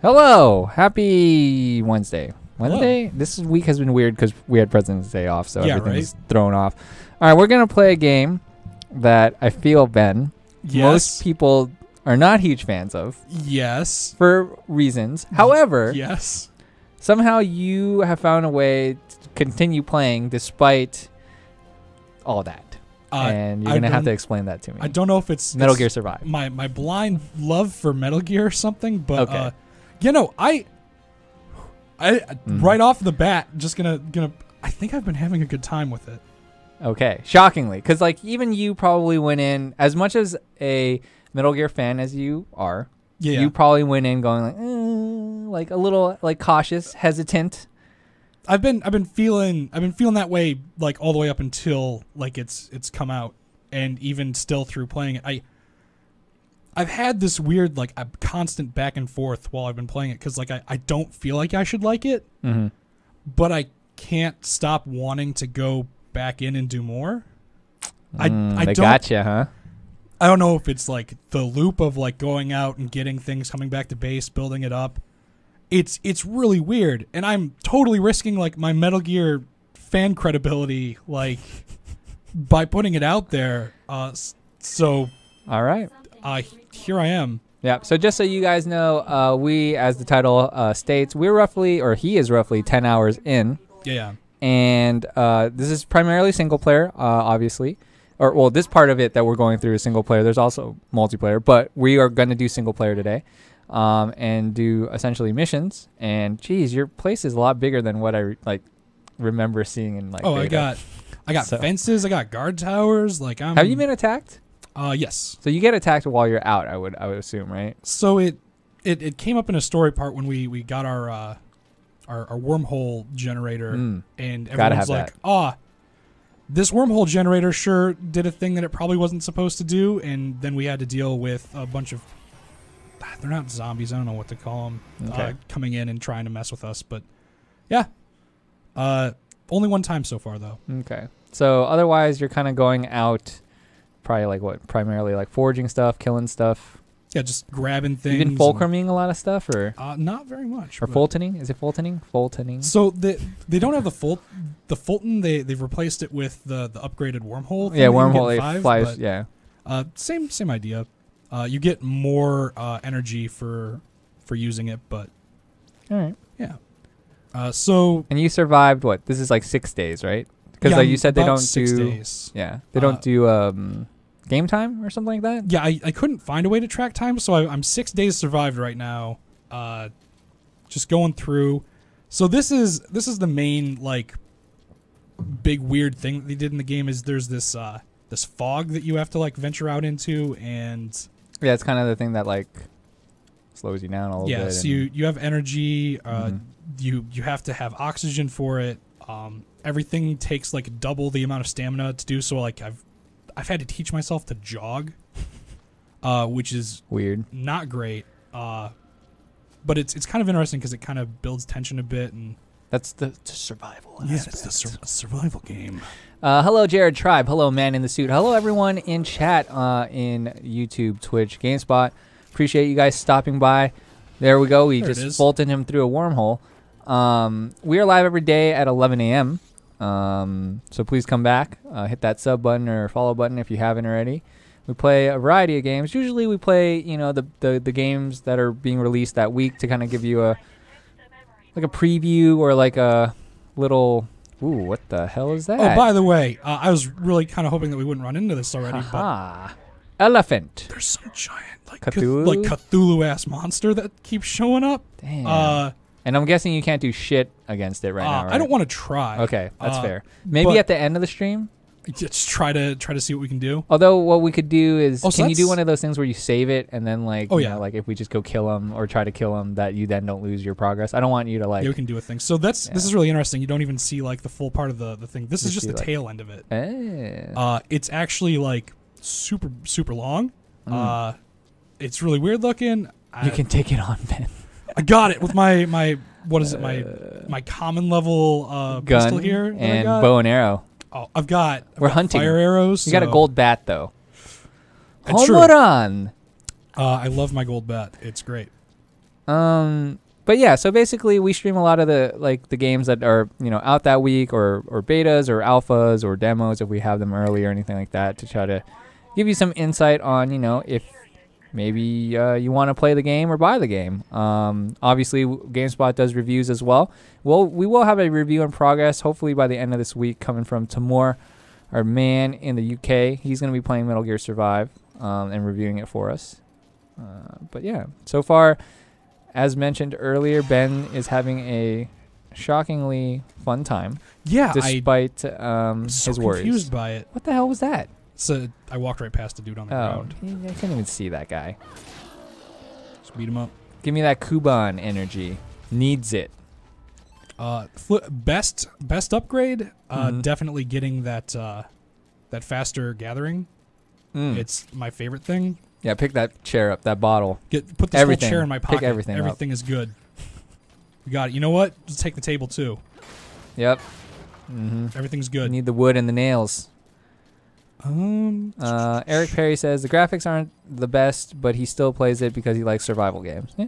Hello, happy Wednesday. Wednesday? Hello. This week has been weird because we had President's Day off, so Yeah, everything's thrown off. All right, we're going to play a game that I feel, Ben, most people are not huge fans of. Yes. For reasons. However, yes. Somehow you have found a way to continue playing despite all that. And you're going to have to explain that to me. I don't know if it's Metal Gear Survive. My blind love for Metal Gear or something, but okay. Right off the bat, just gonna I think I've been having a good time with it. Okay, shockingly, because like even you probably went in as much as a Metal Gear fan as you are. Yeah. You probably went in going like a little like cautious, hesitant. I've been feeling that way like all the way up until like it's come out, and even still through playing it, I've had this weird like a constant back and forth while I've been playing it because like I don't feel like I should like it, but I can't stop wanting to go back in and do more. They gotcha, huh? I don't know if it's like the loop of like going out and getting things, coming back to base, building it up. It's really weird, and I'm totally risking like my Metal Gear fan credibility like by putting it out there. So all right, here I am. Yeah. So just so you guys know, we, as the title states, he is roughly 10 hours in. Yeah. And this is primarily single player, obviously. Or well, this part of it that we're going through is single player. There's also multiplayer, but we are going to do single player today. And do essentially missions. And geez, your place is a lot bigger than what I remember seeing in like. Oh, beta. I got fences. I got guard towers. Like Have you been attacked? Yes. So you get attacked while you're out. I would assume, right? So it came up in a story part when we got our wormhole generator, and everyone's like, this wormhole generator sure did a thing that it probably wasn't supposed to do, and then we had to deal with a bunch of. They're not zombies. I don't know what to call them. Okay. Coming in and trying to mess with us. But, yeah. Only one time so far, though. Okay. So, otherwise, you're kind of going out probably primarily like foraging stuff, killing stuff. Yeah, just grabbing things. You've been fulcruming a lot of stuff, or? Not very much. Or Fultoning? Is it Fultoning? Fultoning. So, they don't have the Fulton. They've replaced it with the upgraded wormhole thing. Yeah, wormhole, it flies, yeah. Same idea. You get more energy for using it, but all right, yeah. And you survived what? This is like 6 days, right? Because like you said, they don't do 6 days. Yeah, they don't do game time or something like that. Yeah, I couldn't find a way to track time, so I'm 6 days survived right now. Just going through. So this is the main like big weird thing that they did in the game is there's this this fog that you have to like venture out into, and yeah, it's kind of the thing that like slows you down a little bit. Yeah, so you have energy. You have to have oxygen for it. Everything takes like double the amount of stamina to do. So like I've had to teach myself to jog, which is weird, not great. But it's kind of interesting because it kind of builds tension a bit, and that's the survival. Yeah, it's the survival game. Hello, Jared Tribe. Hello, Man in the Suit. Hello, everyone in chat in YouTube, Twitch, GameSpot. Appreciate you guys stopping by. There we go. We just bolted him through a wormhole. We are live every day at 11 a.m. So please come back. Hit that sub button or follow button if you haven't already. We play a variety of games. Usually we play, the games that are being released that week to kind of give you a preview or like a little. Ooh, what the hell is that? Oh, by the way, I was really kind of hoping that we wouldn't run into this already. But elephant. There's some giant Cthulhu? Cthulhu-ass monster that keeps showing up. Damn. And I'm guessing you can't do shit against it right now, right? I don't want to try. Okay, that's fair. Maybe at the end of the stream? Just try to see what we can do. Although what we could do is, can you do one of those things where you save it and then like, like if we just go kill them or try to kill them, that you then don't lose your progress? I don't want you to like. Yeah, we can do a thing. So this is really interesting. You don't even see like the full part of the thing. This is just the tail end of it. It's actually like super long. It's really weird looking. You can take it on, Ben. I got it with my what is it, my common level gun pistol here and bow and arrow. Oh, I've got hunting fire arrows. You got a gold bat though. That's true. Hold on. I love my gold bat. It's great. But yeah, so basically we stream a lot of the games that are, out that week or betas or alphas or demos if we have them early or anything like that to try to give you some insight on, if maybe you want to play the game or buy the game. Obviously, GameSpot does reviews as well. We will have a review in progress, hopefully by the end of this week, coming from Timur, our man in the UK. He's going to be playing Metal Gear Survive and reviewing it for us. But yeah, so far, as mentioned earlier, Ben is having a shockingly fun time. Yeah, despite I'm so his worries. Confused by it. What the hell was that? So I walked right past the dude on the ground. I can't even see that guy. Just beat him up. Give me that Kuban energy. Needs it. Best upgrade. Definitely getting that faster gathering. It's my favorite thing. Yeah, pick that chair up. That bottle. Put this whole chair in my pocket. Pick everything. Everything is good. You got it. You know what? Just take the table too. Yep. Everything's good. You need the wood and the nails. Eric Perry says the graphics aren't the best, but he still plays it because he likes survival games. Yeah.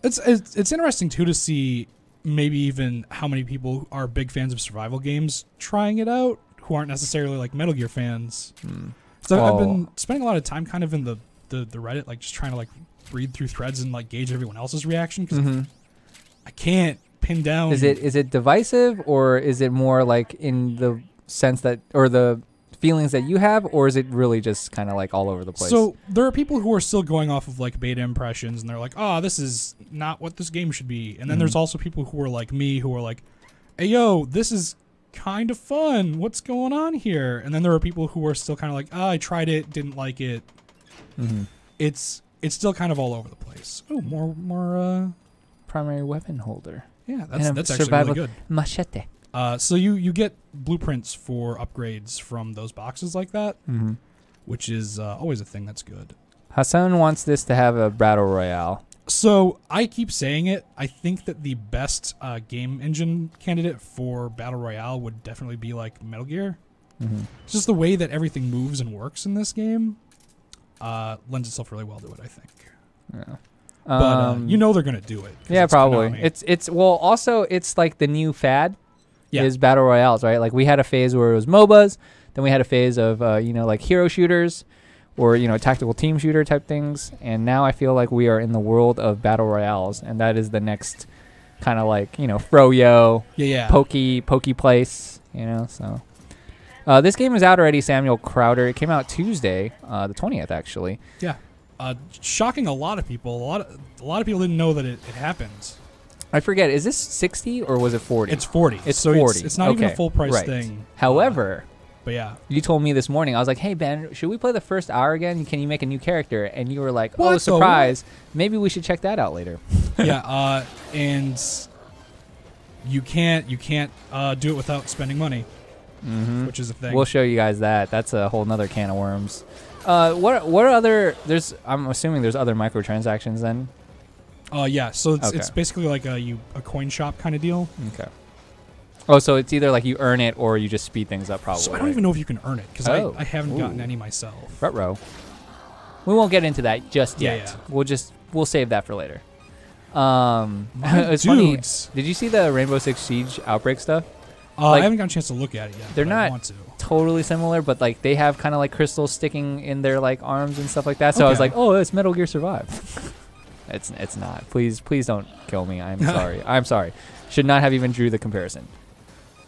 It's interesting too to see maybe even how many people are big fans of survival games trying it out who aren't necessarily like Metal Gear fans. So I've been spending a lot of time kind of in the Reddit, like just trying to like read through threads and like gauge everyone else's reaction because I can't pin down. Is it divisive, or is it more like in the sense that, or the feelings that you have, or is it really just kind of like all over the place? So there are people who are still going off of like beta impressions and they're like, oh, this is not what this game should be. And then there's also people who are like me who are like, hey, yo, this is kind of fun. What's going on here? And then there are people who are still kind of like, oh, I tried it, didn't like it. It's still kind of all over the place. Oh, more primary weapon holder. Yeah, that's actually really good. Machete. So you get blueprints for upgrades from those boxes like that, which is always a thing that's good. Hassan wants this to have a battle royale. So I keep saying it. I think that the best game engine candidate for battle royale would definitely be like Metal Gear. It's just the way that everything moves and works in this game lends itself really well to it, I think. Yeah. But they're gonna do it. Yeah, probably. Konami. It's like the new fad. Is battle royales, right? Like we had a phase where it was MOBAs, then we had a phase of like hero shooters or tactical team shooter type things, and now I feel like we are in the world of battle royales, and that is the next kind of like Froyo, pokey place, so this game is out already. Samuel Crowder. It came out Tuesday, the 20th actually. Yeah, shocking a lot of people. A lot of people didn't know that it happened. I forget. Is this 60 or was it 40? It's 40. It's 40. It's not even a full price thing. However, but yeah, you told me this morning. I was like, "Hey Ben, should we play the first hour again? Can you make a new character?" And you were like, "Oh, surprise! Maybe we should check that out later." Yeah, and you can't do it without spending money, which is a thing. We'll show you guys that. That's a whole nother can of worms. What are other? I'm assuming there's other microtransactions then. Yeah, so it's basically like a coin shop kind of deal. Okay. Oh, so it's either like you earn it or you just speed things up, probably. So I don't even know if you can earn it because I haven't gotten any myself. Ruh-roh. We won't get into that just yet. Yeah. We'll save that for later. It's funny. Did you see the Rainbow Six Siege Outbreak stuff? I haven't gotten a chance to look at it yet. They're not totally similar, but like they have kind of like crystals sticking in their like arms and stuff like that. So I was like, oh, it's Metal Gear Survive. It's not. Please don't kill me. I'm sorry. I'm sorry. Should not have even drew the comparison.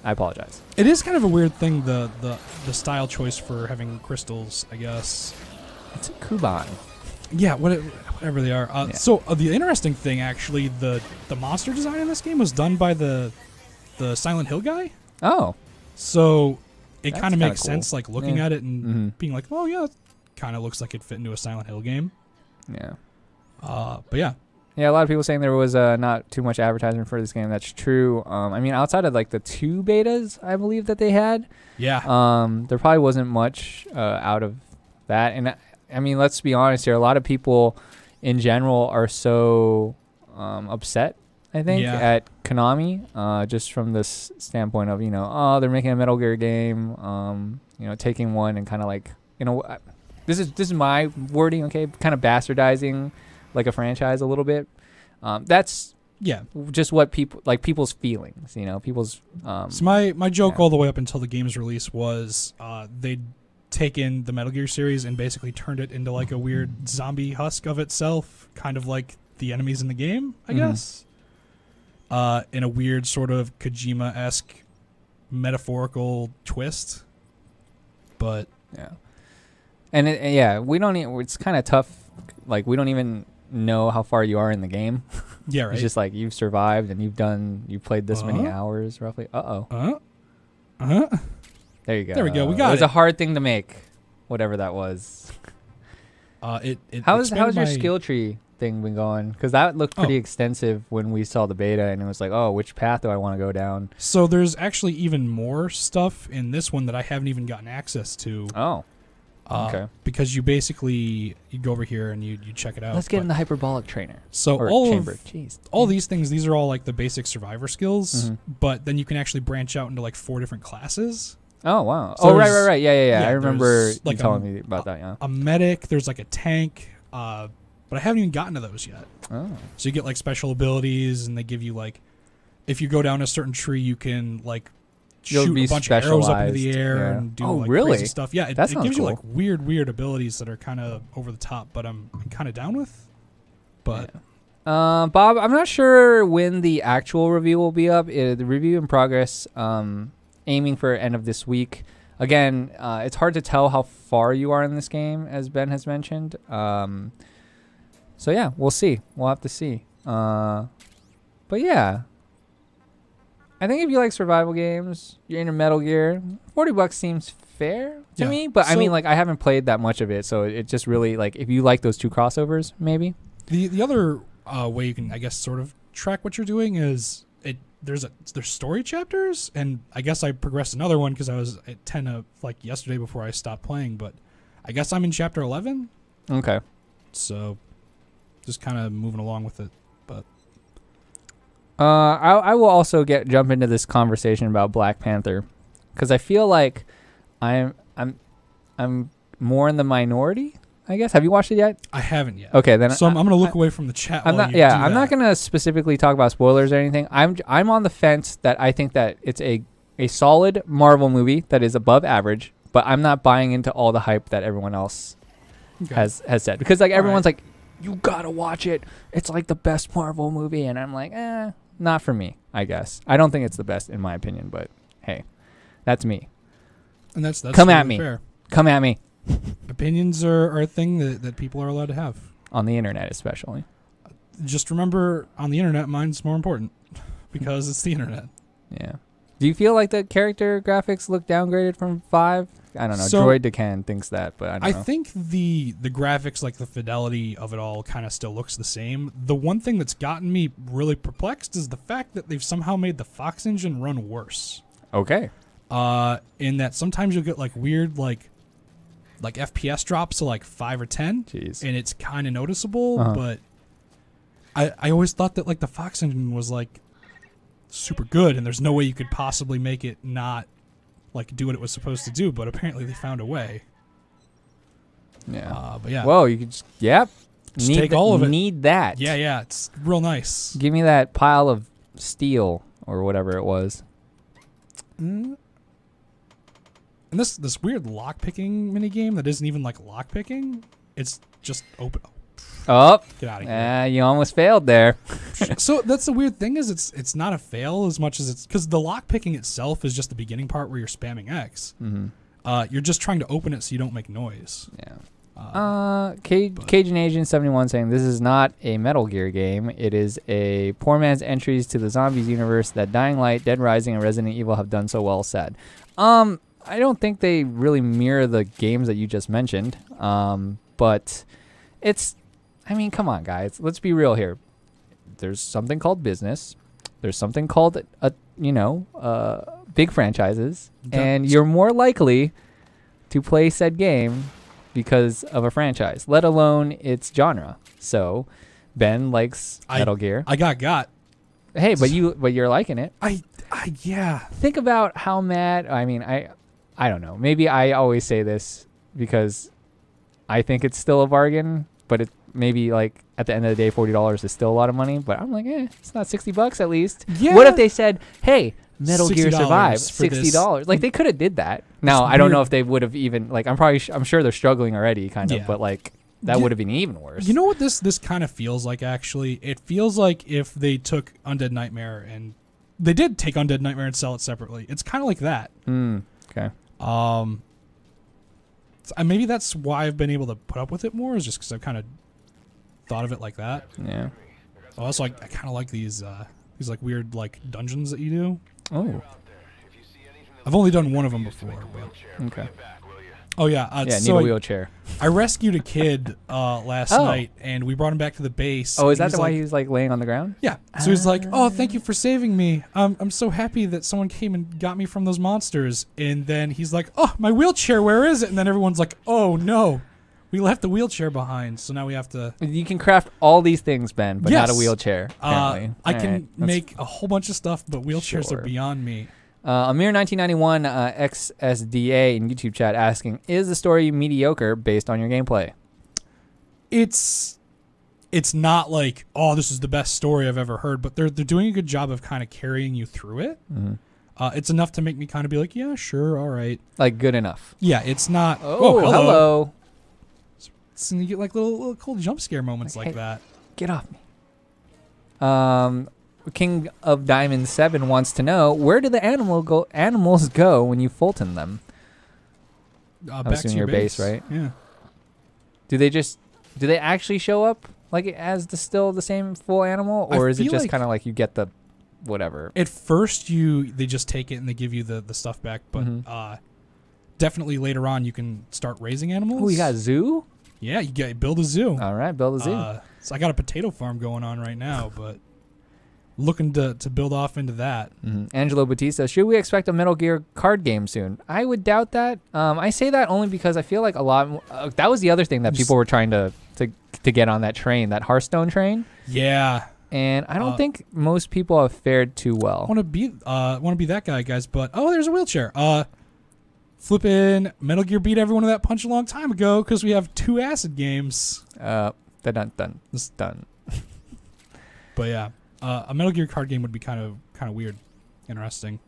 I apologize. It is kind of a weird thing, the style choice for having crystals, I guess. It's a Kuban. Yeah, whatever they are. So the interesting thing, actually, the monster design in this game was done by the Silent Hill guy. Oh. So it kind of makes sense, like looking at it and being like, oh yeah, it kind of looks like it fit into a Silent Hill game. Yeah. But yeah. Yeah, a lot of people saying there was not too much advertisement for this game. That's true. I mean, outside of like the 2 betas, I believe that they had. Yeah. There probably wasn't much out of that. And I mean, let's be honest here. A lot of people in general are so upset, I think, at Konami, just from this standpoint of, oh, they're making a Metal Gear game, taking one and kind of like, this is my wording, okay, kind of bastardizing like a franchise a little bit. That's yeah, just what people's feelings, people's. So my joke all the way up until the game's release was they'd taken the Metal Gear series and basically turned it into like a weird zombie husk of itself, kind of like the enemies in the game, I guess. In a weird sort of Kojima-esque metaphorical twist. But yeah. And we don't it's kind of tough, like we don't even know how far you are in the game. Yeah, right. It's just like you've survived and you've played this many hours roughly. There you go. There we go. We got it. It was a hard thing to make, whatever that was. How's your skill tree thing been going? Because that looked pretty extensive when we saw the beta, and it was like, which path do I want to go down? So there's actually even more stuff in this one that I haven't even gotten access to. Okay. Because you go over here and you check it out. Let's get in the hyperbolic trainer. So all these things, these are all like the basic survivor skills, but then you can actually branch out into like 4 different classes. Oh, wow. So right. Yeah. I remember you like telling me about that, yeah. A medic, there's like a tank, but I haven't even gotten to those yet. Oh. So you get like special abilities, and they give you like, if you go down a certain tree, you can like shoot a bunch of arrows up into the air and do crazy stuff. Yeah, it gives you like weird abilities that are kind of over the top, but I'm kind of down with. But Bob, I'm not sure when the actual review will be up. The review in progress, aiming for end of this week. Again, it's hard to tell how far you are in this game, as Ben has mentioned. So yeah, we'll see. We'll have to see. But yeah. I think if you like survival games, you're into Metal Gear, $40 seems fair to me. But I mean, like, I haven't played that much of it, so it just really, like, if you like those 2 crossovers, maybe. The other way you can, I guess, sort of track what you're doing is there's story chapters, and I guess I progressed another one because I was at 10 like yesterday before I stopped playing, but I guess I'm in chapter 11. Okay. So just kind of moving along with it, but. I will also jump into this conversation about Black Panther, because I feel like I'm more in the minority, I guess. Have you watched it yet? I haven't yet. Okay, then so I'm going to look away from the chat. I'm not going to specifically talk about spoilers or anything. I'm on the fence that I think that it's a solid Marvel movie that is above average, but I'm not buying into all the hype that everyone else has said, because like everyone's like, you gotta watch it. It's like the best Marvel movie, and I'm like, not for me, I guess. I don't think it's the best in my opinion, but hey, that's me. And that's come at me. Fair. Come at me. Opinions are a thing that people are allowed to have. On the internet, especially. Just remember, on the internet, mine's more important because it's the internet. Yeah. Do you feel like the character graphics look downgraded from 5? I don't know. Droid Decan thinks that, but I don't know. I think the graphics, like the fidelity of it all, kind of still looks the same. The one thing that's gotten me really perplexed is the fact that they've somehow made the Fox engine run worse. Okay. In that sometimes you'll get like weird like FPS drops to like 5 or 10. Jeez. And it's kind of noticeable, but I always thought that like the Fox engine was like super good, and there's no way you could possibly make it not like do what it was supposed to do, but apparently they found a way. Yeah. But yeah. Whoa, you could just take all of it. Need that. Yeah, it's real nice. Give me that pile of steel or whatever it was. And this weird lock-picking minigame that isn't even like lock-picking. It's just open. Oh, get out of here. You almost failed there. So that's the weird thing is it's not a fail as much as it's because the lock picking itself is just the beginning part where you're spamming X. You're just trying to open it so you don't make noise. Yeah. Cajun Agent 71 saying this is not a Metal Gear game. It is a poor man's entries to the zombies universe that Dying Light, Dead Rising, and Resident Evil have done so well. Said. I don't think they really mirror the games that you just mentioned. But it's. I mean, come on, guys. Let's be real here. There's something called business. There's something called, big franchises. And you're more likely to play said game because of a franchise, let alone its genre. So, Ben likes Metal Gear. I got. Hey, but you're liking it. Yeah. Think about how mad. I mean, I don't know. Maybe I always say this because I think it's still a bargain, but maybe like at the end of the day, $40 is still a lot of money. But I'm like, it's not $60 at least. Yeah. What if they said, hey, Metal Gear Survive, $60? Like they could have did that. Now I don't know if they would have even like. I'm sure they're struggling already, kind of. But like that would have been even worse. You know what this kind of feels like? Actually, it feels like if they took Undead Nightmare and they did take Undead Nightmare and sell it separately. It's kind of like that. Okay. Maybe that's why I've been able to put up with it more, is just because I've kind of thought of it like that. Yeah. Also, I kind of like these like weird like dungeons that you do. Oh. I've only done one of them before. But. Okay. Oh yeah. Yeah, need a wheelchair. I rescued a kid last night, and we brought him back to the base. Oh, is that why he was like laying on the ground? Yeah. So he's like, "Oh, thank you for saving me. I'm so happy that someone came and got me from those monsters." And then he's like, "Oh, my wheelchair, where is it?" And then everyone's like, "Oh no, we left the wheelchair behind, so now we have to." You can craft all these things, Ben, but not a wheelchair. I can make a whole bunch of stuff, but wheelchairs are beyond me. Amir1991 XSDA in YouTube chat asking, is the story mediocre based on your gameplay? It's not like, oh, this is the best story I've ever heard, but they're doing a good job of kind of carrying you through it. It's enough to make me kind of be like, yeah, sure, all right. Like good enough. Yeah, it's not. Oh, hello. So you get like little cool jump scare moments like that. Get off me. King of Diamond 7 wants to know, where do the animals go when you Fulton them? Back to your base, right? Yeah. Do they actually show up like as still the same full animal, or is it just kind of like you get the whatever? At first they just take it and they give you the stuff back, but definitely later on you can start raising animals. Oh, you got a zoo? Yeah, you build a zoo. All right, build a zoo. So I got a potato farm going on right now, but looking to build off into that. Angelo Batista, should we expect a Metal Gear card game soon? I would doubt that. I say that only because I feel like a lot. That was the other thing that people were trying to get on that train, that Hearthstone train. Yeah. And I don't think most people have fared too well. Want to be that guy, guys? But there's a wheelchair. Flipping Metal Gear beat everyone with that punch a long time ago because we have 2 acid games. Done. It's done. But yeah. A Metal Gear card game would be kind of weird, interesting.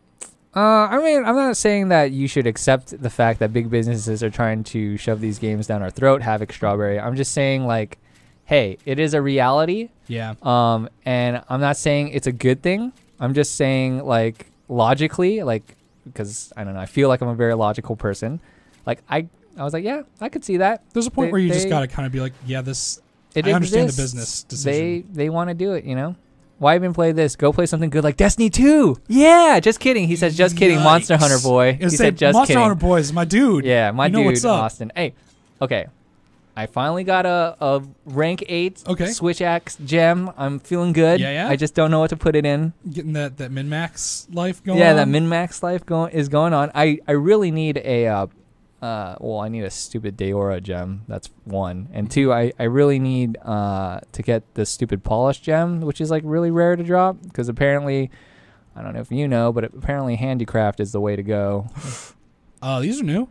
I mean, I'm not saying that you should accept the fact that big businesses are trying to shove these games down our throat. Havoc Strawberry. I'm just saying, like, hey, it is a reality. Yeah. And I'm not saying it's a good thing. I'm just saying, like, logically, like, because I don't know, I feel like I'm a very logical person. Like, I was like, yeah, I could see that. There's a point where you just gotta kind of be like, yeah, I understand the business decision. They want to do it, you know. Why even play this? Go play something good like Destiny 2. Yeah, just kidding. He says, just kidding. Monster Hunter Boy. He said, just Monster kidding. Hunter Boy is my dude. Yeah, my dude, what's up. Austin. Hey, okay. I finally got a rank 8 Switch Axe gem. I'm feeling good. Yeah. I just don't know what to put it in. Getting that min-max life going on? Yeah, that min-max life is going on. I really need I need a stupid Deora gem. That's 1. And 2, I really need to get the stupid Polish gem, which is like really rare to drop because apparently, I don't know if you know, but apparently handicraft is the way to go. These are new.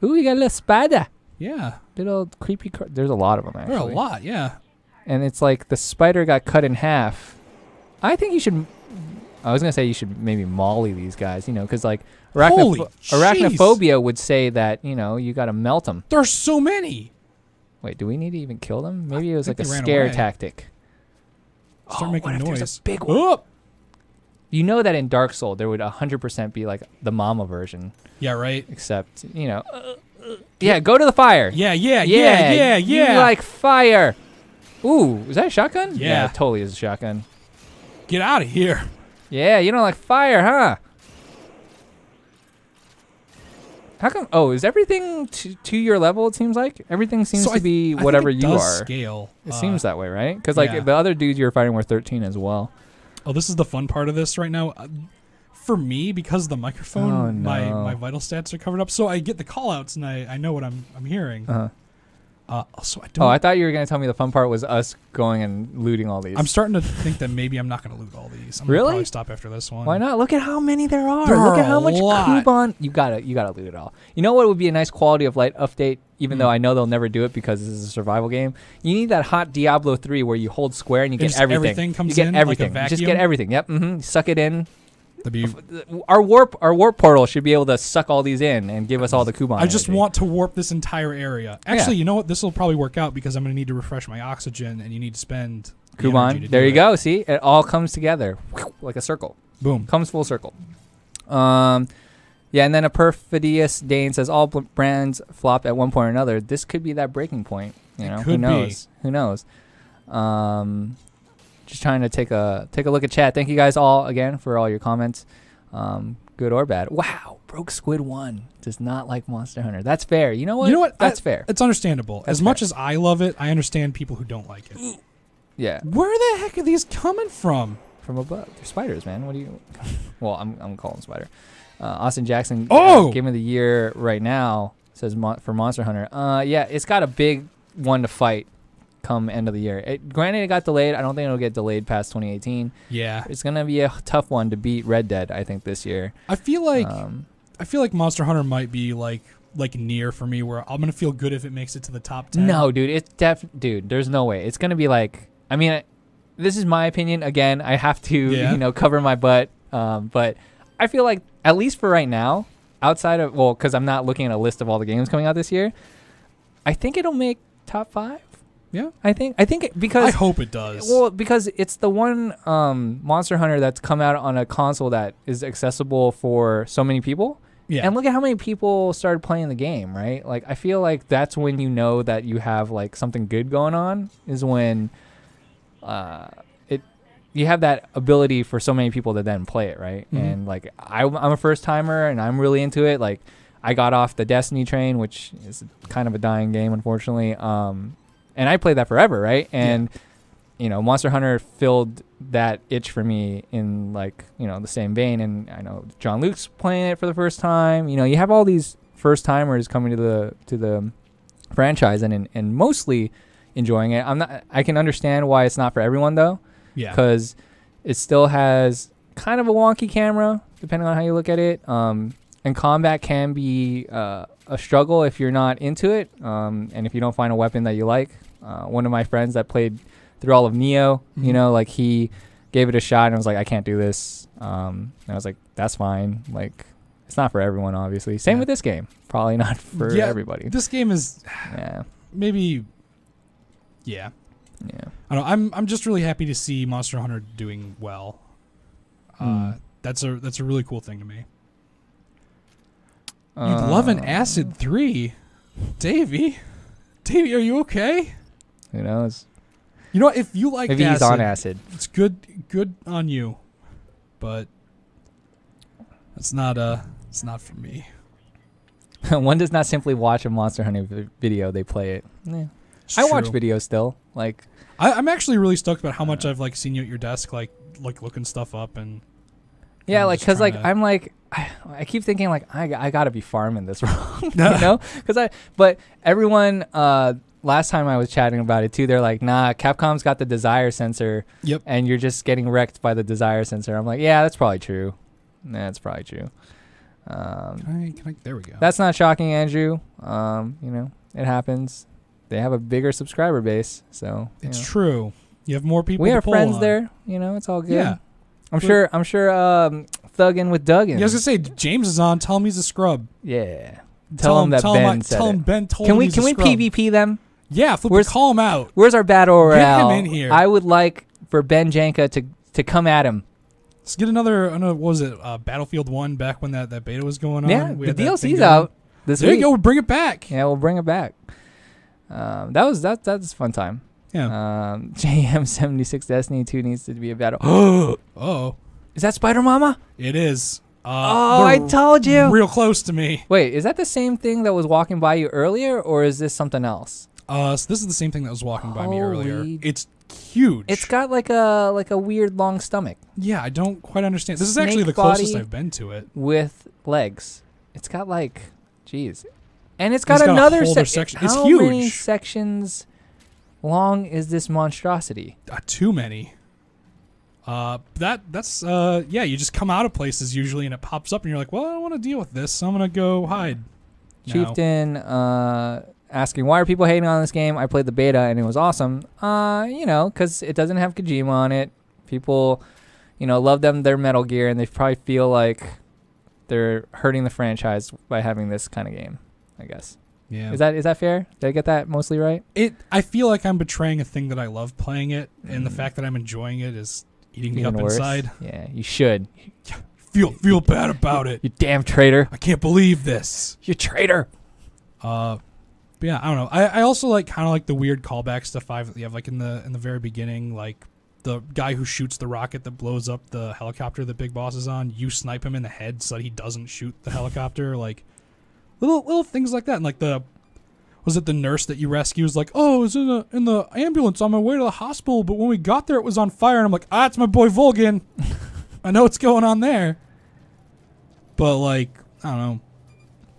Ooh, you got a little spider. Yeah. Little creepy. There's a lot of them actually. There are a lot, yeah. And it's like the spider got cut in half. I think you should. I was gonna say you should maybe molly these guys, you know, because like arachnophobia would say that you got to melt them. There's so many. Wait, do we need to even kill them? Maybe it was like a scare tactic. Start making noise. There's a big one? You know that in Dark Souls there would 100% be like the mama version. Yeah, right. Except yeah, go to the fire. Yeah. You like fire. Ooh, is that a shotgun? Yeah, it totally is a shotgun. Get out of here. Yeah, you don't like fire, huh? How come? Oh, is everything to your level? It seems like everything seems to be whatever you are. Scale. It seems that way, right? Because like the other dudes you were fighting were 13 as well. Oh, this is the fun part of this right now. For me, because of the microphone, my vital stats are covered up, so I get the call outs and I know what I'm hearing. Also, I don't. Oh, I thought you were going to tell me the fun part was us going and looting all these. I'm starting to think that maybe I'm not going to loot all these. I'm really? Gonna probably stop after this one. Why not? Look at how many there are. There Look are at how much lot. coupon. You gotta loot it all. You know what would be a nice quality of life update? Even though I know they'll never do it because this is a survival game. You need that hot Diablo 3 where you hold square and you get everything. Everything comes you get in everything. like a Just get everything. Yep. Suck it in. Be, Our warp portal should be able to suck all these in and give us all the coupon. I just want to warp this entire area. Actually, you know what? This will probably work out because I'm going to need to refresh my oxygen, and you need to spend coupon. There you go. See, it all comes together like a circle. Boom. Comes full circle. Yeah, and then a perfidious Dane says all brands flop at one point or another. This could be that breaking point. You know, who knows? Who knows? Just trying to take a look at chat. Thank you guys all again for all your comments, good or bad. Wow, Broke Squid 1 does not like Monster Hunter. That's fair. You know what? That's fair. It's understandable. That's as much as I love it, I understand people who don't like it. Yeah. Where the heck are these coming from? From above. They're spiders, man. What do you? Well, I'm calling them spider. Austin Jackson. Game of the year right now says for Monster Hunter. Yeah, it's got a big one to fight come end of the year. Granted, it got delayed. I don't think it'll get delayed past 2018. Yeah, it's gonna be a tough one to beat Red Dead, I think, this year. I feel like Monster Hunter might be like near for me, where I'm gonna feel good if it makes it to the top 10. No, dude, dude. There's no way. It's gonna be like. I mean, this is my opinion. Again, I have to cover my butt. But I feel like at least for right now, outside of because I'm not looking at a list of all the games coming out this year, I think it'll make top 5. Yeah, I think because I hope it does. Well, because it's the one Monster Hunter that's come out on a console that is accessible for so many people. Yeah, and look at how many people started playing the game, right? Like, I feel like that's when you know that you have like something good going on is when you have that ability for so many people to then play it, right? Mm-hmm. And like I'm a first timer and I'm really into it. Like, I got off the Destiny train, which is kind of a dying game, unfortunately. And I played that forever, right? And, Monster Hunter filled that itch for me in, like, the same vein. And I know John Luke's playing it for the first time. You have all these first-timers coming to the franchise and mostly enjoying it. I can understand why it's not for everyone, though. Yeah. Because it still has kind of a wonky camera, depending on how you look at it. And combat can be a struggle if you're not into it, and if you don't find a weapon that you like. One of my friends that played through all of Neo, like he gave it a shot and was like, I can't do this. And I was like, that's fine. Like, it's not for everyone, obviously. Same with this game. Probably not for everybody. This game is maybe. Yeah. I don't know. I'm just really happy to see Monster Hunter doing well. That's a really cool thing to me. You love an Acid 3. Davey, are you okay? Who knows? You know what? If you like maybe acid, he's on acid. It's good on you. But it's not for me. One does not simply watch a Monster Hunter video, they play it. Yeah. I watch videos still. Like, I'm actually really stoked about how much I've like seen you at your desk like looking stuff up and because like I'm like I keep thinking like I gotta be farming this wrong, but everyone last time I was chatting about it too, they're like, nah, Capcom's got the desire sensor, and you're just getting wrecked by the desire sensor. I'm like, yeah, that's probably true. That's probably true. There we go. That's not shocking, Andrew. It happens. They have a bigger subscriber base, so it's true. You have more people. We are friends there. It's all good. Yeah. I'm sure thugging with Duggan. I was gonna say James is on. Tell him he's a scrub. Yeah. Tell him that Ben said Tell him it. Ben told him he's a scrub. Can we PvP them? Yeah, call him out. Where's our battle royale? Get him in here. I would like for Ben Janka to come at him. Let's get another. What was it? Battlefield 1 back when that beta was going on. Yeah, the DLC's out this week. There you go. Bring it back. Yeah, we'll bring it back. That's a fun time. Yeah. JM76 Destiny 2 needs to be a battle. Oh. Is that Spider Mama? It is. I told you. Real close to me. Wait, is that the same thing that was walking by you earlier, or is this something else? So this is the same thing that was walking by me earlier. It's huge. It's got like a weird long stomach. Yeah, I don't quite understand. This is actually the closest I've been to it. With legs. It's got like, geez. And it's got a another whole other section. It's How huge. many sections long is this monstrosity? Too many. That's yeah. You just come out of places usually, and it pops up, and you're like, well, I don't want to deal with this, so I'm gonna go hide. Chieftain asking, why are people hating on this game? I played the beta and it was awesome. Because it doesn't have Kojima on it. People, love their Metal Gear, and they probably feel like they're hurting the franchise by having this kind of game, I guess. Yeah. Is that fair? Did I get that mostly right? I feel like I'm betraying a thing that I love playing it, and the fact that I'm enjoying it is eating me up inside. Yeah, you should. Feel bad about it. You damn traitor. I can't believe this. You traitor. But yeah, I don't know. I also kind of like the weird callback stuff you have in the very beginning, like the guy who shoots the rocket that blows up the helicopter that Big Boss is on. You snipe him in the head so that he doesn't shoot the helicopter. Like little things like that. And was it the nurse that you rescue is like, oh, I was in the ambulance on my way to the hospital, but when we got there it was on fire, and I'm like, it's my boy Volgin. I know what's going on there. But I don't know.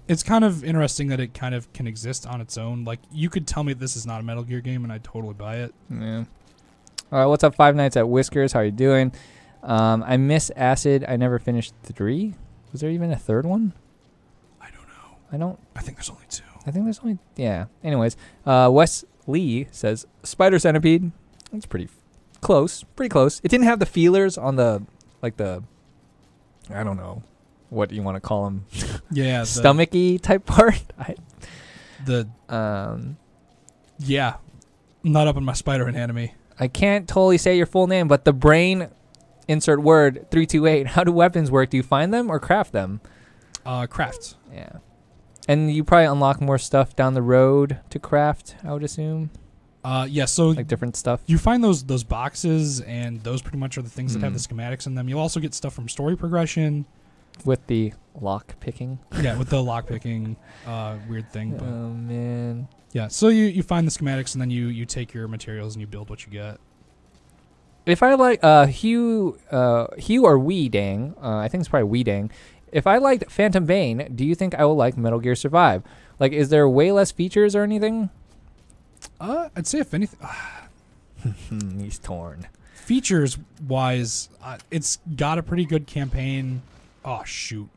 It's kind of interesting that it kind of can exist on its own. Like, you could tell me this is not a Metal Gear game, and I'd totally buy it. Yeah. All right, what's up, Five Nights at Whiskers? How are you doing? I miss Acid. I never finished 3. Was there even a third one? I don't know. I think there's only 2. I think there's only... Yeah. Anyways, Wes Lee says, Spider Centipede. That's pretty close. Pretty close. It didn't have the feelers on the... I don't know what you want to call them. Yeah. Stomachy type part. Yeah. I'm not up on my spider anatomy. I can't totally say your full name, but the brain, insert word, 328. How do weapons work? Do you find them or craft them? Craft. Yeah. And you probably unlock more stuff down the road to craft, I would assume. Yeah, so different stuff. You find those boxes, and those pretty much are the things that have the schematics in them. You'll also get stuff from story progression. With the lock picking. Yeah, with the lock picking weird thing. But oh, man. Yeah, so you find the schematics, and then you take your materials and you build what you get. If I like Hugh or Wee Dang, I think it's probably Wee Dang. If I liked Phantom Bane, do you think I will like Metal Gear Survive? Is there way less features or anything? I'd say if anything... He's torn. Features-wise, it's got a pretty good campaign. Oh, shoot.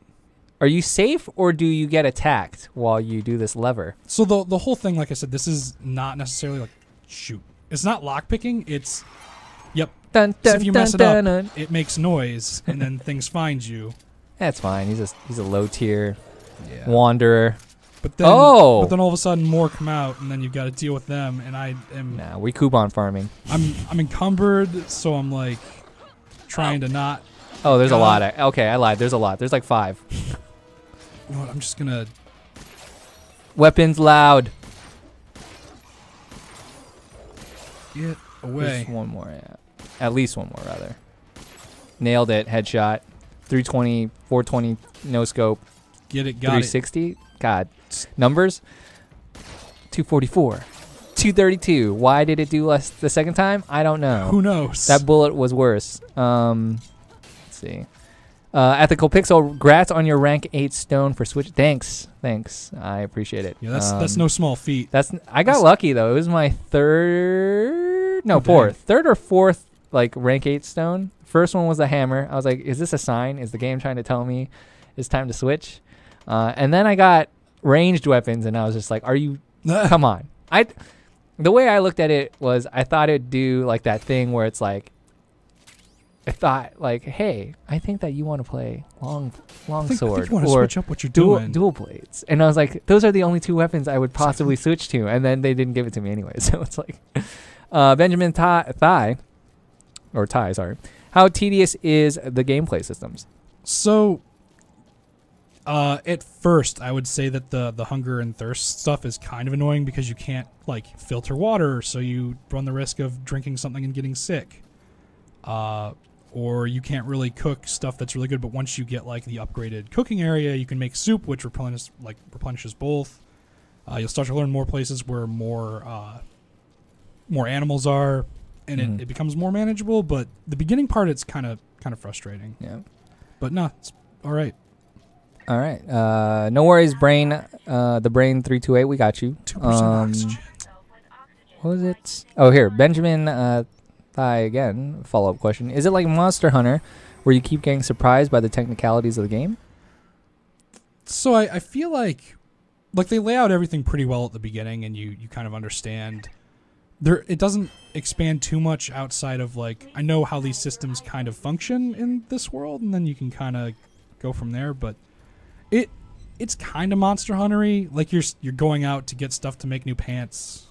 Are you safe, or do you get attacked while you do this lever? So the whole thing, like I said, this is not necessarily shoot. It's not lockpicking. It's, yep. Dun, dun, so if you dun, mess it dun, up, dun. it makes noise, and then things find you. That's fine. He's a low tier But wanderer. then all of a sudden more come out, and then you've got to deal with them. And I am. Nah, we coupon farming. I'm encumbered, so I'm trying to not. Oh, there's a lot. Okay, I lied. There's a lot. There's 5. You know what? I'm just gonna. Weapons loud. Get away. There's one more. Yeah. At least one more, rather. Nailed it. Headshot. 320, 420, no scope. Get it. Got 360. It. God. Numbers. 244. 232. Why did it do less the second time? I don't know. Who knows? That bullet was worse. Let's see. Ethical Pixel, grats on your rank 8 stone for Switch. Thanks. I appreciate it. Yeah, that's no small feat. I got lucky though. It was my fourth or fourth rank 8 stone. First one was the hammer. I was like, is this a sign? Is the game trying to tell me it's time to switch? And then I got ranged weapons, and I was just like, are you? Come on. The way I looked at it was I thought it'd do that thing where it's I thought hey, I think that you want to play long sword, I think you want to switch up what you're doing. Dual blades. And I was like, those are the only 2 weapons I would possibly switch to. And then they didn't give it to me anyway. So it's Benjamin Ty, sorry. How tedious is the gameplay systems? So, at first, I would say that the hunger and thirst stuff is kind of annoying because you can't filter water, so you run the risk of drinking something and getting sick. Or you can't really cook stuff that's really good, but once you get the upgraded cooking area, you can make soup, which replenishes both. You'll start to learn more places where more animals are, and it becomes more manageable. But the beginning part, it's kind of frustrating. Yeah, but no, it's all right. All right. No worries, Brain. The Brain 328. We got you. 2% oxygen. What was it? Oh, here. Benjamin Thigh again. Follow-up question. Is it like Monster Hunter where you keep getting surprised by the technicalities of the game? So I feel like they lay out everything pretty well at the beginning, and you kind of understand. It doesn't expand too much outside of like, I know how these systems kind of function in this world, and then you can kind of go from there. But it's kind of Monster Hunter-y. Like you're going out to get stuff to make new pants.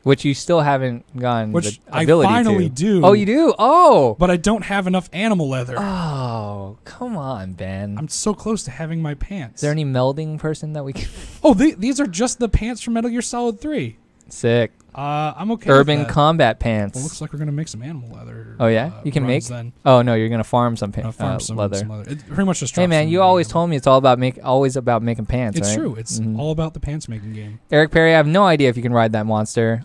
Which you still haven't gotten which the ability I finally to. do. Oh, you do? Oh! But I don't have enough animal leather. Oh, come on, Ben. I'm so close to having my pants. Is there any melding person that we can... Oh, these are just the pants from Metal Gear Solid 3. Sick. I'm okay Urban with that. Combat pants. Well, looks like we're going to make some animal leather. Oh, yeah? You can make? Then. Oh, no, you're going to farm some leather. Some leather. It pretty much just hey, man, you always told me it's all about always about making pants, it's right? true. It's all about the pants making game. Eric Perry, I have no idea if you can ride that monster.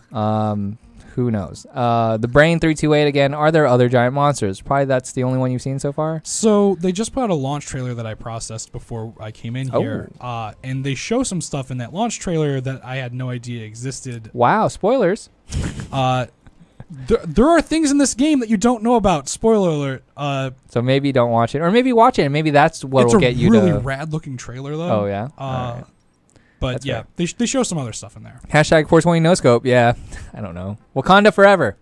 Who knows? The Brain 328 again. Are there other giant monsters? Probably that's the only one you've seen so far. So they just put out a launch trailer that I processed before I came in here, and they show some stuff in that launch trailer that I had no idea existed. Wow, spoilers. There are things in this game that you don't know about. Spoiler alert. So maybe don't watch it, or maybe watch it, and maybe that's what will get you to... It's a really rad-looking trailer, though. Oh, yeah? Right. But that's yeah, they show some other stuff in there. Hashtag 420 no scope. Yeah, I don't know. Wakanda forever.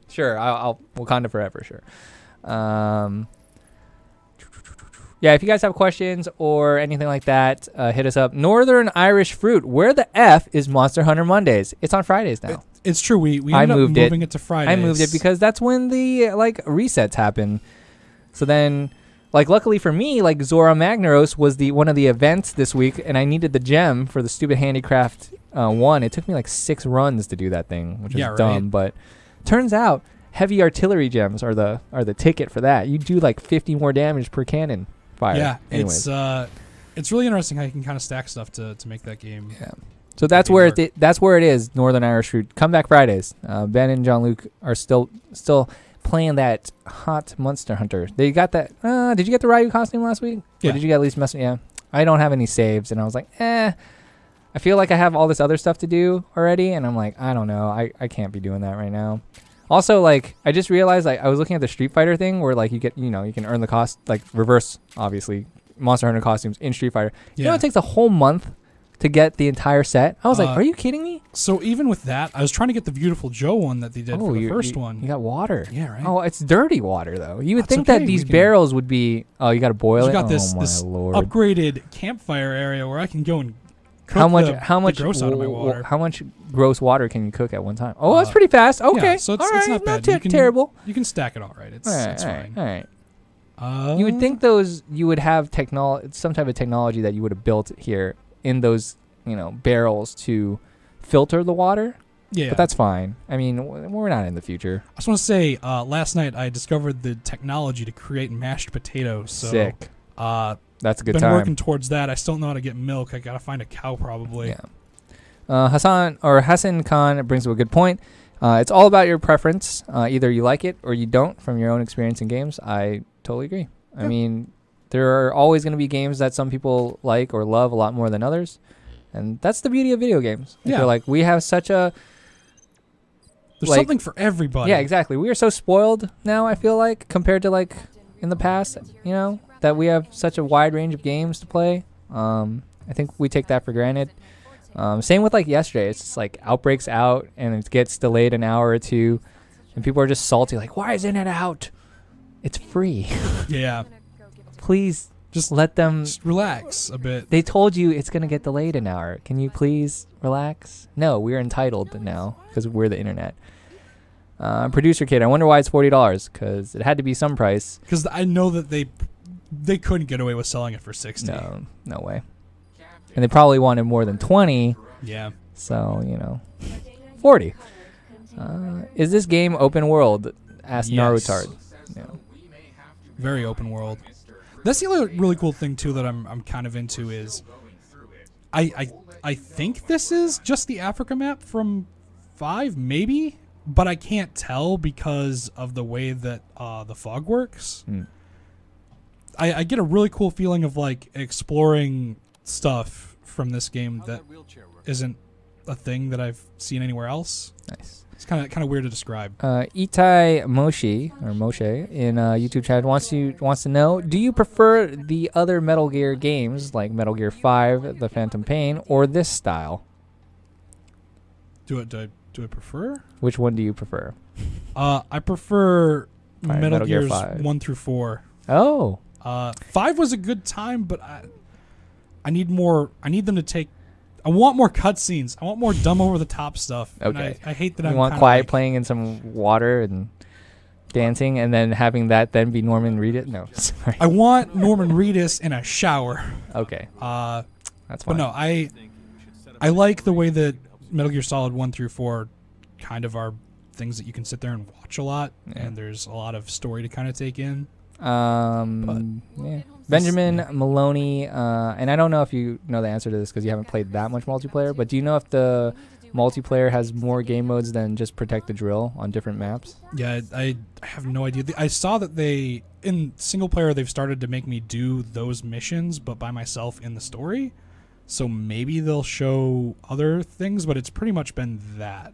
Sure, I'll Wakanda forever. Sure. Yeah, if you guys have questions or anything like that, hit us up. Northern Irish Fruit. Where the F is Monster Hunter Mondays? It's on Fridays now. It's true. We ended up moving it to Fridays. I moved it because that's when the resets happen. So then. Luckily for me, Zora Magnaros was one of the events this week, and I needed the gem for the stupid handicraft 1. It took me 6 runs to do that thing, which is dumb. But turns out heavy artillery gems are the ticket for that. You do 50 more damage per cannon fire. Yeah, anyways. it's really interesting how you can kind of stack stuff to make that game. Yeah. So that's where it is. Northern Irish Fruit. Comeback Fridays. Ben and Jean-Luc are still playing that hot Monster Hunter. They got that. Did you get the Ryu costume last week? Yeah. Or did you get at least Yeah. I don't have any saves, and I was like, I feel like I have all this other stuff to do already, and I'm like, I don't know. I can't be doing that right now. Also, I just realized I was looking at the Street Fighter thing where you get you can earn the cost reverse obviously Monster Hunter costumes in Street Fighter. Yeah. You know it takes a whole month to get the entire set. I was like, are you kidding me? So even with that, I was trying to get the Beautiful Joe one that they did for the first one. You got water. Yeah, right. Oh, it's dirty water, though. You would think that these barrels would be... Oh, you got to boil it? You got this Lord. upgraded campfire area where I can go and cook how much gross out of my water. How much gross water can you cook at one time? Oh, that's pretty fast. Okay. Yeah, so it's not bad. Terrible. You can stack it all right. It's fine. All right. You would think you would have some type of technology that you would have built here in those... barrels to filter the water. Yeah. But that's fine. I mean, we're not in the future. I just want to say, last night I discovered the technology to create mashed potatoes. So, sick. That's a good time. Been working towards that. I still don't know how to get milk. I got to find a cow probably. Yeah. Hassan Khan brings up a good point. It's all about your preference. Either you like it or you don't from your own experience in games. I totally agree. Yeah. I mean, there are always going to be games that some people like or love a lot more than others. And that's the beauty of video games. I feel like we have such a... There's something for everybody. Yeah, exactly. We are so spoiled now, I feel like, compared to in the past, that we have such a wide range of games to play. I think we take that for granted. Same with yesterday. It's just Outbreak's out and it gets delayed an hour or two. And people are just salty why isn't it out? It's free. Yeah. Please... Just let them... Just relax a bit. They told you it's going to get delayed an hour. Can you please relax? No, we're entitled now because we're the internet. Producer Kid, I wonder why it's $40 because it had to be some price. Because I know that they couldn't get away with selling it for $60. No way. And they probably wanted more than 20. Yeah. So, 40. Is this game open world? Asked Narutard. Yeah. Very open world. That's the other really cool thing too that I'm kind of into is I think this is just the Africa map from 5 maybe, but I can't tell because of the way that the fog works. I get a really cool feeling of like exploring stuff from this game that isn't a thing that I've seen anywhere else. Nice. It's kind of weird to describe. Itai Moshe in YouTube chat wants to know: do you prefer the other Metal Gear games like Metal Gear 5, The Phantom Pain, or this style? Do I prefer? Which one do you prefer? I prefer Metal Gears 5. 1 through 4. Oh. 5 was a good time, but I need more. I need them to take. I want more cutscenes. I want more dumb over the top stuff. Okay. And I hate that You I'm want Quiet playing in some water and dancing, and then having that then be Norman Reedus? No, sorry. I want Norman Reedus in a shower. Okay. That's But fine. no, I like the way that Metal Gear Solid 1 through 4 kind of are things that you can sit there and watch a lot, and there's a lot of story to kind of take in. Yeah. Benjamin Maloney, and I don't know if you know the answer to this because you haven't played that much multiplayer, but do you know if the multiplayer has more game modes than just Protect the Drill on different maps? Yeah, I have no idea. I saw that in single player, they've started to make me do those missions, but by myself in the story. So maybe they'll show other things, but it's pretty much been that.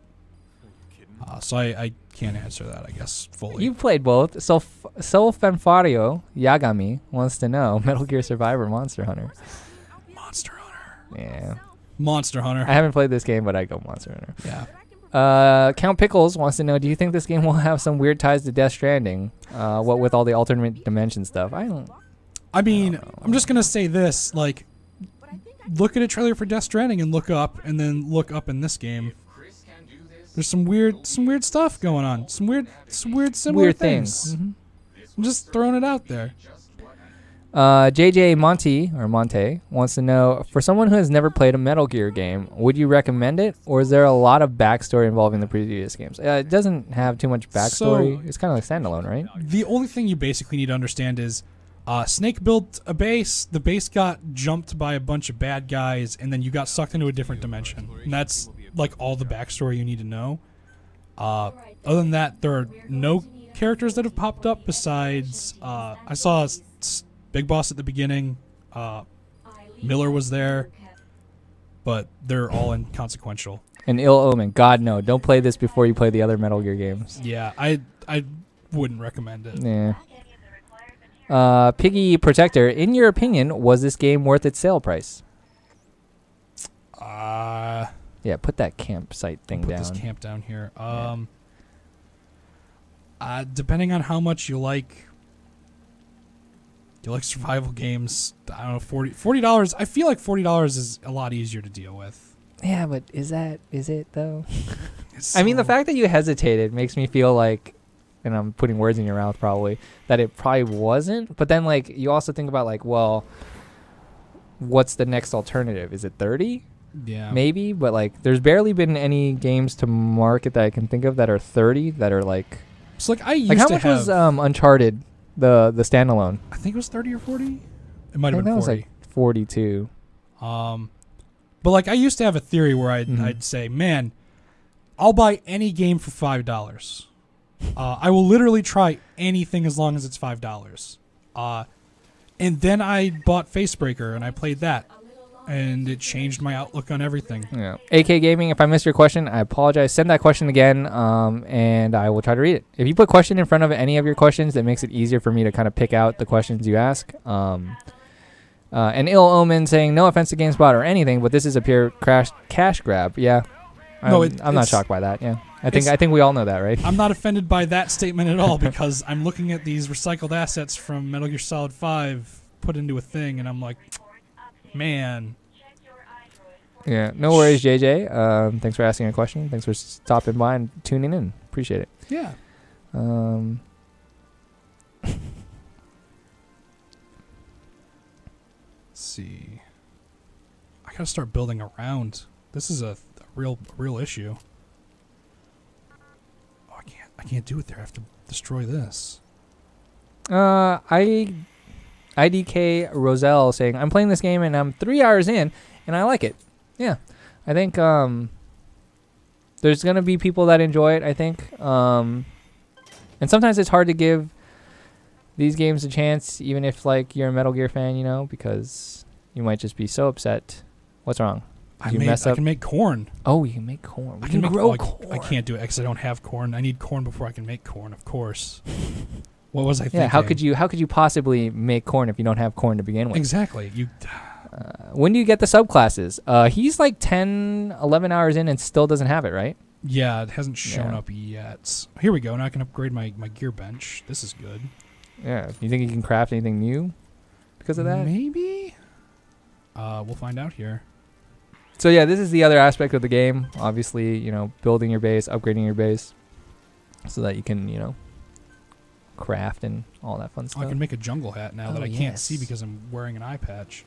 So I can't answer that, I guess, fully. You've played both. So Fanfario Yagami wants to know Metal Gear Survivor Monster Hunter. Monster Hunter. Yeah. Monster Hunter. I haven't played this game, but I go Monster Hunter. Yeah. Count Pickles wants to know, do you think this game will have some weird ties to Death Stranding? What with all the alternate dimension stuff? I'm just going to say this, like, look at a trailer for Death Stranding and look up in this game. There's some weird stuff going on. Some weird similar things. Mm-hmm. I'm just throwing it out there. JJ Monte wants to know, for someone who has never played a Metal Gear game, would you recommend it, or is there a lot of backstory involving the previous games? It doesn't have too much backstory. It's kind of like standalone, right? The only thing you basically need to understand is Snake built a base. The base got jumped by a bunch of bad guys, and then you got sucked into a different dimension. And that's like all the backstory you need to know. Other than that, there are no characters that have popped up besides I saw Big Boss at the beginning. Miller was there, but they're all inconsequential. And Ill Omen, God no, don't play this before you play the other Metal Gear games. Yeah, I wouldn't recommend it. Yeah. Piggy Protector, in your opinion, was this game worth its sale price? Yeah, put that campsite thing down. Put this camp down here. Depending on how much you like survival games, I don't know, $40. I feel like $40 is a lot easier to deal with. Yeah, but is it though? I mean, the fact that you hesitated makes me feel like, and I'm putting words in your mouth probably, that it probably wasn't. But then like you also think about like, well, what's the next alternative? Is it 30? Yeah, maybe, but like there's barely been any games to market that I can think of that are 30 that are like. So like I used how to much have, was Uncharted, the standalone? I think it was 30 or 40. It might have been 40. Was like 42. But like I used to have a theory where I'd say, man, I'll buy any game for $5. I will literally try anything as long as it's $5. And then I bought Facebreaker and I played that. And it changed my outlook on everything. Yeah. AK Gaming, if I missed your question, I apologize. Send that question again, and I will try to read it. If you put question in front of any of your questions, that makes it easier for me to kind of pick out the questions you ask. And Ill Omen saying, no offense to GameSpot or anything, but this is a pure cash grab. Yeah. I'm not shocked by that. Yeah. I think we all know that, right? I'm not offended by that statement at all because I'm looking at these recycled assets from Metal Gear Solid 5 put into a thing, and I'm like, man. Yeah, no worries, JJ. Thanks for asking a question. Thanks for stopping by and tuning in. Appreciate it. Yeah. Let's see. I gotta start building around. This is a real issue. Oh, I can't do it there. I have to destroy this. IDK Roselle saying, I'm playing this game and I'm 3 hours in and I like it. Yeah. I think there's going to be people that enjoy it, I think. And sometimes it's hard to give these games a chance, even if like you're a Metal Gear fan, you know, because you might just be so upset. What's wrong? I can make corn. Oh, you can make corn. I can grow corn. I can't do it because I don't have corn. I need corn before I can make corn, of course. What was I thinking? Yeah, how could you possibly make corn if you don't have corn to begin with? Exactly. When do you get the subclasses? He's like 10, 11 hours in and still doesn't have it, right? Yeah, it hasn't shown up yet. Here we go. Now I can upgrade my gear bench. This is good. Yeah. You think you can craft anything new because of that? Maybe. We'll find out here. So yeah, this is the other aspect of the game. Obviously, you know, building your base, upgrading your base, so that you can, you know, craft and all that fun stuff. I can make a jungle hat now that I can't see because I'm wearing an eye patch.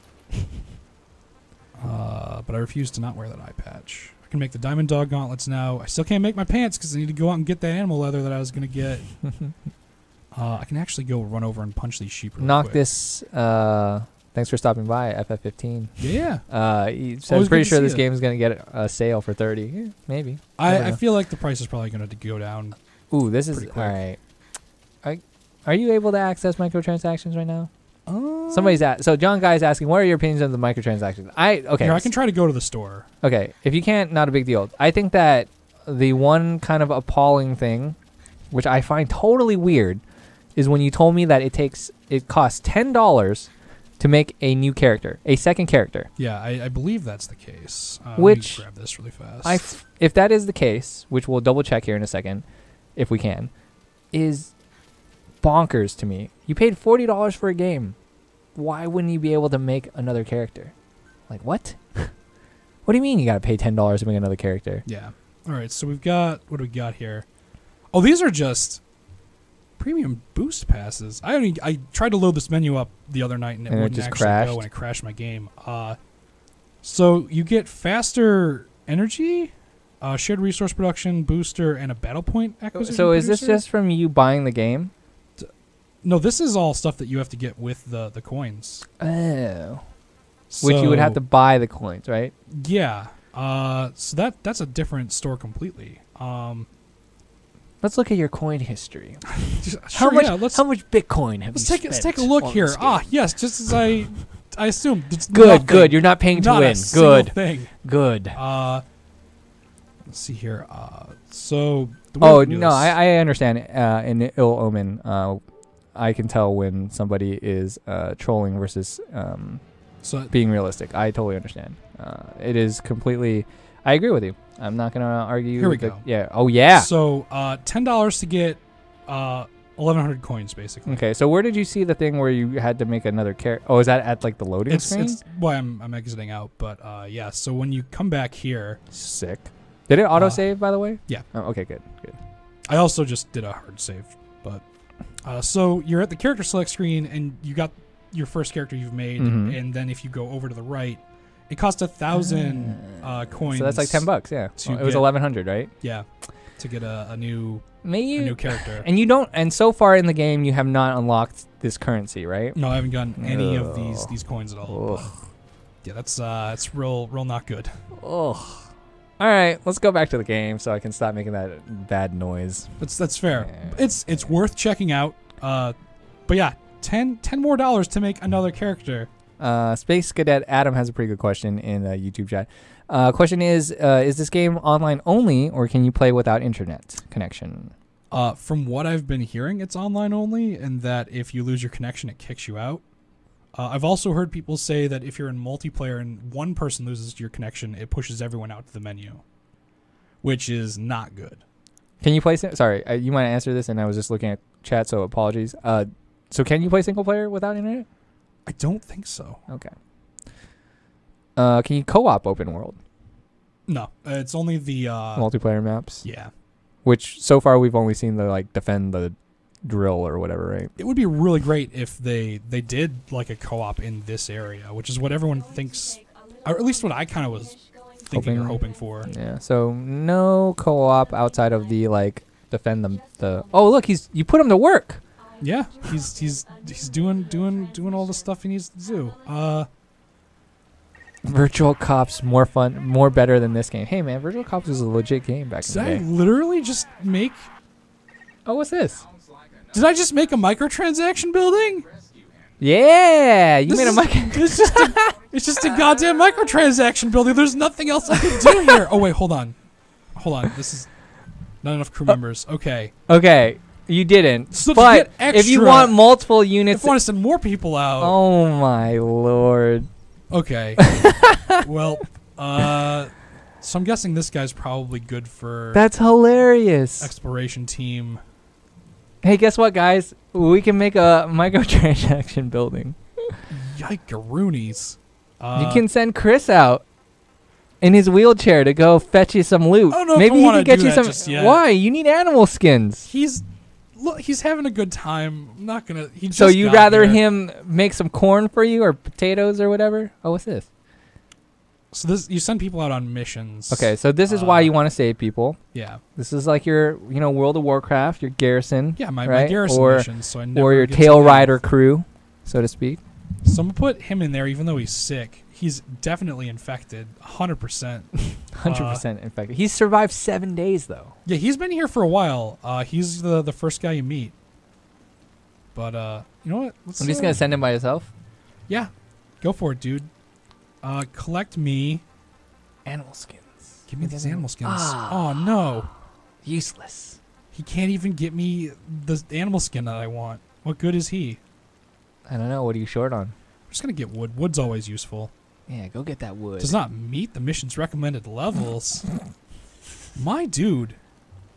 But I refuse to not wear that eye patch. I can make the diamond dog gauntlets now. I still can't make my pants because I need to go out and get that animal leather that I was going to get. I can actually go run over and punch these sheep real quick. This. Thanks for stopping by, FF15. Yeah. So I'm pretty sure this game is going to get a sale for 30. Yeah, maybe. I feel like the price is probably going to go down. Ooh, this is... All right. Are you able to access microtransactions right now? Somebody's so John Guy's asking, what are your opinions on the microtransactions? Okay. Here, I can try to go to the store. Okay. If you can't, not a big deal. I think that the one kind of appalling thing, which I find totally weird, is when you told me that it costs $10 to make a new character, a second character. Yeah, I believe that's the case. Which, let me grab this really fast. If that is the case, which we'll double check here in a second, if we can, is bonkers to me. You paid $40 for a game. Why wouldn't you be able to make another character? Like, what? What do you mean you gotta pay $10 to make another character? Yeah. All right, so what do we got here? Oh, these are just premium boost passes. I tried to load this menu up the other night and it wouldn't just actually crashed. go and it crashed my game. So you get faster energy, shared resource production booster, and a battle point acquisition. So is this just from you buying the game? No, this is all stuff that you have to get with the coins. Oh. So, which you would have to buy the coins, right? Yeah. So that's a different store completely. Let's look at your coin history. How much Bitcoin have you spent? Let's take a look here. Yes, just as I assumed. It's good, nothing. good. You're not paying to not win. A good thing. Good. Let's see here. So. No, I understand. In ill omen, I can tell when somebody is trolling versus being realistic. I totally understand. It is completely. I agree with you. I'm not gonna argue. Here we go. Yeah. Oh yeah. So $10 to get 1,100 coins, basically. Okay. So where did you see the thing where you had to make another character? Oh, is that at like the loading screen? It's why I'm exiting out. But yeah. So when you come back here, sick. Did it autosave, by the way? Yeah. Oh, okay. Good. I also just did a hard save, but so you're at the character select screen and you got your first character you've made, and then if you go over to the right. It costs 1,000 coins. So that's like $10, yeah. It was 1,100, right? Yeah, to get a new character. And you don't. And so far in the game, you have not unlocked this currency, right? No, I haven't gotten any of these coins at all. Yeah, that's real not good. Oh. All right, let's go back to the game so I can stop making that bad noise. That's fair. Yeah. It's worth checking out. But yeah, $10 more to make another character. Space Cadet Adam has a pretty good question in the YouTube chat. Question is this game online only, or can you play without internet connection? From what I've been hearing, it's online only, and that if you lose your connection, it kicks you out. I've also heard people say that if you're in multiplayer and one person loses your connection, it pushes everyone out to the menu, which is not good. Can you play... Sorry, you might answer this, and I was just looking at chat, so apologies. So can you play single player without internet? I don't think so. Okay. Can you co-op open world? No, it's only the multiplayer maps. Yeah. Which so far we've only seen the defend the drill or whatever, right? It would be really great if they did like a co-op in this area, which is what everyone thinks, or at least what I kind of was thinking or hoping for. Yeah. So no co-op outside of the defend the. Oh look, you put him to work. Yeah, he's doing all the stuff he needs to do. Virtual Cops more fun, more better than this game. Hey man, Virtual Cops was a legit game back in the day. Did I literally just make? Oh, what's this? Did I just make a microtransaction building? Yeah, you made a micro. It's just a goddamn microtransaction building. There's nothing else I can do here. Oh wait, hold on. This is not enough crew members. Okay. Okay, you didn't. So but if you want multiple units, if I want to send more people out. Oh my lord. Okay. Well, so I'm guessing this guy's probably good for. That's hilarious. Exploration team. Hey, guess what, guys? We can make a microtransaction building. Yikeroonies. You can send Chris out in his wheelchair to go fetch you some loot. I don't know Maybe if I he want can to get do you that some. just yet. Why? You need animal skins. He's having a good time. I'm not gonna. So you'd rather him make some corn for you or potatoes or whatever? Oh, what's this? So you send people out on missions. Okay, so this is why you want to save people. Yeah. This is like your, World of Warcraft, your garrison. Yeah, my right? garrison missions. So I never or your get tail rider crew, so to speak. So I'm gonna put him in there, even though he's sick. He's definitely infected, 100%. 100% infected. He's survived 7 days though. Yeah, he's been here for a while. He's the first guy you meet. But you know what? I'm just gonna send him by yourself. Yeah, go for it, dude. Collect me animal skins. Give me these animal skins. Oh no, useless. He can't even get me the animal skin that I want. What good is he? I don't know. What are you short on? I'm just gonna get wood. Wood's always useful. Yeah, go get that wood. Does not meet the mission's recommended levels. My dude.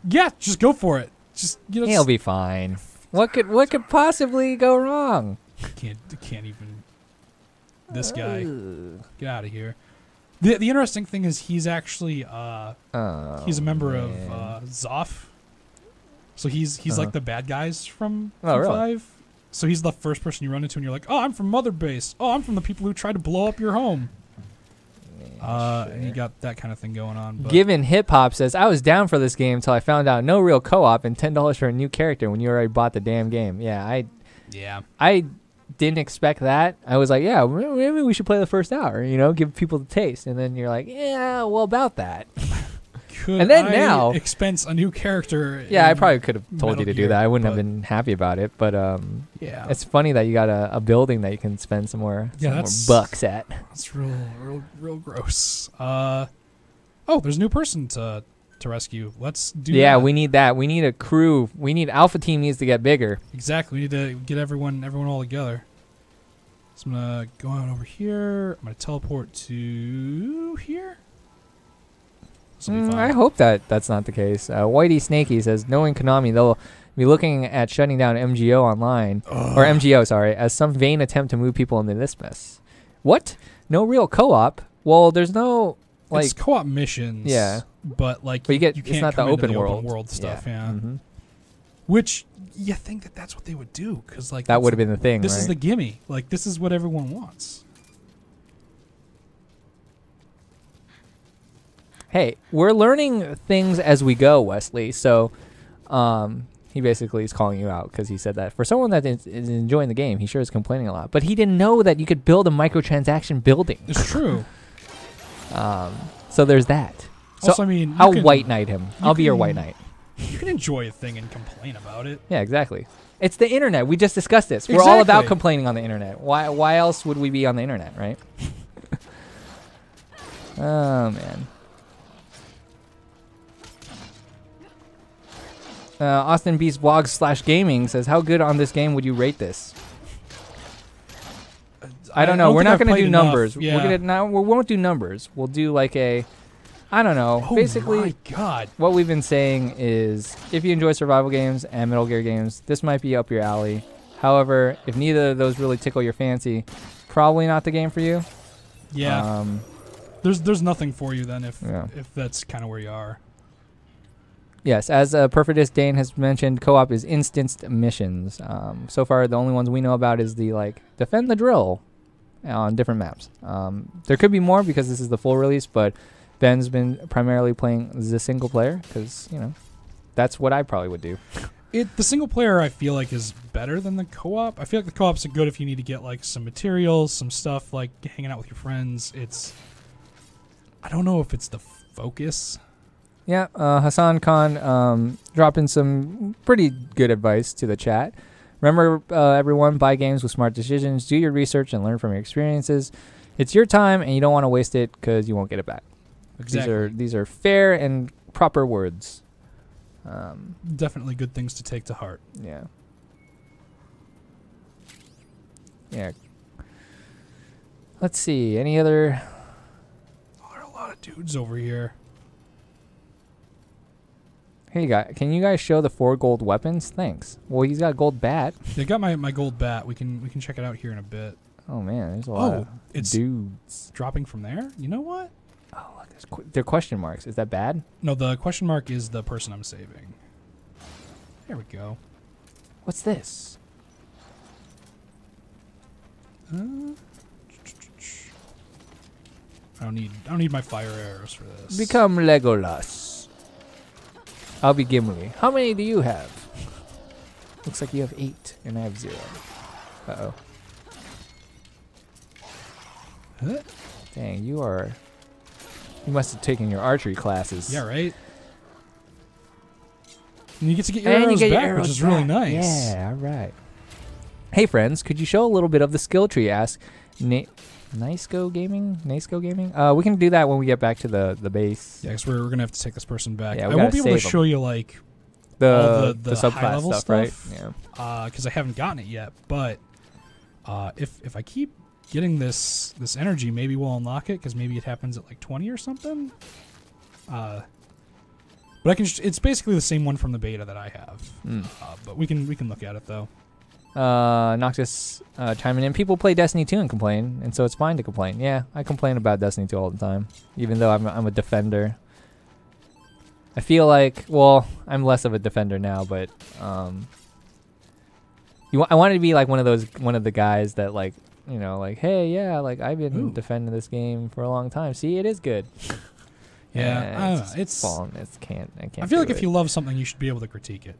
Yeah, just go for it. Just he'll be fine. What could possibly go wrong? Can't even. This guy. Get out of here. The interesting thing is he's actually he's a member of Zoff. So he's like the bad guys from really? 5. So he's the first person you run into and you're like, "Oh, I'm from Mother Base. Oh, I'm from the people who tried to blow up your home." And you got that kind of thing going on. But Given Hip Hop says, "I was down for this game until I found out no real co-op and $10 for a new character when you already bought the damn game." Yeah, I didn't expect that. I was like, yeah, maybe we should play the first hour, give people the taste. And then you're like, yeah, well, about that. Could and then I now expense a new character? Yeah, I probably could have told Metal you to Gear, do that. I wouldn't have been happy about it. But yeah, it's funny that you got a building that you can spend some more bucks at. That's real gross. Oh, there's a new person to rescue. Let's do that. Yeah, we need that. We need a crew. We need Alpha Team needs to get bigger. Exactly. We need to get everyone all together. So I'm going to go on over here. I'm going to teleport to here. I hope that's not the case. Whitey Snakey says, knowing Konami, they'll be looking at shutting down MGO online, or MGO, sorry, as some vain attempt to move people into this mess. What? No real co-op? Well, there's no... it's co-op missions. Yeah. But you can't it's not the open world. world Stuff, yeah. Mm-hmm. Which you think that's what they would do, because that would have been the thing. This is the gimme. This is what everyone wants. Hey, we're learning things as we go, Wesley. So, he basically is calling you out because he said that for someone that is enjoying the game, he sure is complaining a lot. But he didn't know that you could build a microtransaction building. It's true. So there's that. So also, I mean, I'll white knight him. I'll be your white knight. You can enjoy a thing and complain about it. Yeah, exactly. It's the internet. We just discussed this. We're all about complaining on the internet. Why else would we be on the internet, right? Oh, man. Austin Beast Vlogs / Gaming says, how good on this game would you rate this? I don't know. We're not going to do numbers. Yeah. We won't do numbers. We'll do like a... I don't know. Oh basically, my God. What we've been saying is if you enjoy survival games and Metal Gear games, this might be up your alley. However, if neither of those really tickle your fancy, probably not the game for you. Yeah. There's nothing for you then if that's kind of where you are. Yes, as Perfidus Dane has mentioned, co-op is instanced missions. So far, the only ones we know about is the defend the drill on different maps. There could be more because this is the full release, but Ben's been primarily playing the single player because, that's what I probably would do. The single player I feel like is better than the co-op. I feel like the co-ops are good if you need to get some materials, some stuff hanging out with your friends. I don't know if it's the focus Yeah, Hassan Khan dropping some pretty good advice to the chat. Remember, everyone, buy games with smart decisions. Do your research and learn from your experiences. It's your time, and you don't want to waste it because you won't get it back. Exactly. These are fair and proper words. Definitely good things to take to heart. Yeah. Yeah. Let's see. Any other... Oh, there are a lot of dudes over here. Hey, can you guys show the 4 gold weapons? Thanks. Well, he's got a gold bat. They got my gold bat. We can check it out here in a bit. Oh man, there's a lot of it's dudes dropping from there. You know what? Oh, look, they're question marks. Is that bad? No, the question mark is the person I'm saving. There we go. What's this? I don't need my fire arrows for this. Become Legolas. I'll be Gimli. How many do you have? Looks like you have 8, and I have 0. Uh-oh. Huh? Dang, you must have taken your archery classes. Yeah, right? And you get to get your arrows back, which is really nice. Yeah, all right. Hey, friends, could you show a little bit of the skill tree? Ask Niceco Gaming? We can do that when we get back to the base. Yeah, because we're going to have to take this person back. Yeah, I won't be able to show you, like, all the high-level stuff, right? Yeah. Because I haven't gotten it yet. But if I keep getting this energy, maybe we'll unlock it, because maybe it happens at, like, 20 or something. But it's basically the same one from the beta that I have. But we can look at it, though. Noctis chiming in. People play Destiny 2 and complain, and so it's fine to complain. Yeah, I complain about Destiny 2 all the time, even though I'm a defender. I feel like, well, I'm less of a defender now, but I wanted to be like one of the guys that, like, you know, like, hey, yeah, like I've been defending this game for a long time. See, it is good. Yeah, it's fallen. I can't. I feel like if you love something, you should be able to critique it.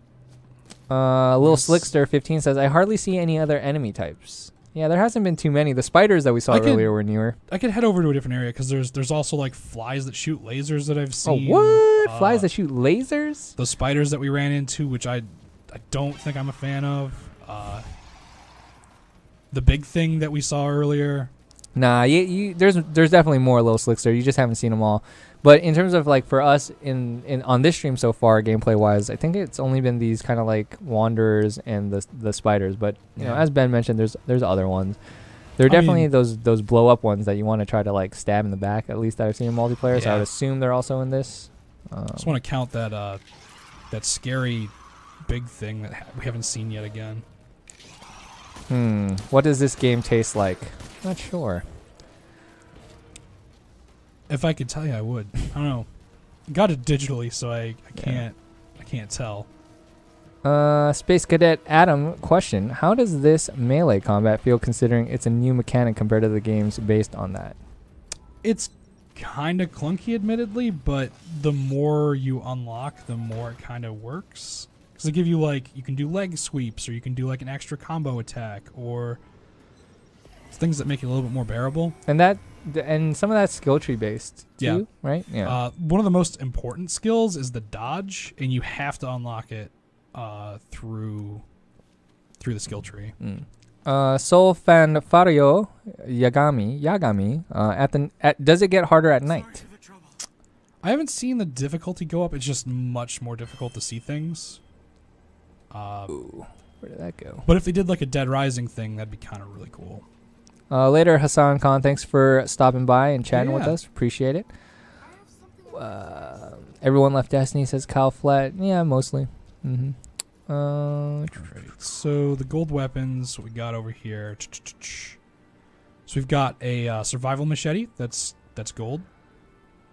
Little Slickster 15 says, I hardly see any other enemy types. Yeah, there hasn't been too many. The spiders that we saw earlier were newer. I could head over to a different area because there's also like flies that shoot lasers that I've seen. Oh, what? Flies that shoot lasers? The spiders that we ran into, which I don't think I'm a fan of. The big thing that we saw earlier. Nah, there's definitely more Little Slickster. You just haven't seen them all. But in terms of like for us on this stream so far, gameplay wise, I think it's only been these kind of like wanderers and the spiders. But you know, as Ben mentioned, there's other ones. There are definitely those blow up ones that you want to try to like stab in the back. At least I've seen in multiplayer. Yeah. So I would assume they're also in this. I just want to count that scary big thing that we haven't seen yet again. What does this game taste like? Not sure. If I could tell you, I would. I don't know. Got it digitally, so I can't tell. Space Cadet Adam, question: how does this melee combat feel, considering it's a new mechanic compared to the games based on that? It's kind of clunky, admittedly, but the more you unlock, the more it kind of works. Because they give you like you can do leg sweeps, or you can do like an extra combo attack, or things that make it a little bit more bearable. And some of that's skill tree based too, right? Yeah. One of the most important skills is the dodge, and you have to unlock it through the skill tree. Soul Fanfario Yagami. Does it get harder at night? I haven't seen the difficulty go up. It's just much more difficult to see things. Ooh, where did that go? But if they did like a Dead Rising thing, that'd be kind of really cool. Later, Hassan Khan, thanks for stopping by and chatting with us. Appreciate it. Everyone left Destiny, says Kyle Flat. Yeah, mostly. Right. So the gold weapons we got over here. So we've got a survival machete. That's gold.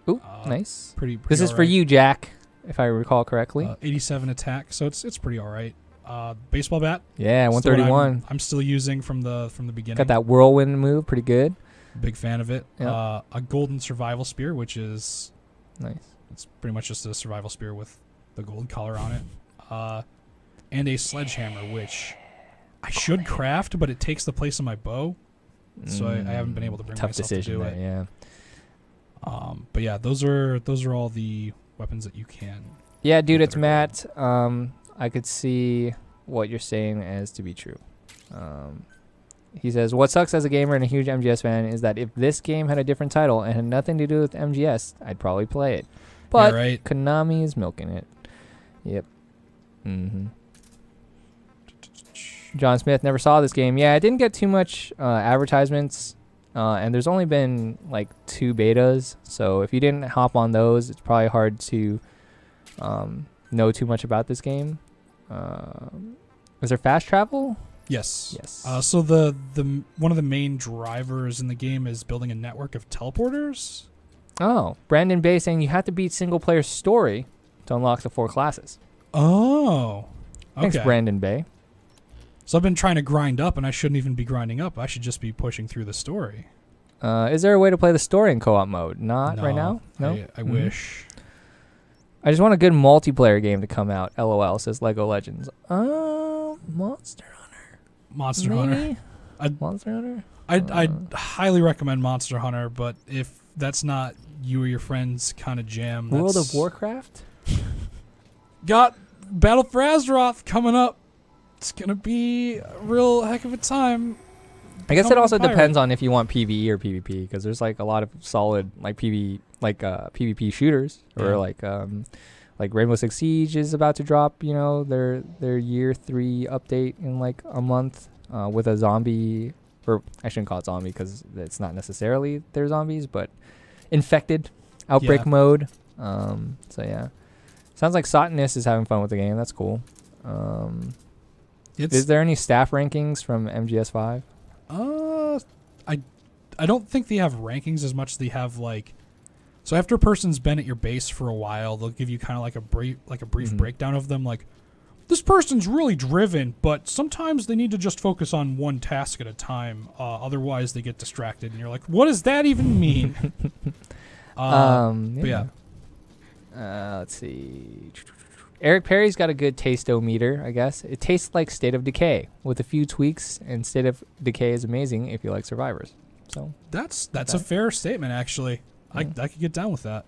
Ooh, nice. Pretty this is for you, Jack, if I recall correctly. 87 attack, so it's pretty all right. Baseball bat. Yeah, 131. I'm still using from the beginning. Got that whirlwind move, pretty good. Big fan of it. Yep. A golden survival spear, which is nice. It's pretty much just a survival spear with the gold color on it. And a sledgehammer, which I should craft, but it takes the place of my bow, so I haven't been able to bring myself to do it. Yeah. But yeah, those are all the weapons that you can. Yeah, dude, it's Matt. I could see what you're saying as to be true. He says, what sucks as a gamer and a huge MGS fan is that if this game had a different title and had nothing to do with MGS, I'd probably play it. But right. Konami is milking it. Yep. John Smith, never saw this game. Yeah, I didn't get too much advertisements, and there's only been like 2 betas, so if you didn't hop on those, it's probably hard to know too much about this game. Was there fast travel? Yes. Yes. So the one of the main drivers in the game is building a network of teleporters. Oh, Brandon Bay saying you have to beat single player story to unlock the 4 classes. Oh. Okay. Thanks, Brandon Bay. So I've been trying to grind up, and I shouldn't even be grinding up. I should just be pushing through the story. Is there a way to play the story in co-op mode? Not right now. No. I wish. I just want a good multiplayer game to come out. LOL, says Lego Legends. Monster Hunter. Monster Hunter. Monster Hunter? I'd highly recommend Monster Hunter, but if that's not you or your friends kind of jam, World of Warcraft? Got Battle for Azeroth coming up. It's going to be a real heck of a time. I guess it also depends on if you want PvE or PvP, because there's like a lot of solid like PvP shooters, or like Rainbow Six Siege is about to drop, you know, their year 3 update in like a month with a zombie, or I shouldn't call it zombie because it's not necessarily their zombies, but infected outbreak mode. So yeah, sounds like Sotinus is having fun with the game. That's cool. Is there any staff rankings from MGS5? I don't think they have rankings as much as they have like. So after a person's been at your base for a while, they'll give you kind of like a brief breakdown of them. Like, this person's really driven, but sometimes they need to just focus on one task at a time. Otherwise, they get distracted, and you're like, what does that even mean? But yeah. Let's see. Eric Perry's got a good taste-o-meter, I guess. It tastes like State of Decay with a few tweaks, and State of Decay is amazing if you like Survivors. So that's a fair statement, actually. I could get down with that.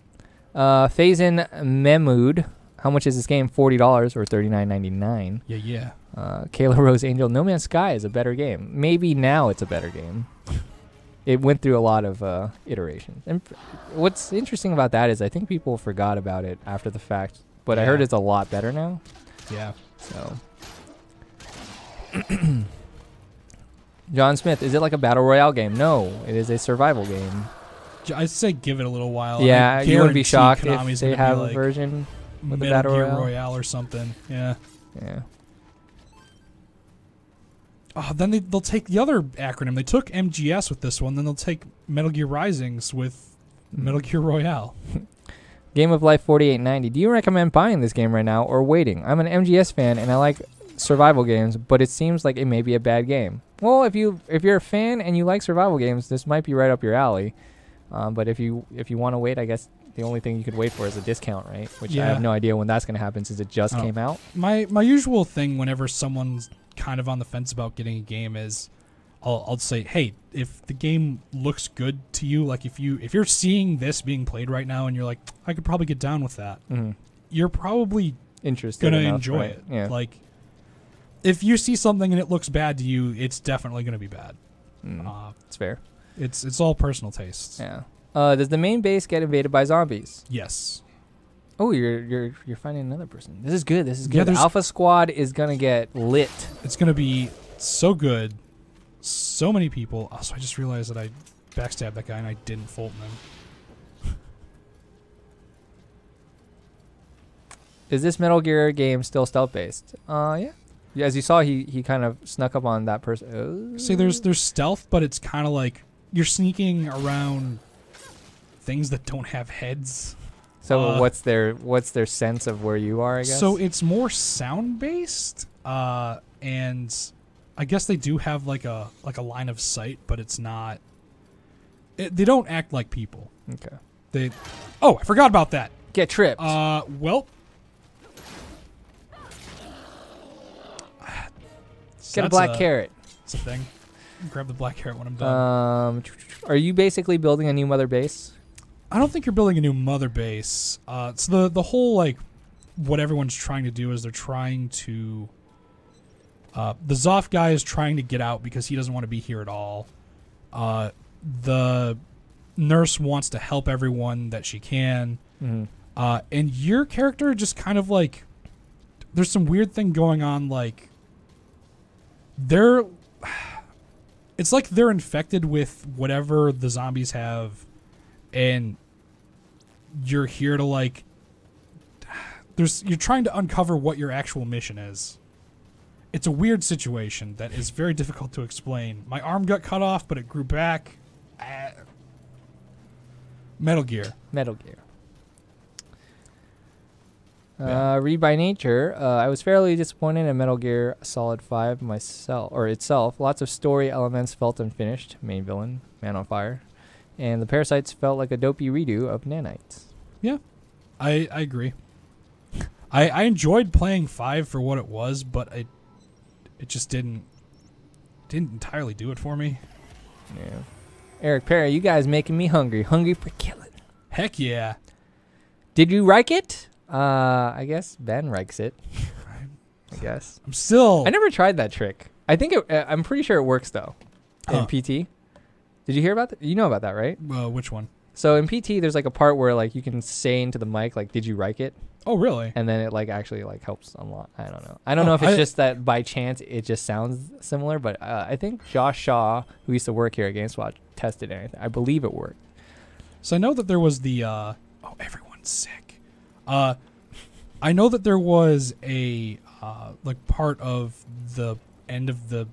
Faison Memmood. How much is this game? $40 or $39.99. Yeah. Kayla Rose Angel. No Man's Sky is a better game. Maybe now it's a better game. It went through a lot of iterations. And what's interesting about that is I think people forgot about it after the fact. But I heard it's a lot better now. Yeah. So. John Smith, is it like a battle royale game? No, it is a survival game. I'd say give it a little while. Yeah, you wouldn't be shocked if they have a version with a battle royale or something. Yeah. Yeah. Oh, then they'll take the other acronym. They took MGS with this one. Then they'll take Metal Gear Risings with Metal Gear Royale. Game of Life 4890. Do you recommend buying this game right now or waiting? I'm an MGS fan and I like survival games, but it seems like it may be a bad game. Well, if you're a fan and you like survival games, this might be right up your alley. But if you want to wait, I guess the only thing you could wait for is a discount, right? Which I have no idea when that's going to happen since it just came out. My usual thing whenever someone's kind of on the fence about getting a game is I'll say, hey, if the game looks good to you, like if you're seeing this being played right now and you're like, I could probably get down with that, you're probably interested gonna enjoy it. Yeah. Like, if you see something and it looks bad to you, it's definitely gonna be bad. It's fair. It's all personal tastes. Yeah. Does the main base get invaded by zombies? Yes. Oh, you're finding another person. This is good. This is good. Yeah, Alpha Squad is gonna get lit. It's gonna be so good. So many people. Also, I just realized that I backstabbed that guy and I didn't Fulton him. Is this Metal Gear game still stealth based? Yeah. As you saw, he kind of snuck up on that person. See, there's stealth, but it's kind of like you're sneaking around things that don't have heads. So what's their sense of where you are, I guess? So it's more sound based, and I guess they do have like a line of sight, but it's not. They don't act like people. Okay. Oh, I forgot about that. Get tripped. Well. Get a black carrot. It's a thing. Grab the black carrot when I'm done. Are you basically building a new mother base? I don't think you're building a new mother base. So the whole like what everyone's trying to do is they're trying to. The Zoff guy is trying to get out because he doesn't want to be here at all. The nurse wants to help everyone that she can. And your character just kind of like, there's some weird thing going on. Like it's like they're infected with whatever the zombies have, and you're here to like, you're trying to uncover what your actual mission is. It's a weird situation that is very difficult to explain. My arm got cut off, but it grew back. Metal Gear. Metal Gear. Read by Nature. I was fairly disappointed in Metal Gear Solid 5 itself. Lots of story elements felt unfinished. Main villain, man on fire. And the parasites felt like a dopey redo of nanites. Yeah, I agree. I enjoyed playing 5 for what it was, but it just didn't entirely do it for me. Yeah. Eric Perry, you guys making me hungry. Hungry for killing. Heck yeah. Did you like it? I guess Ben likes it. I guess. I never tried that trick. I'm pretty sure it works though. In PT. Did you hear about that? You know about that, right? Which one? So in PT, there's like a part where like you can say into the mic like, "Did you like it?" Oh, really? And then it like actually like helps unlock. I don't know. I don't know if it's just that by chance it just sounds similar, but I think Josh Shaw, who used to work here at GameSpot, tested it. I believe it worked. So I know that there was the everyone's sick. I know that there was a like part of the end of the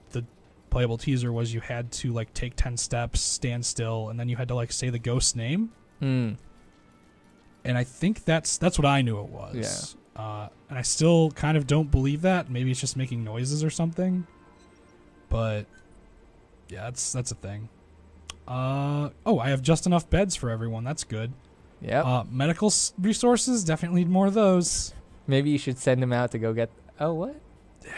playable teaser was you had to like take 10 steps, stand still, and then you had to like say the ghost's name. And I think that's what I knew it was. Yeah. And I still kind of don't believe that. Maybe it's just making noises or something. But yeah, that's a thing. I have just enough beds for everyone. That's good. Yeah. Medical resources, definitely need more of those. Maybe you should send them out to go get. Oh, what?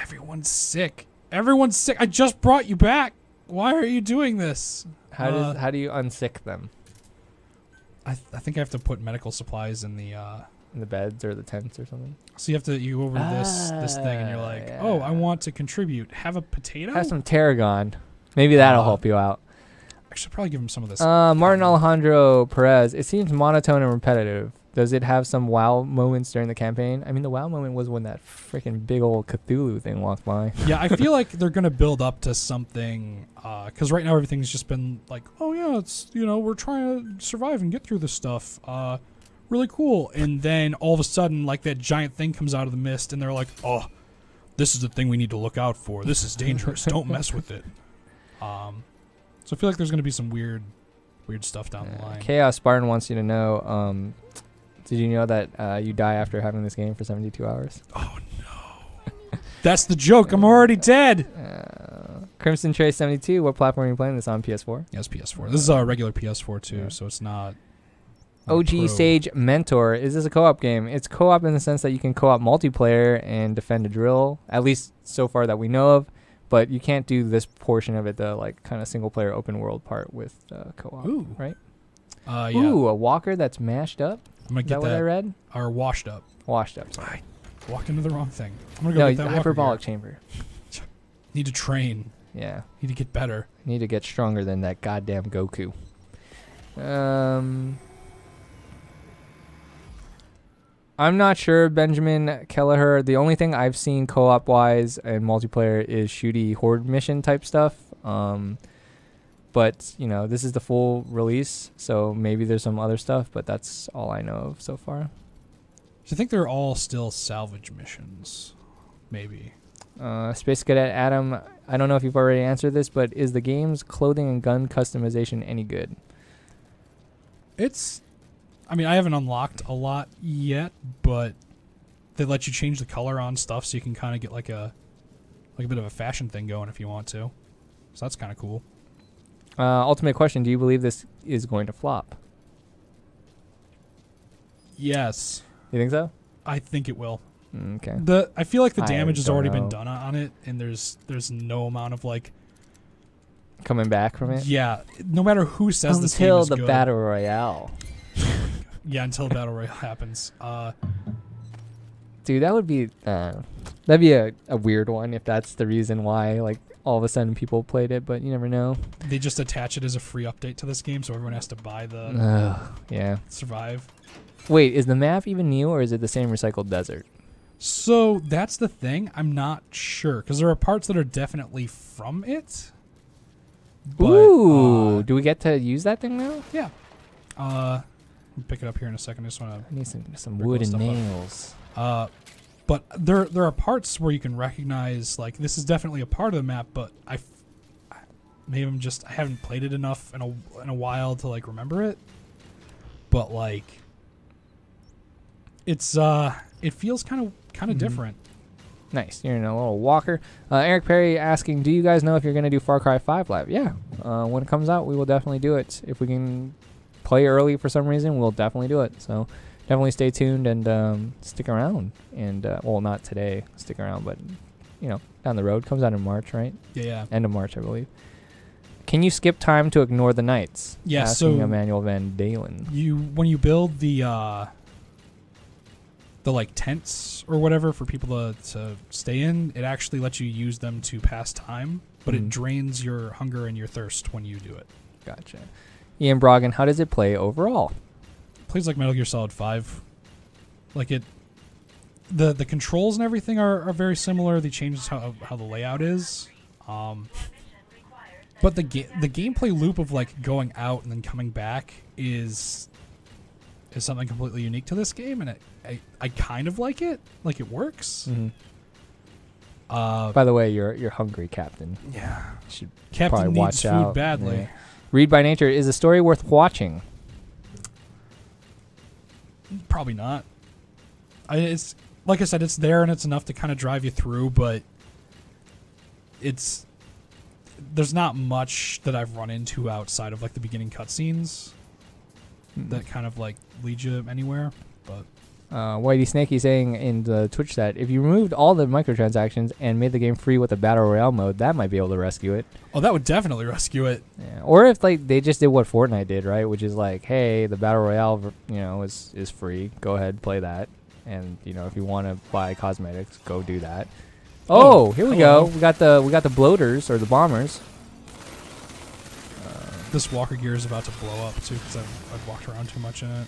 Everyone's sick. Everyone's sick. I just brought you back. Why are you doing this? How do you unsick them? I think I have to put medical supplies in the beds or the tents or something. So you go over this thing and you're like, yeah. Oh, I want to contribute. Have a potato? Have some tarragon. Maybe that'll help you out. I should probably give him some of this. Martin Alejandro Perez. It seems monotone and repetitive. Does it have some wow moments during the campaign? I mean, the wow moment was when that freaking big old Cthulhu thing walked by. Yeah, I feel like they're going to build up to something, because right now everything's just been like, oh yeah, it's, we're trying to survive and get through this stuff. Really cool. And then all of a sudden, like, that giant thing comes out of the mist, and they're like, oh, this is the thing we need to look out for. This is dangerous. Don't mess with it. So I feel like there's going to be some weird stuff down the line. Chaos Spartan wants you to know, did you know that you die after having this game for 72 hours? Oh, no. That's the joke. I'm already dead. Crimson Trace 72, what platform are you playing this on? PS4? Yes, PS4. This is a regular PS4, too, so it's not... OG Sage Mentor. Is this a co-op game? It's co-op in the sense that you can co-op multiplayer and defend a drill, at least so far that we know of. But you can't do this portion of it, the like kind of single-player open-world part with co-op, right? Yeah. Ooh, a walker that's mashed up. I'm gonna get what I read? Or washed up. Washed up. Sorry. I walked into the wrong thing. I'm gonna go get that hyperbolic chamber. Need to train. Yeah. Need to get better. Need to get stronger than that goddamn Goku. I'm not sure, Benjamin Kelleher. The only thing I've seen co-op wise and multiplayer is shooty horde mission type stuff. But this is the full release, so maybe there's some other stuff, but that's all I know of so far. So I think they're all still salvage missions, maybe. Space Cadet Adam, I don't know if you've already answered this, but is the game's clothing and gun customization any good? I haven't unlocked a lot yet, but they let you change the color on stuff so you can kind of get like a bit of a fashion thing going if you want to. So that's kind of cool. Ultimate question, do you believe this is going to flop? Yes. You think so? I think it will. Okay. I feel like the damage has already been done on it, and there's no amount of like coming back from it. Yeah, no matter who says this game is good. Until the battle royale. Yeah, until the battle royale happens. Dude, that would be that'd be a weird one if that's the reason why like all of a sudden people played it, but you never know. They just attach it as a free update to this game, so everyone has to buy the survive. Wait, is the map even new or is it the same recycled desert? So that's the thing. I'm not sure because there are parts that are definitely from it. But, ooh, do we get to use that thing now? Yeah. I'll pick it up here in a second. I just want to need some wood and nails. But there are parts where you can recognize like this is definitely a part of the map, but I haven't played it enough in a while to like remember it. But like it's it feels kind of different. Nice. You're in a little walker. Eric Perry asking, do you guys know if you're going to do Far Cry 5 Live? Yeah. When it comes out, we will definitely do it. If we can play early for some reason, we'll definitely do it. So definitely stay tuned and stick around. And, well, not today, stick around, but, you know, down the road. Comes out in March, right? Yeah. End of March, I believe. Can you skip time to ignore the nights? Yeah, asking Emmanuel Van Dalen. When you build the like tents or whatever for people to stay in, it actually lets you use them to pass time, but it drains your hunger and your thirst when you do it. Gotcha. Ian Broggan, how does it play overall? It plays like Metal Gear Solid 5. Like it, the controls and everything are very similar. They changed how the layout is, but the gameplay loop of like going out and then coming back is something completely unique to this game, and I kind of like it. Like it works. By the way, you're hungry, Captain. Yeah, should Captain probably needs watch food out. badly. Yeah. Read by Nature, is the story worth watching? Probably not. It's like I said, it's there and it's enough to kind of drive you through, but there's not much that I've run into outside of like the beginning cutscenes that kind of like lead you anywhere. But Whitey Snakey saying in the Twitch chat, if you removed all the microtransactions and made the game free with a battle royale mode, that might be able to rescue it. Oh, that would definitely rescue it. Yeah. Or if like they just did what Fortnite did, right? Which is like, hey, the battle royale, you know, is free. Go ahead, play that. And you know, if you want to buy cosmetics, go do that. Oh, here we go. We got the bloaters or the bombers. This walker gear is about to blow up too because I've walked around too much in it.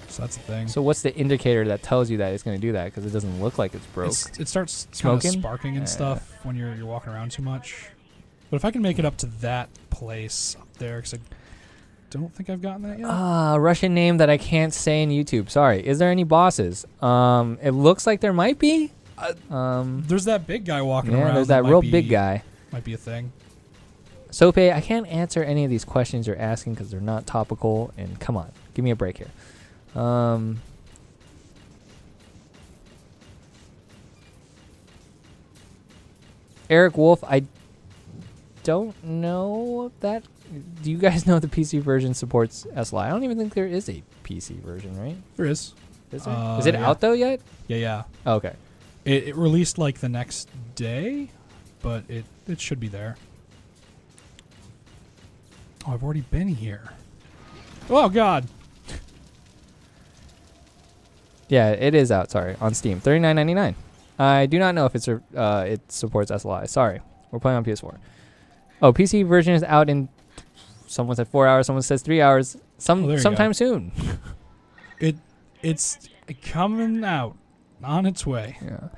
So that's the thing. So what's the indicator that tells you that it's going to do that? Because it doesn't look like it's broke. It starts smoking, sparking and stuff when you're walking around too much. But if I can make it up to that place up there, because I don't think I've gotten that yet. Russian name that I can't say in YouTube. Sorry. Is there any bosses? It looks like there might be. There's that big guy walking around. Yeah, there's that real big guy. Might be a thing. Sope, I can't answer any of these questions you're asking because they're not topical. And come on, give me a break here. Eric Wolf, I don't know that. Do you guys know the PC version supports SLI? I don't even think there is a PC version, right? There is. Is there? Is it out though yet? Yeah. Oh, okay. It released like the next day, but it should be there. Oh, I've already been here. Oh, God. Yeah, it is out, sorry, on Steam. $39.99. I do not know if it supports SLI. Sorry. We're playing on PS4. Oh, PC version is out in, someone said 4 hours, someone says 3 hours. Sometime soon. It's coming out, on its way. Yeah.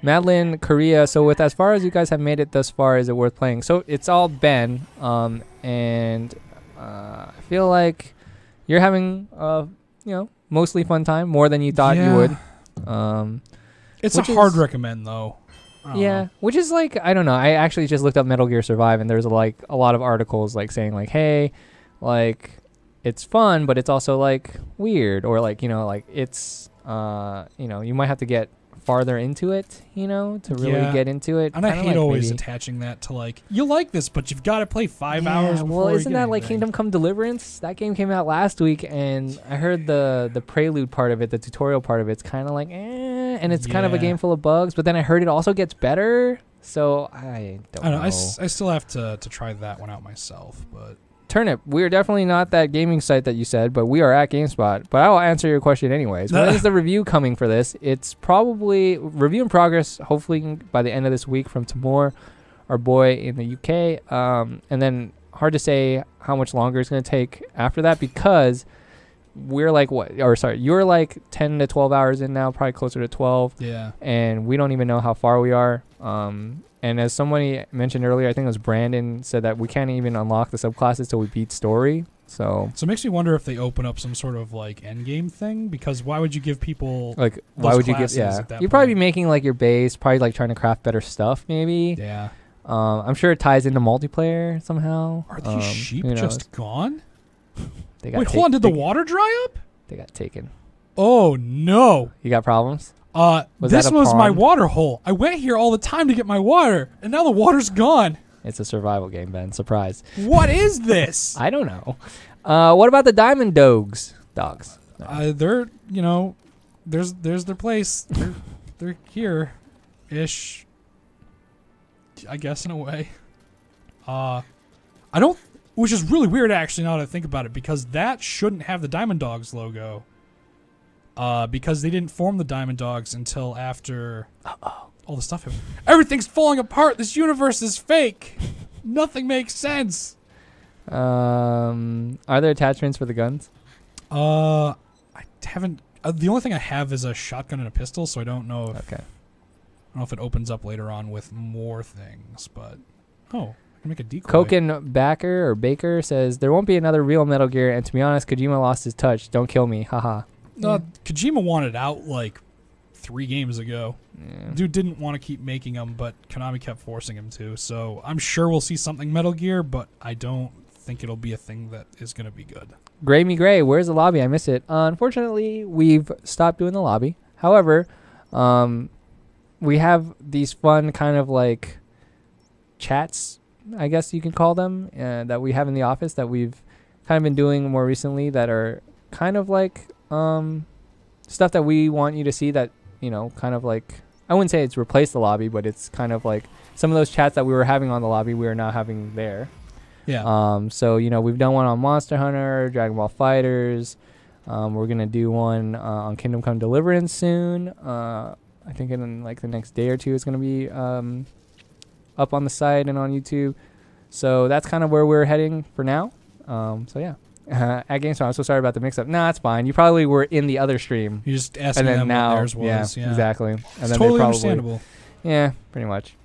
Madeline, Korea. So with as far as you guys have made it thus far, is it worth playing? So it's all Ben, and I feel like you're having mostly fun time, more than you thought you would. It's a hard recommend though. Yeah, which is like, I don't know. I actually just looked up Metal Gear Survive, and there's like a lot of articles like saying like, hey, like it's fun, but it's also like weird, or like like it's you might have to get farther into it, to really get into it. And I hate always attaching that to like, you like this, but you've got to play 5 hours before. Well, isn't that like Kingdom Come Deliverance? That game came out last week, and I heard the prelude part of it, the tutorial part of it's kind of like, and it's kind of a game full of bugs. But then I heard it also gets better, so I don't know. I still have to try that one out myself, but Turnip, we are definitely not that gaming site that you said, but we are at GameSpot. But I will answer your question anyways. When is the review coming for this? It's probably review in progress, hopefully by the end of this week from Timur, our boy in the UK. And then hard to say how much longer it's going to take after that because we're like you're like 10 to 12 hours in now, probably closer to 12. Yeah. And we don't even know how far we are. And as somebody mentioned earlier, I think it was Brandon, said that we can't even unlock the subclasses till we beat story. So it makes me wonder if they open up some sort of like end game thing, because why would you give people like why would you give you'd probably be making like your base, probably like trying to craft better stuff maybe. Yeah. I'm sure it ties into multiplayer somehow. Are these sheep just gone? They got Wait, hold on, did the water dry up? They got taken. Oh no. You got problems? This was my water hole. I went here all the time to get my water, and now the water's gone. It's a survival game, Ben. Surprise. What is this? I don't know. What about the diamond dogs? They're, there's their place. They're here-ish, I guess, in a way. Which is really weird, actually, now that I think about it, because that shouldn't have the Diamond Dogs logo. Because they didn't form the Diamond Dogs until after all the stuff happened. Everything's falling apart. This universe is fake. Nothing makes sense. Are there attachments for the guns? I haven't. The only thing I have is a shotgun and a pistol, so I don't know if. Okay. I don't know if it opens up later on with more things, but I can make a decoy. Koken Baker says there won't be another real Metal Gear, and to be honest, Kojima lost his touch. Don't kill me, haha. Kojima wanted out like 3 games ago. Yeah. Dude didn't want to keep making them, but Konami kept forcing him to. So I'm sure we'll see something Metal Gear, but I don't think it'll be a thing that is going to be good. Gray Me Gray, where's the lobby? I miss it. Unfortunately, we've stopped doing the lobby. However, we have these fun kind of like chats, I guess you can call them, that we have in the office that we've kind of been doing more recently that are kind of like stuff that we want you to see that, kind of like, I wouldn't say it's replaced the lobby, but it's kind of like some of those chats that we were having on the lobby, we are now having there. Yeah. So, we've done one on Monster Hunter, Dragon Ball Fighters. We're going to do one on Kingdom Come Deliverance soon. I think in like the next day or two it's going to be up on the site and on YouTube. So that's kind of where we're heading for now. So yeah. At GameSpot, I'm so sorry about the mix-up. Nah, it's fine. You probably were in the other stream. You just asking them what theirs was. Yeah, exactly. And it's then totally understandable. Yeah, pretty much.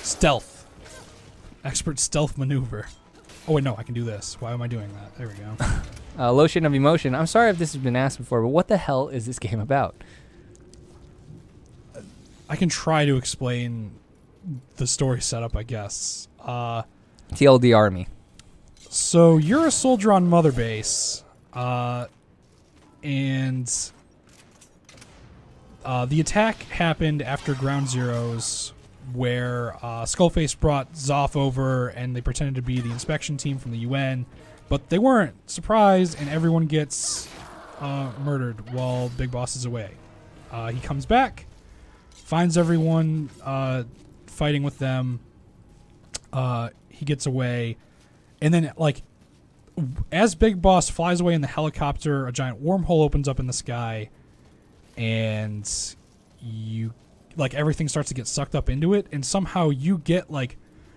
Stealth. Expert stealth maneuver. Oh, wait, no, I can do this. Why am I doing that? There we go. Lotion of Emotion. I'm sorry if this has been asked before, but what the hell is this game about? I can try to explain the story setup, I guess. TLD Army. So you're a soldier on Mother Base, and the attack happened after Ground Zeroes, where Skullface brought Zoff over, and they pretended to be the inspection team from the UN, but they weren't. Surprise, and everyone gets murdered while Big Boss is away. He comes back, finds everyone fighting with them. He gets away, and then like as Big Boss flies away in the helicopter, a giant wormhole opens up in the sky, and everything starts to get sucked up into it, and somehow you get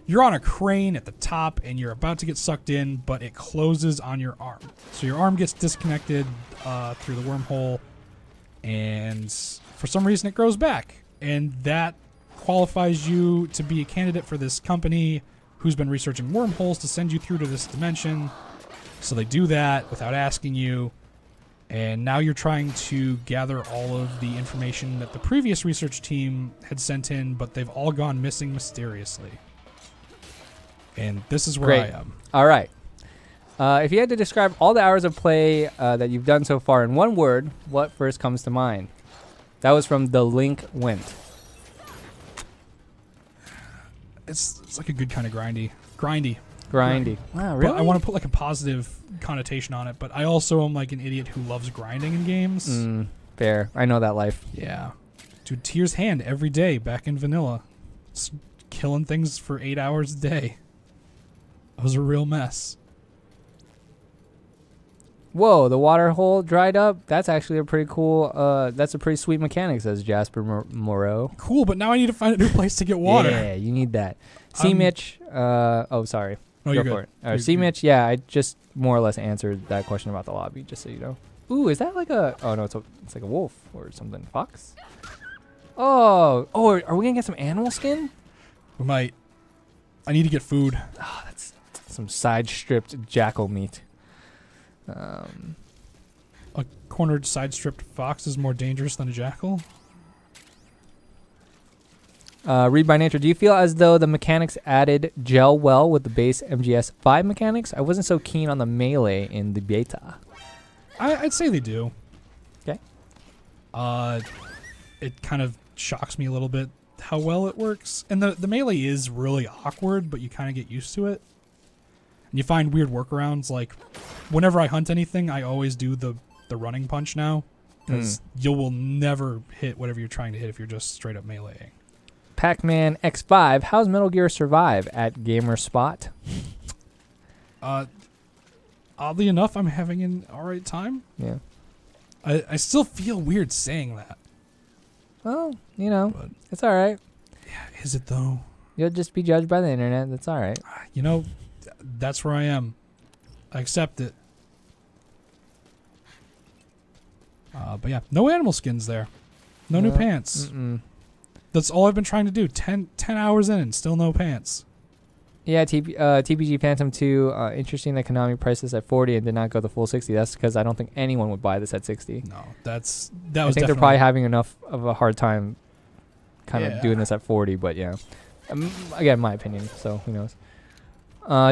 you're on a crane at the top and you're about to get sucked in, but it closes on your arm. So your arm gets disconnected through the wormhole, and for some reason it grows back, and that qualifies you to be a candidate for this company who's been researching wormholes to send you through to this dimension. So they do that without asking you, and now you're trying to gather all of the information that the previous research team had sent in, but they've all gone missing mysteriously. And this is where I am. All right. If you had to describe all the hours of play that you've done so far in one word, what first comes to mind? That was from The Link Went. It's like a good kind of grindy. Grindy. Wow, really? But I want to put a positive connotation on it, but I also am an idiot who loves grinding in games. Fair. I know that life. Yeah. Dude, Tears Hand every day back in vanilla. It's killing things for 8 hours a day. It was a real mess. Whoa, the water hole dried up? That's actually a pretty cool, that's a pretty sweet mechanic, says Jasper Moreau. Cool, but now I need to find a new place to get water. Yeah, you need that. C-Mitch, oh, sorry. No, Go you're for good. it. C-Mitch, yeah, I just more or less answered that question about the lobby, just so you know. Ooh, is that like a, oh no, it's like a wolf or something. Fox? Oh, are we gonna get some animal skin? We might. I need to get food. Oh, that's some side-stripped jackal meat. A cornered side-stripped fox is more dangerous than a jackal? Read by nature. Do you feel as though the mechanics added gel well with the base MGS 5 mechanics? I wasn't so keen on the melee in the beta. I'd say they do. Okay. It kind of shocks me a little bit how well it works. And the melee is really awkward, but you kind of get used to it. And you find weird workarounds. Like, whenever I hunt anything, I always do the running punch now. Because you will never hit whatever you're trying to hit if you're just straight up meleeing. Pac-Man X5. How's Metal Gear Survive at GamerSpot? Oddly enough, I'm having an alright time. Yeah. I still feel weird saying that. Well, you know, But it's all right. yeah, is it though? You'll just be judged by the internet. That's all right. You know, that's where I am. I accept it. But yeah, no animal skins there. No new pants. That's all I've been trying to do. 10 hours in and still no pants. Yeah, TPG Phantom 2, interesting that Konami priced this at 40 and did not go the full 60. That's because I don't think anyone would buy this at 60. No, that was I think they're probably having enough of a hard time kind of doing this at 40, but yeah. Again, my opinion, so who knows.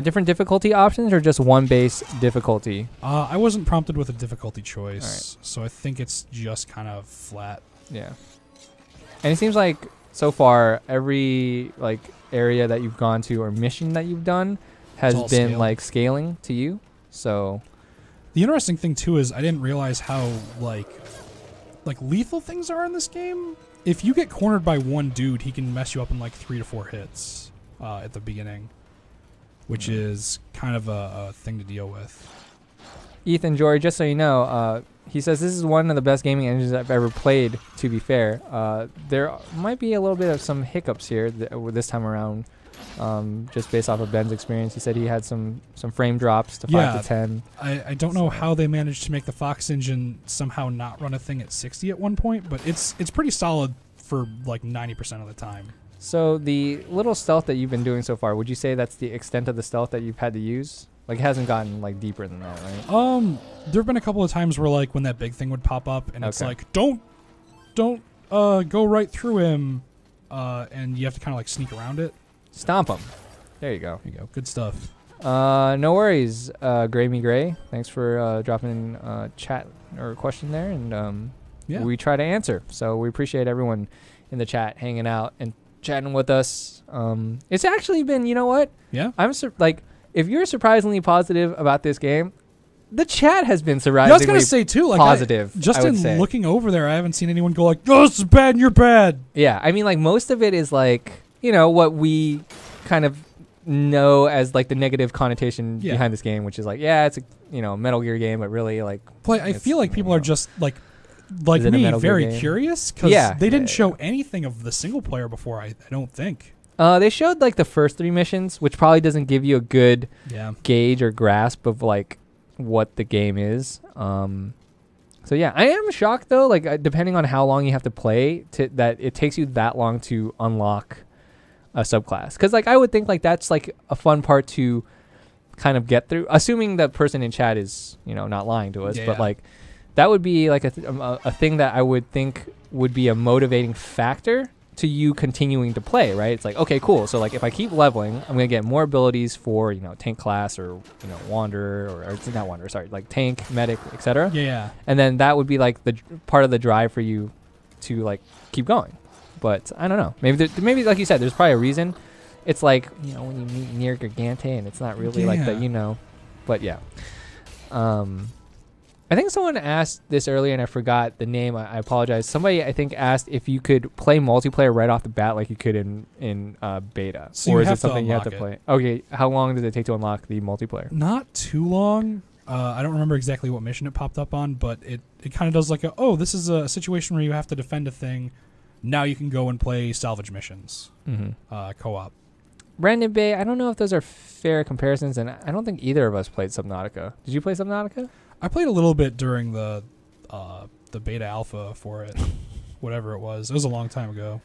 Different difficulty options or just one base difficulty? I wasn't prompted with a difficulty choice, so I think it's just kind of flat. Yeah. And it seems like so far every like area that you've gone to or mission that you've done has been scaled. like scaling to you. So the interesting thing too is I didn't realize how like lethal things are in this game. If you get cornered by one dude, he can mess you up in like 3 to 4 hits at the beginning, which is kind of a thing to deal with. Ethan Jory, just so you know, he says this is one of the best gaming engines I've ever played, to be fair. There might be a little bit of some hiccups here this time around, just based off of Ben's experience. He said he had some frame drops to 5 to 10. I don't know how they managed to make the Fox engine somehow not run a thing at 60 at one point, but it's pretty solid for like 90% of the time. So the little stealth that you've been doing so far, would you say that's the extent of the stealth that you've had to use? Like, it hasn't gotten like deeper than that, right? There've been a couple of times where like when that big thing would pop up and it's like, don't go right through him, and you have to kind of like sneak around it. Stomp him. There you go. There you go. Good stuff. No worries, Gray Me Gray. Thanks for dropping in chat or question there, and we try to answer. So we appreciate everyone in the chat hanging out and chatting with us. It's actually been, you know what? Yeah. I'm like, if you're surprisingly positive about this game, the chat has been surprisingly I was gonna say too, like positive. Just in looking over there, I haven't seen anyone go like, "Oh, this is bad and you're bad." Yeah, I mean, like most of it is like, you know, what we kind of know as like the negative connotation behind this game, which is like, yeah, it's a Metal Gear game, but really like. But I feel like people are just like me, very curious because they didn't show anything of the single player before. I don't think. They showed like the first 3 missions, which probably doesn't give you a good gauge or grasp of like what the game is. So yeah, I am shocked though, like depending on how long you have to play, that it takes you that long to unlock a subclass. Because like I would think like that's like a fun part to kind of get through, assuming the person in chat is not lying to us. But like that would be like a thing that I would think would be a motivating factor to you continuing to play, right? It's like, okay, cool. So like if I keep leveling, I'm gonna get more abilities for tank class or wanderer or it's not wanderer, sorry, like tank, medic, etc. Yeah. And then that would be like the part of the drive for you to like keep going. But I don't know. Maybe like you said, there's probably a reason. It's like when you meet near Gigante and it's not really like the But yeah. I think someone asked this earlier and I forgot the name. I apologize. Somebody I think asked if you could play multiplayer right off the bat like you could in beta, so or is it something you have to play? Okay, how long does it take to unlock the multiplayer? Not too long. I don't remember exactly what mission it popped up on, but it kind of does like this is a situation where you have to defend a thing. Now you can go and play salvage missions, co-op. Brandon Bay, I don't know if those are fair comparisons, and I don't think either of us played Subnautica. Did you play Subnautica? I played a little bit during the beta alpha for it, whatever it was. It was a long time ago.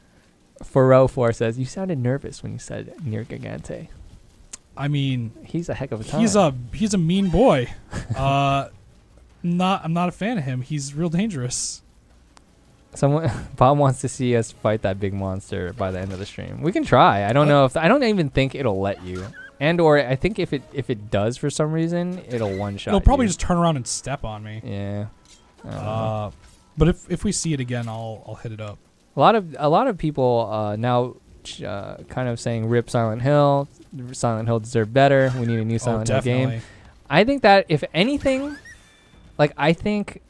Foro4 says, you sounded nervous when you said Near Gigante. I mean, he's a heck of a time. He's a mean boy. I'm not a fan of him. He's real dangerous. Bob wants to see us fight that big monster by the end of the stream. We can try. I don't know if I don't even think it'll let you. And/or I think if it does for some reason, it'll one shot. It'll probably just turn around and step on me. Yeah. But if we see it again, I'll hit it up. A lot of people now kind of saying rip Silent Hill. Silent Hill deserved better. We need a new Silent Hill game. I think that if anything, like I think,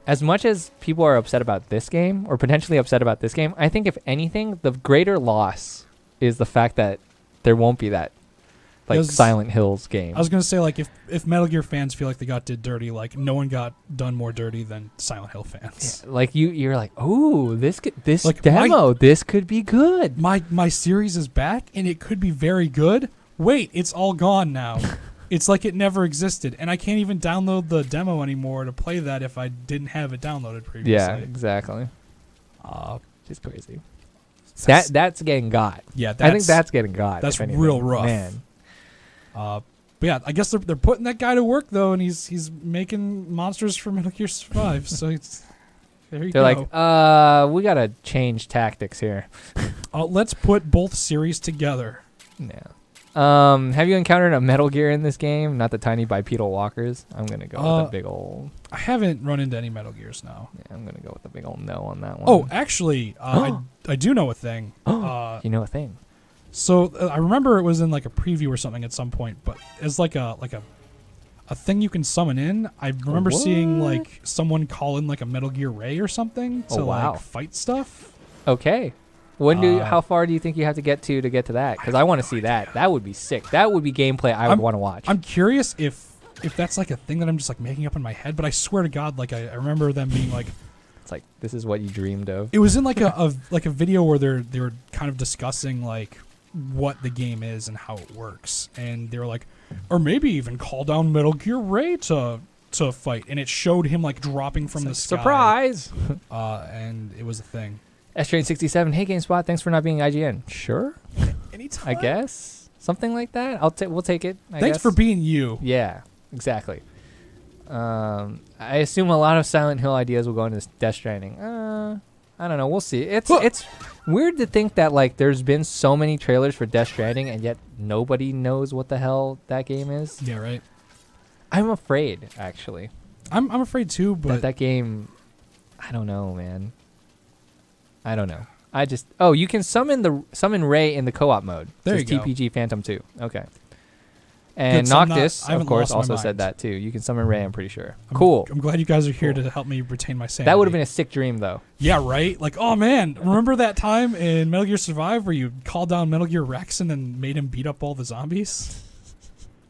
as much as people are upset about this game or potentially upset about this game, I think if anything, the greater loss is the fact that there won't be that. Like Silent Hill's game. I was gonna say, like, if Metal Gear fans feel like they got did dirty, like no one got done more dirty than Silent Hill fans. Yeah, like you're like, oh, this like demo, this could be good. My series is back and it could be very good. Wait, it's all gone now. It's like it never existed, and I can't even download the demo anymore to play that if I didn't have it downloaded previously. Yeah, exactly. Just crazy. That's getting got. Yeah, I think that's getting got. That's real rough, man. But yeah, I guess they're putting that guy to work though, and he's making monsters for Metal Gear Survive. So there you go. They're like, we gotta change tactics here. Let's put both series together. Yeah. Have you encountered a Metal Gear in this game? Not the tiny bipedal walkers. I'm gonna go with a big old. I haven't run into any Metal Gears now. Yeah, I'm gonna go with a big old no on that one. Oh, actually, I do know a thing. You know a thing. So I remember it was in like a preview or something at some point, but it's like a thing you can summon in. I remember seeing like someone call in like a Metal Gear Ray or something to like fight stuff. Okay. How far do you think you have to get to get to that? Because I want to see that. That would be sick. That would be gameplay I would want to watch. I'm curious if that's like a thing that I'm just like making up in my head, but I swear to God, like I remember them being like, it's like this is what you dreamed of. It was in like a video where they were kind of discussing like what the game is and how it works, and they were like, or maybe even call down Metal Gear Ray to fight, and it showed him like dropping from the sky. Surprise! And it was a thing. STrain67, hey GameSpot, thanks for not being IGN. Sure. Anytime. I guess something like that. We'll take it. Thanks for being you. Yeah, exactly. I assume a lot of Silent Hill ideas will go into Death Stranding. I don't know. We'll see. It's weird to think that like there's been so many trailers for Death Stranding and yet nobody knows what the hell that game is. Yeah, right. I'm afraid, actually. I'm afraid too, but that game, I don't know, man. I don't know. You can summon Ray in the co-op mode. There you go. TPG Phantom 2. Okay. And Noctis, of course, also said that too. You can summon Ray, I'm pretty sure. Cool. I'm glad you guys are here to help me retain my sanity. That would have been a sick dream, though. Yeah, right? Like, oh man, remember that time in Metal Gear Survive where you called down Metal Gear Rex and then made him beat up all the zombies?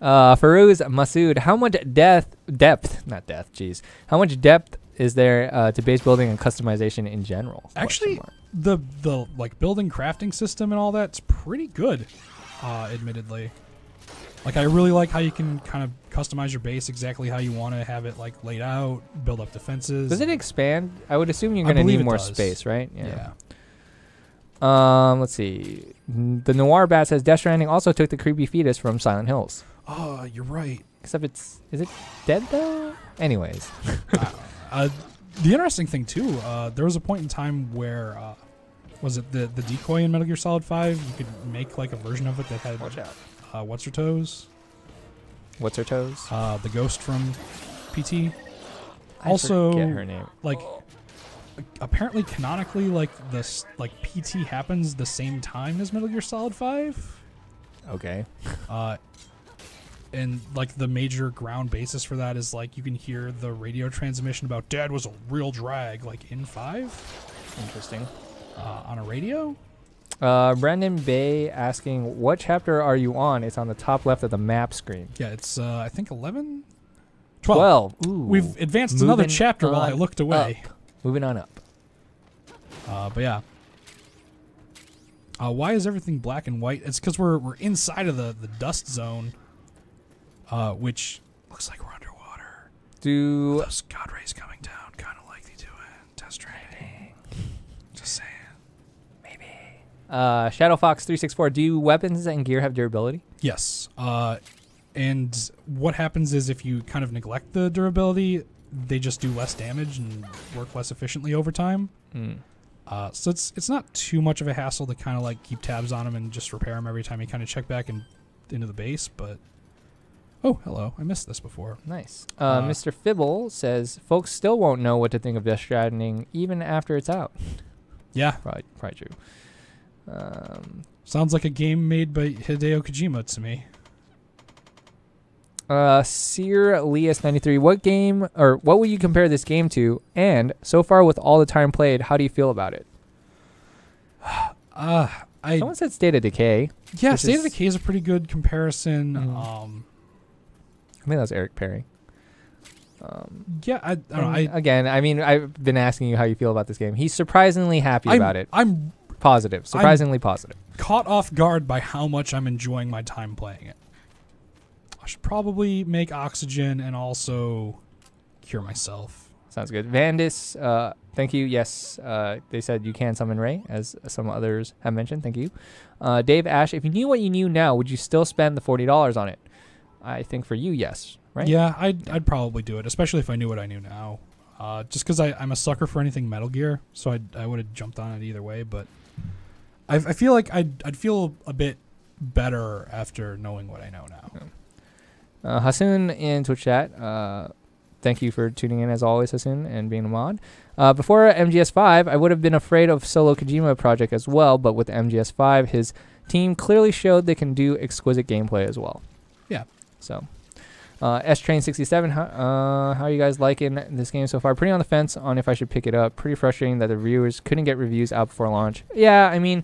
Farouz Masood, how much how much depth is there to base building and customization in general? Actually, the like building crafting system and all that's pretty good, admittedly. Like, I really like how you can kind of customize your base exactly how you want to have it like laid out, build up defenses. Does it expand? I would assume you're going to need more space, right? Yeah. Let's see. The Noir Bat says Death Stranding also took the creepy fetus from Silent Hills. Oh, you're right. Except is it dead though? Anyways. The interesting thing too, there was a point in time where was it the decoy in Metal Gear Solid 5? You could make like a version of it that had what's her toes? What's her toes? The ghost from PT. I forget her name. Like apparently canonically, like this, like PT happens the same time as Metal Gear Solid 5. Okay. And like the major ground basis for that is like you can hear the radio transmission about Dad was a real drag, like in 5. Interesting. On a radio. Brandon Bay asking, what chapter are you on? It's on the top left of the map screen. Yeah, it's I think 11? 12. Ooh. We've advanced another chapter while I looked away. Up. Moving on up. But yeah. Why is everything black and white? It's because we're inside of the dust zone, which looks like we're underwater. Those God rays coming down, kind of like they do in Test Training. Just saying. Maybe. Shadow Fox 364. Do weapons and gear have durability? Yes. And what happens is if you kind of neglect the durability, they just do less damage and work less efficiently over time. So it's not too much of a hassle to kind of like keep tabs on them and just repair them every time you kind of check back into the base. But oh, hello, I missed this before. Nice. Mr. Fibble says folks still won't know what to think of Death Stranding even after it's out. Yeah, probably true. Sounds like a game made by Hideo Kojima to me. Seer Leas 93. What game or what will you compare this game to? And so far with all the time played, how do you feel about it? Someone said State of Decay. Yeah, State of Decay is a pretty good comparison. I think that was Eric Perry. Yeah, I don't know. Again, I mean, I've been asking you how you feel about this game. He's surprisingly happy about it. I'm positive. Surprisingly positive. Caught off guard by how much I'm enjoying my time playing it. I should probably make oxygen and also cure myself. Sounds good. Vandis, thank you. Yes, they said you can summon Ray, as some others have mentioned. Thank you. Dave Ash, if you knew what you knew now, would you still spend the $40 on it? I think for you, yes. Right? Yeah, I'd probably do it, especially if I knew what I knew now. Just because I'm a sucker for anything Metal Gear, so I would have jumped on it either way. But I feel like I'd feel a bit better after knowing what I know now. Yeah. Hasoon in Twitch chat, thank you for tuning in as always, Hasoon, and being a mod. Before MGS5, I would have been afraid of solo Kojima project as well, but with MGS5, his team clearly showed they can do exquisite gameplay as well. Yeah. So, S-Train67, how are you guys liking this game so far? Pretty on the fence on if I should pick it up. Pretty frustrating that the reviewers couldn't get reviews out before launch. Yeah, I mean,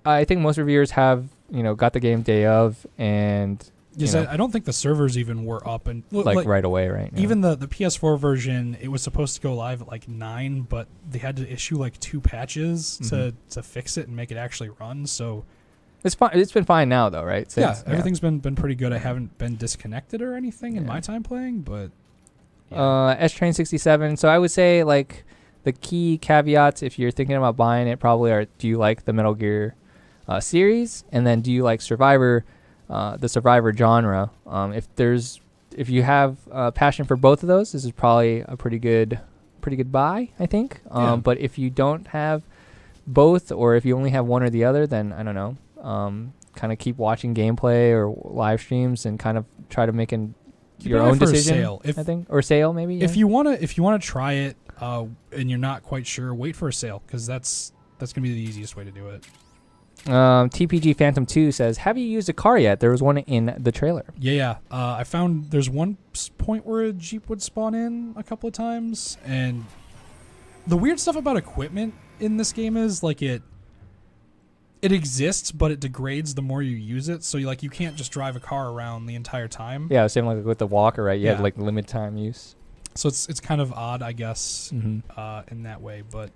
I think most reviewers have, got the game day of, and... Yes, I don't think the servers even were up and like right away, right? Yeah. Even the PS4 version, it was supposed to go live at like 9, but they had to issue like 2 patches to fix it and make it actually run. So it's fine. It's been fine now, though, right? Everything's been pretty good. I haven't been disconnected or anything in my time playing, but S-Train 67. So I would say like the key caveats if you're thinking about buying it probably are: do you like the Metal Gear series, and then do you like Survivor? The Survivor genre. If you have passion for both of those, this is probably a pretty good buy, I think. But if you don't have both, or if you only have one or the other, then I don't know. Kind of keep watching gameplay or live streams and kind of try to make your own decision. I think, or sale maybe. Yeah. If you wanna try it and you're not quite sure, wait for a sale because that's gonna be the easiest way to do it. TPG Phantom 2 says, have you used a car yet? There was one in the trailer. Yeah. I found there's one point where a Jeep would spawn in a couple of times, and the weird stuff about equipment in this game is like it exists, but it degrades the more you use it. So you can't just drive a car around the entire time. Yeah, same like with the walker, right? You have like limited time use. So it's kind of odd, I guess, in that way, but.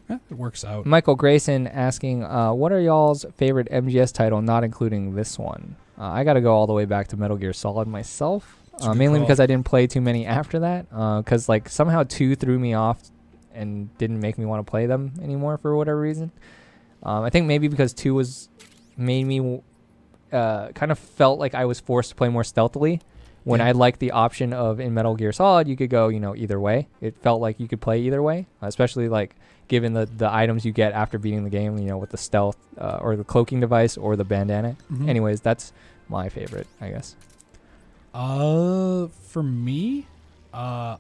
Yeah, it works out. Michael Grayson asking, what are y'all's favorite MGS title, not including this one? I got to go all the way back to Metal Gear Solid myself, mainly because I didn't play too many after that, because somehow 2 threw me off and didn't make me want to play them anymore for whatever reason. I think maybe because 2 made me kind of felt like I was forced to play more stealthily. When I liked the option of in Metal Gear Solid, you could go, either way. It felt like you could play either way, especially given the items you get after beating the game, with the stealth or the cloaking device or the bandana. Anyways, that's my favorite, I guess. For me, I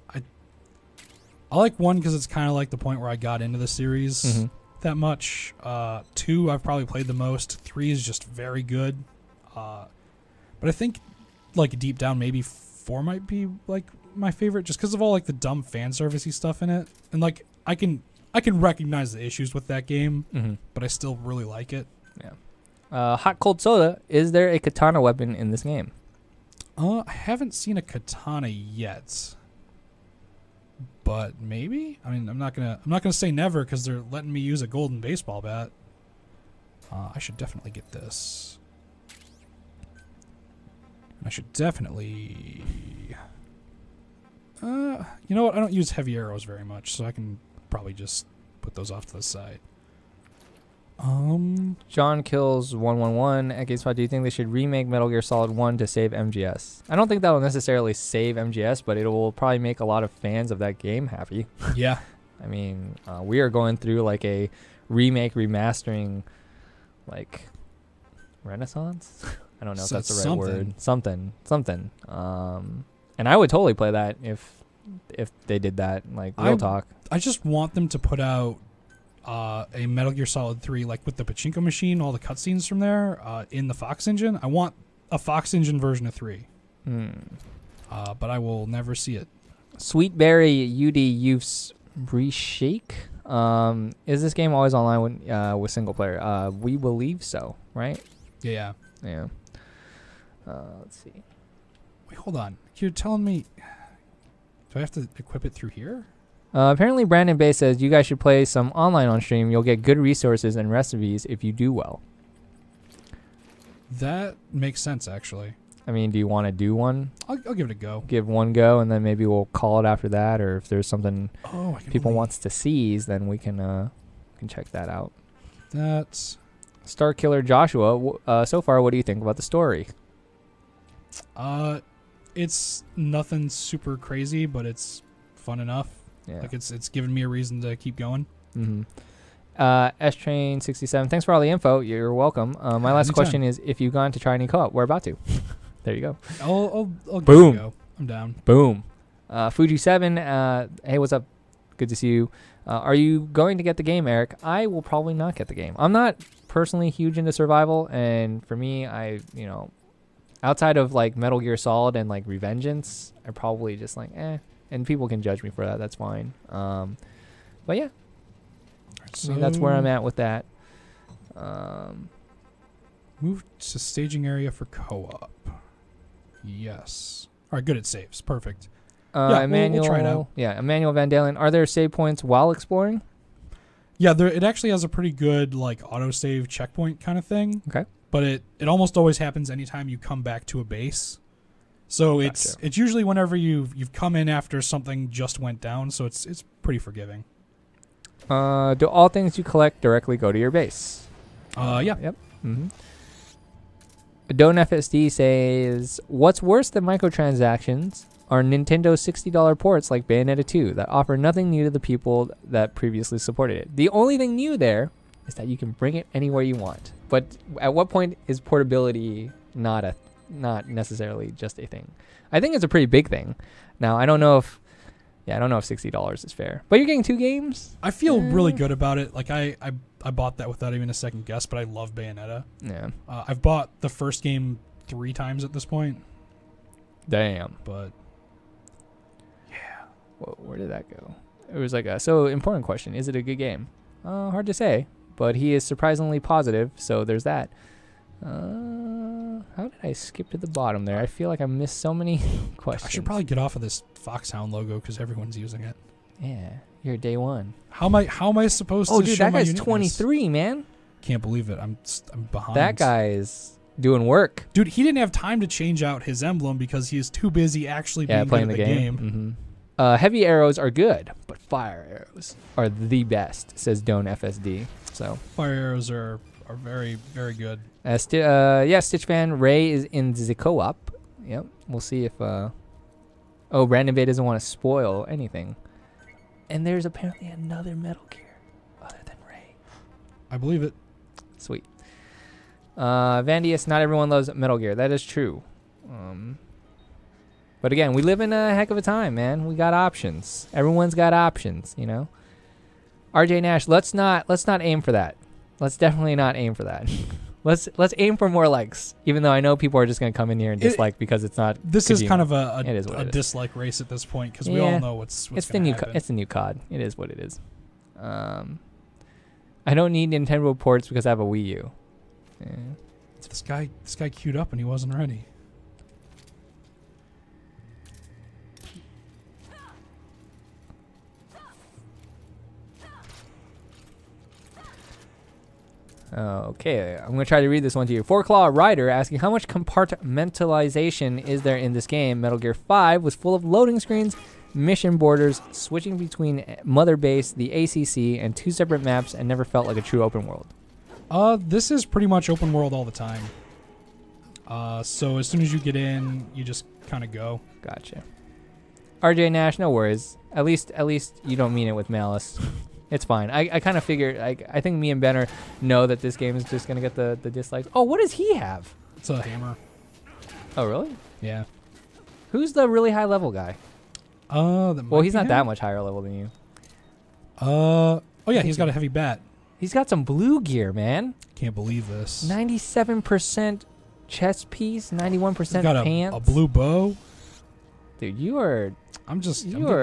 like 1 because it's kind of like the point where I got into the series that much. 2, I've probably played the most. 3 is just very good. But I think like deep down, maybe 4 might be like my favorite, just because of all like the dumb fan servicey stuff in it, and like I can recognize the issues with that game, but I still really like it. Yeah. Hot cold soda. Is there a katana weapon in this game? I haven't seen a katana yet, but maybe. I mean, I'm not gonna say never because they're letting me use a golden baseball bat. I should definitely get this. I should definitely. You know what? I don't use heavy arrows very much, so I can probably just put those off to the side. John Kills 111 at GameSpot. Do you think they should remake Metal Gear Solid 1 to save MGS? I don't think that will necessarily save MGS, but it will probably make a lot of fans of that game happy. Yeah. I mean, we are going through like a remake, remastering, like renaissance. I don't know if that's the right word. Something. And I would totally play that if they did that. Like real talk. I just want them to put out a Metal Gear Solid 3, like with the pachinko machine, all the cutscenes from there, in the Fox engine. I want a Fox engine version of 3. But I will never see it. Sweetberry UD Youths Reshake. Is this game always online with single player? We believe so, right? Yeah. Yeah. Let's see. Wait, hold on. You're telling me... Do I have to equip it through here? Apparently, Brandon Bay says you guys should play some online on stream. You'll get good resources and recipes if you do well. That makes sense, actually. I mean, do you want to do one? I'll give it a go. Give one go, and then maybe we'll call it after that. Or if there's something people wants to seize, then we can check that out. That's Star Killer Joshua. So far, what do you think about the story? It's nothing super crazy, but it's fun enough. Yeah. Like it's given me a reason to keep going. S-Train 67. Thanks for all the info. You're welcome. My last question is, if you've gone to try any co-op, we're about to. There you go. I'll Boom. Give it a go. I'm down. Boom. Fuji7. Hey, what's up? Good to see you. Are you going to get the game, Eric? I will probably not get the game. I'm not personally huge into survival, and for me, outside of like Metal Gear Solid and like Revengeance, I probably just like and people can judge me for that. That's fine. But yeah, so that's where I'm at with that. Move to staging area for co-op. Yes. All right, good. It saves. Perfect. Emmanuel, we'll try it out. Yeah, Emmanuel Van Dalen. Are there save points while exploring? Yeah, it actually has a pretty good like autosave checkpoint kind of thing. Okay. But it almost always happens anytime you come back to a base. So Gotcha. it's usually whenever you've come in after something just went down, so it's pretty forgiving. Do all things you collect directly go to your base? Yeah. Yep. Don FSD says, what's worse than microtransactions are Nintendo's $60 ports like Bayonetta 2 that offer nothing new to the people that previously supported it. The only thing new there is that you can bring it anywhere you want. But at what point is portability not necessarily just a thing? I think it's a pretty big thing. Now, I don't know if $60 is fair. But you're getting 2 games? I feel really good about it. Like I bought that without even a second guess, but I love Bayonetta. Yeah. I've bought the first game 3 times at this point. Damn. But yeah. Whoa, where did that go? It was like important question. Is it a good game? Hard to say, but he is surprisingly positive, so there's that. How did I skip to the bottom there? I feel like I missed so many questions. I should probably get off of this Foxhound logo because everyone's using it. Yeah, you're day one. How am I supposed to? Oh, dude, show that my guy's uniqueness? 23, man. Can't believe it. I'm behind. That guy is doing work. Dude, he didn't have time to change out his emblem because he is too busy actually being playing good the at game. Heavy arrows are good, but fire arrows are the best, says Don FSD. So fire arrows are very, very good. Stitch fan Ray is in the co-op. Yep, we'll see if. Brandon Bay doesn't want to spoil anything. And there's apparently another Metal Gear other than Ray. I believe it. Sweet. Vandius, not everyone loves Metal Gear. That is true. But again, we live in a heck of a time, man. We got options. Everyone's got options, you know. RJ Nash, let's not aim for that. Let's definitely not aim for that. Let's aim for more likes, even though I know people are just going to come in here and dislike because it's not. This is Kojima. kind of a is. dislike race at this point because we all know what's it's the new happen. it's the new COD. It is what it is. I don't need Nintendo ports because I have a Wii U. Yeah. This guy queued up and he wasn't ready. Okay, I'm going to try to read this one to you. Four Claw Rider asking, how much compartmentalization is there in this game? Metal Gear 5 was full of loading screens, mission borders, switching between Mother Base, the ACC, and 2 separate maps, and never felt like a true open world. This is pretty much open world all the time. So as soon as you get in, you just kind of go. Gotcha. RJ Nash, no worries. At least you don't mean it with malice. It's fine. I kind of figured. I think me and Benner know that this game is just gonna get the dislikes. Oh, what does he have? It's a hammer. Oh, really? Yeah. Who's the really high level guy? Well, he's not that much higher level than you. Oh yeah, he's got a heavy bat. He's got some blue gear, man. Can't believe this. 97% chest piece, 91% got pants. A blue bow. Dude, you are. I'm you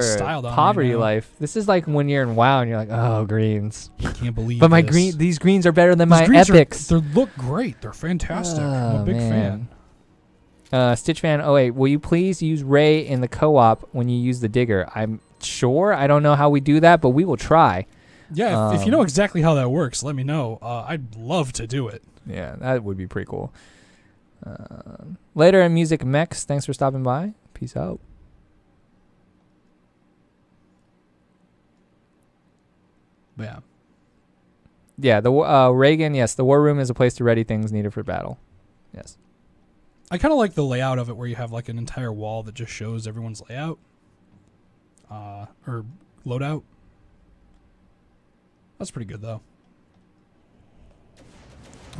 styled on poverty right now. life. This is like when you're in WoW and you're like, oh, greens. I can't believe. But my this. these greens are better than These my greens epics. They look great. They're fantastic. I'm a big fan. Stitch fan. Oh wait, will you please use Ray in the co-op when you use the digger? I'm sure. I don't know how we do that, but we will try. Yeah, if you know exactly how that works, let me know. I'd love to do it. Yeah, that would be pretty cool. Later in Music Mex, thanks for stopping by. Peace out. Yeah. Yeah, the Reagan, yes, the war room is a place to ready things needed for battle. Yes. I kind of like the layout of it where you have like an entire wall that just shows everyone's layout. Or loadout. That's pretty good though.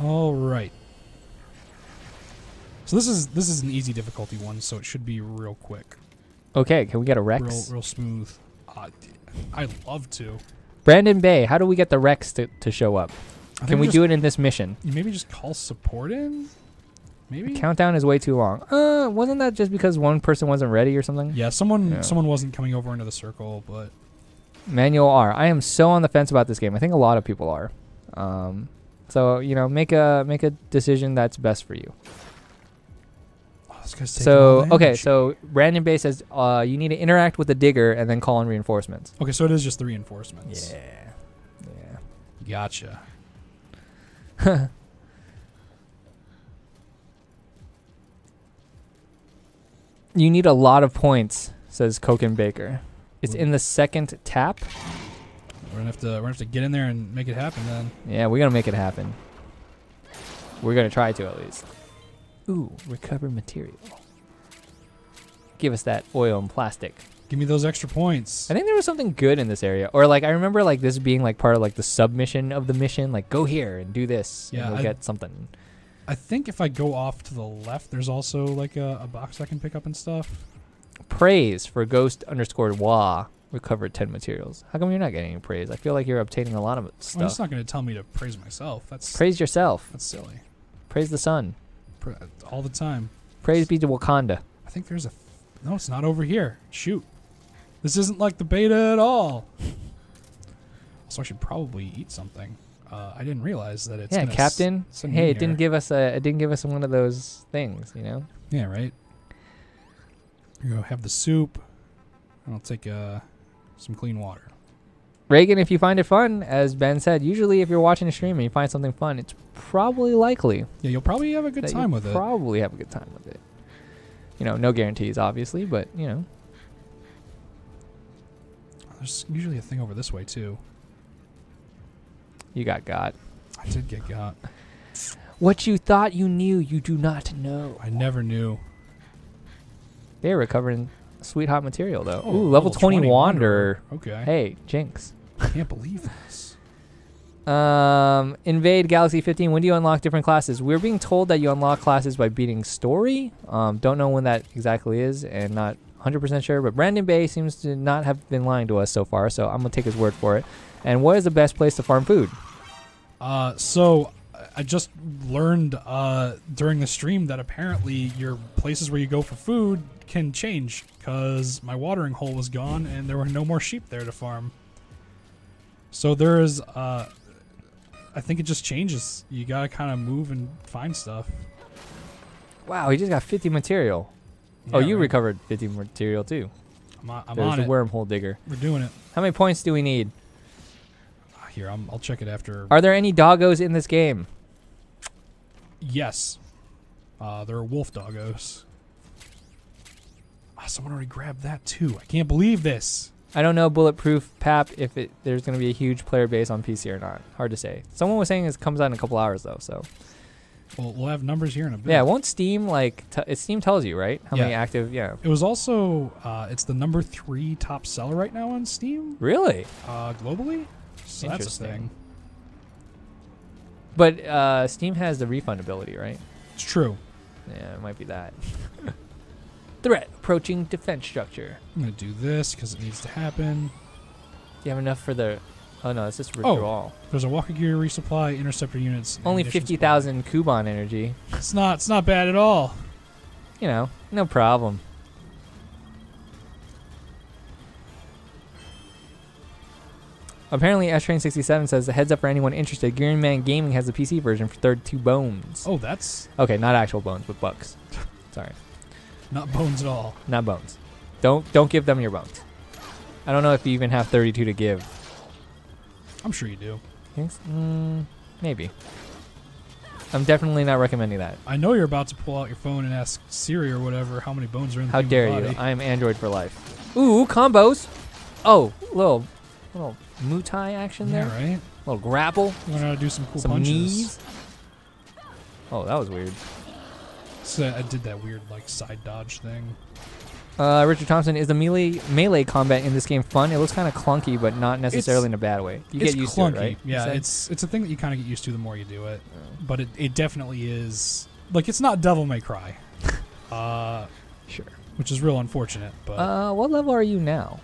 All right. So this is an easy difficulty one, so it should be real quick. Okay, can we get a Rex? Real smooth. I'd love to. Brandon Bay, how do we get the Rex to show up? Can we do it in this mission? You maybe just call support in? Maybe? The countdown is way too long. Wasn't that just because one person wasn't ready or something? Yeah, someone wasn't coming over into the circle, but... Manual R. I am so on the fence about this game. I think a lot of people are. So, you know, make a decision that's best for you. This guy's taking all damage. Okay, so Brandon Bay says you need to interact with the digger and then call in reinforcements. Okay, so it is just the reinforcements. Yeah. Gotcha. You need a lot of points, says Koken Baker. It's in the second tap. We're gonna have to get in there and make it happen then. Yeah, we're gonna make it happen. We're gonna try to at least. Ooh, recover material. Give us that oil and plastic. Give me those extra points. I think there was something good in this area. Or like I remember like this being like part of like the submission of the mission. Like go here and do this. Yeah, and we'll get something. I think if I go off to the left, there's also like a box I can pick up and stuff. Praise for Ghost_Wah. Recovered 10 materials. How come you're not getting any praise? I feel like you're obtaining a lot of stuff. Well, it's not going to tell me to praise myself. That's praise yourself. That's silly. Praise the sun. All the time. Praise be to Wakanda. I think there's no, it's not over here. Shoot. This isn't like the beta at all. So I should probably eat something. I didn't realize that it's Captain. Hey, it didn't give us one of those things, you know? Yeah, right. You go have the soup. And I'll take some clean water. Reagan, if you find it fun, as Ben said, usually if you're watching a stream and you find something fun, it's probably likely. Yeah, you'll probably have a good time with it. Probably have a good time with it. You know, no guarantees, obviously, but, you know. There's usually a thing over this way, too. You got. I did get got. What you thought you knew, you do not know. I never knew. They're recovering sweet hot material, though. Oh, ooh, level 20 Wanderer. Okay. Hey, Jinx. I can't believe this. Invade Galaxy 15. When do you unlock different classes? We're being told that you unlock classes by beating story. Don't know when that exactly is and not 100% sure, but Brandon Bay seems to not have been lying to us so far, so I'm going to take his word for it. And what is the best place to farm food? So I just learned during the stream that apparently your places where you go for food can change because my watering hole was gone and there were no more sheep there to farm. So there is, I think it just changes. You gotta kind of move and find stuff. Wow, he just got 50 material. Yeah, oh, you recovered 50 material too. I'm There's on a it. wormhole digger. We're doing it. How many points do we need? Here, I'll check it after. Are there any doggos in this game? Yes. There are wolf doggos. Someone already grabbed that too. I can't believe this. I don't know, Bulletproof Pap, if there's going to be a huge player base on PC or not. Hard to say. Someone was saying it comes out in a couple hours though, so. Well, we'll have numbers here in a bit. Yeah, won't Steam Steam tells you, right? How many active? Yeah. It was also it's the number 3 top seller right now on Steam. Really? Globally. So that's a thing. But Steam has the refundability, right? It's true. Yeah, it might be that. Threat approaching defense structure. I'm gonna do this because it needs to happen. Do you have enough for the? Oh no, it's just withdrawal. There's a walker gear resupply, interceptor units. Only 50,000 Kuban energy. It's not bad at all. You know, no problem. Apparently, S-Train67 says, heads up for anyone interested, Gearing Man Gaming has a PC version for 32 bones. Oh, that's... Okay, not actual bones, but bucks. Sorry. Not bones at all. Not bones. Don't give them your bones. I don't know if you even have 32 to give. I'm sure you do. Maybe. I'm definitely not recommending that. I know you're about to pull out your phone and ask Siri or whatever how many bones are in the How dare body. you. I am Android for life. Ooh, combos. Oh, little Muay Thai action there. Yeah, right? Little grapple. You want to do some cool some punches. knees. Oh, that was weird. So I did that weird like side dodge thing. Richard Thompson, is the melee combat in this game fun? It looks kind of clunky, but not necessarily in a bad way. You get used clunky. to it, right? Yeah, it's a thing that you kind of get used to the more you do it. But it definitely is like it's not Devil May Cry. Sure. Which is real unfortunate. But what level are you now?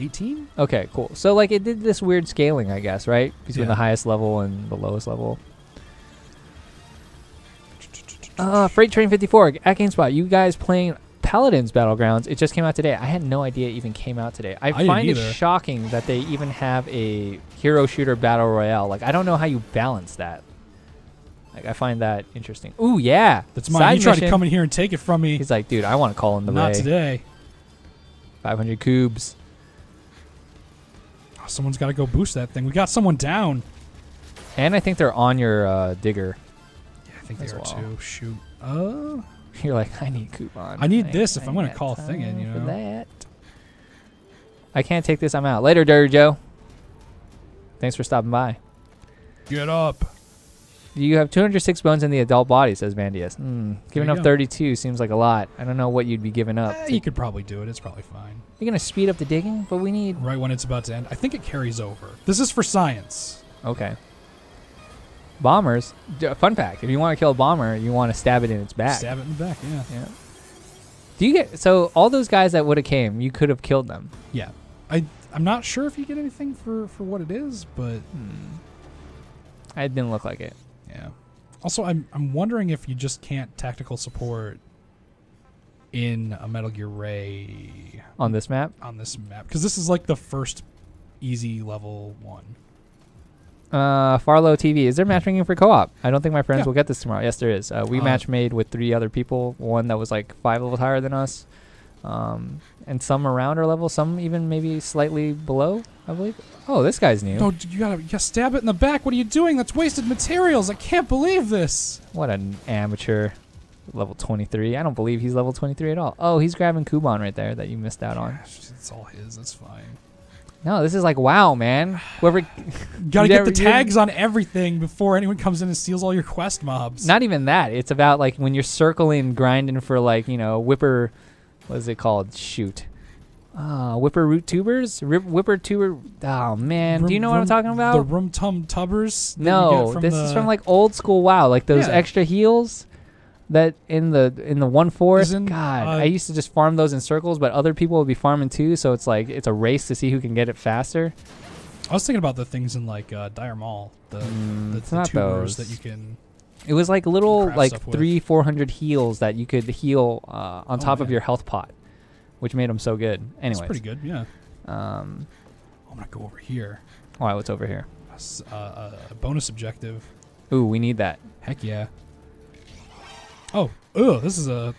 18. Okay, cool. So like it did this weird scaling, I guess, right? Between the highest level and the lowest level. Freight Train 54 at GameSpot. You guys playing Paladins Battlegrounds? It just came out today. I had no idea it even came out today. I find it shocking that they even have a hero shooter battle royale. Like I don't know how you balance that. Like I find that interesting. Ooh yeah, that's mine. He tried to come in here and take it from me. He's like, dude, I want to call in the Not Ray. today. 500 cubes. Oh, someone's got to go boost that thing. We got someone down. And I think they're on your digger. Yeah, I think they are too. Shoot. You're like, I need coupon. I need this if I'm going to call a thing in, you know. That. I can't take this. I'm out. Later, Dirty Joe. Thanks for stopping by. Get up. You have 206 bones in the adult body, says Vandius. Giving up 32 seems like a lot. I don't know what you'd be giving up. You could probably do it. It's probably fine. You're going to speed up the digging? But we need... Right when it's about to end. I think it carries over. This is for science. Okay. Bombers. Fun fact. If you want to kill a bomber, you want to stab it in its back. Stab it in the back, yeah. Yeah. Do you get... So all those guys that would have came, you could have killed them. Yeah. I'm not sure if you get anything for what it is, but... It didn't look like it. Yeah. Also, I'm wondering if you just can't tactical support in a Metal Gear Ray on this map. Because this is like the first easy level one. Farlow TV. Is there matchmaking for co-op? I don't think my friends will get this tomorrow. Yes, there is. We match made with 3 other people. One that was like 5 levels higher than us, and some around our level. Some even maybe slightly below, I believe. Oh, this guy's new. No, you gotta stab it in the back. What are you doing? That's wasted materials. I can't believe this. What an amateur. Level 23. I don't believe he's level 23 at all. Oh, he's grabbing Kuban right there that you missed out on. It's all his. That's fine. No, this is like WoW, man. Whoever gotta get the tags on everything before anyone comes in and steals all your quest mobs. Not even that. It's about like when you're circling, grinding for like, you know, whipper. What is it called? Shoot. Whipper root tubers? Whipper tuber. Oh, man. Do you know what I'm talking about? The rum tum tubbers? No, this is from like old school WoW. Like those extra heals that in the 1/4. God, I used to just farm those in circles, but other people will be farming too. So it's like it's a race to see who can get it faster. I was thinking about the things in like Dire Mall, the tubers that you can. It was like little like 300-400 heals that you could heal on top of your health pot, which made them so good. Anyways, that's pretty good. Yeah. I'm gonna go over here. Why? What's over here? A bonus objective. Ooh, we need that. Heck yeah. Oh, this is a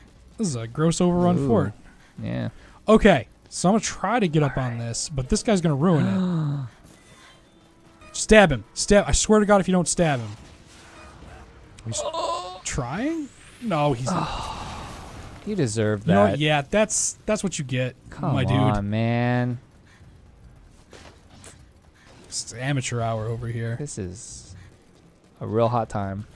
gross overrun fort. Yeah. Okay, so I'm gonna try to get up on this, but this guy's gonna ruin it. Stab him. Stab. I swear to God, if you don't stab him. He's trying? No, he's. You deserve that. You know what? Yeah, that's what you get, my dude. Come on, man. It's amateur hour over here. This is a real hot time.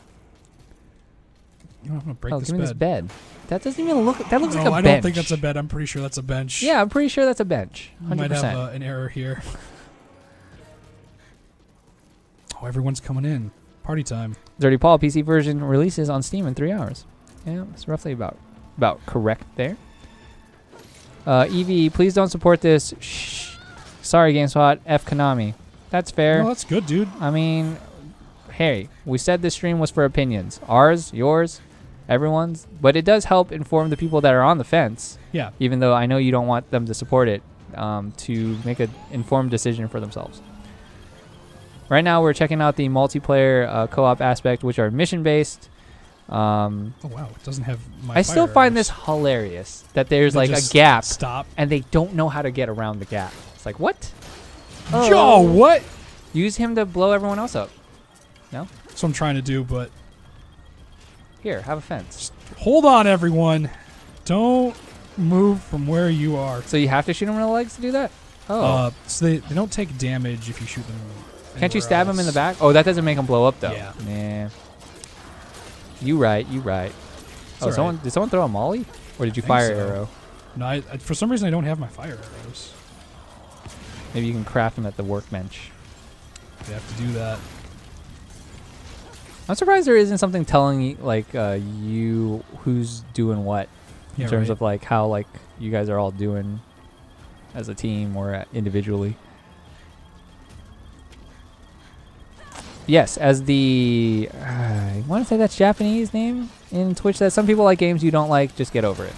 You know, I'm gonna break this give me bed. this bed. That doesn't even look. That looks like a bench. I don't think that's a bed. I'm pretty sure that's a bench. Yeah, I'm pretty sure that's a bench. 100%. You might have an error here. Oh, everyone's coming in. Party time. Dirty Paul PC version releases on Steam in 3 hours. Yeah, it's roughly about correct there. Eevee, please don't support this. Shh. Sorry, GameSpot. F Konami. That's fair. No, that's good, dude. I mean, hey, we said this stream was for opinions. Ours, yours, everyone's. But it does help inform the people that are on the fence. Yeah. Even though I know you don't want them to support it, to make an informed decision for themselves. Right now, we're checking out the multiplayer co-op aspect, which are mission-based. Oh, wow. It doesn't have my I still find this hilarious, that there's like a gap, and they don't know how to get around the gap. It's like, what? Yo, what? Use him to blow everyone else up. No? That's what I'm trying to do, but... Here, have a fence. Just hold on, everyone. Don't move from where you are. So you have to shoot him in the legs to do that? Oh. So they don't take damage if you shoot them. Can't you stab him in the back? Oh, that doesn't make him blow up, though. Yeah. Nah. You right. Oh, did someone throw a molly? Or did you fire arrow? No, for some reason I don't have my fire arrows. Maybe you can craft them at the workbench. You have to do that. I'm surprised there isn't something telling like you who's doing what in terms of like how like you guys are all doing as a team or individually. Yes, as the I want to say that's Japanese name in Twitch. That some people like games you don't like. Just get over it.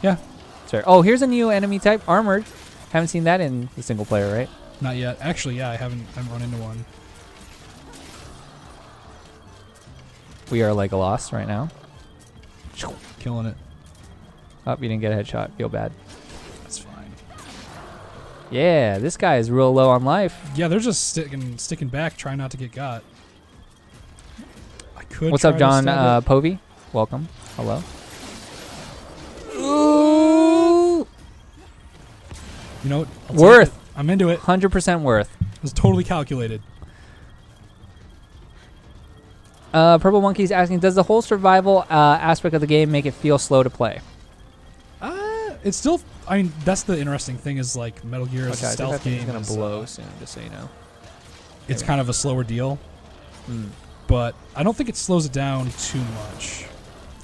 Yeah. Sorry. Oh, here's a new enemy type, armored. Haven't seen that in the single player, right? Not yet. Actually, yeah, I haven't run into one. We are like lost right now. Killing it. Oh, you didn't get a headshot. Feel bad. That's fine. Yeah, this guy is real low on life. Yeah, they're just sticking back, trying not to get got. I could. What's up, John Povey? Welcome. Hello. Ooh. You know what? Worth. I'm into it. 100% worth. It was totally calculated. Purple Monkey's asking, does the whole survival aspect of the game make it feel slow to play? It's still. I mean, that's the interesting thing is like Metal Gear is a stealth game. It's gonna blow soon, just so you know. It's kind of a slower deal, but I don't think it slows it down too much.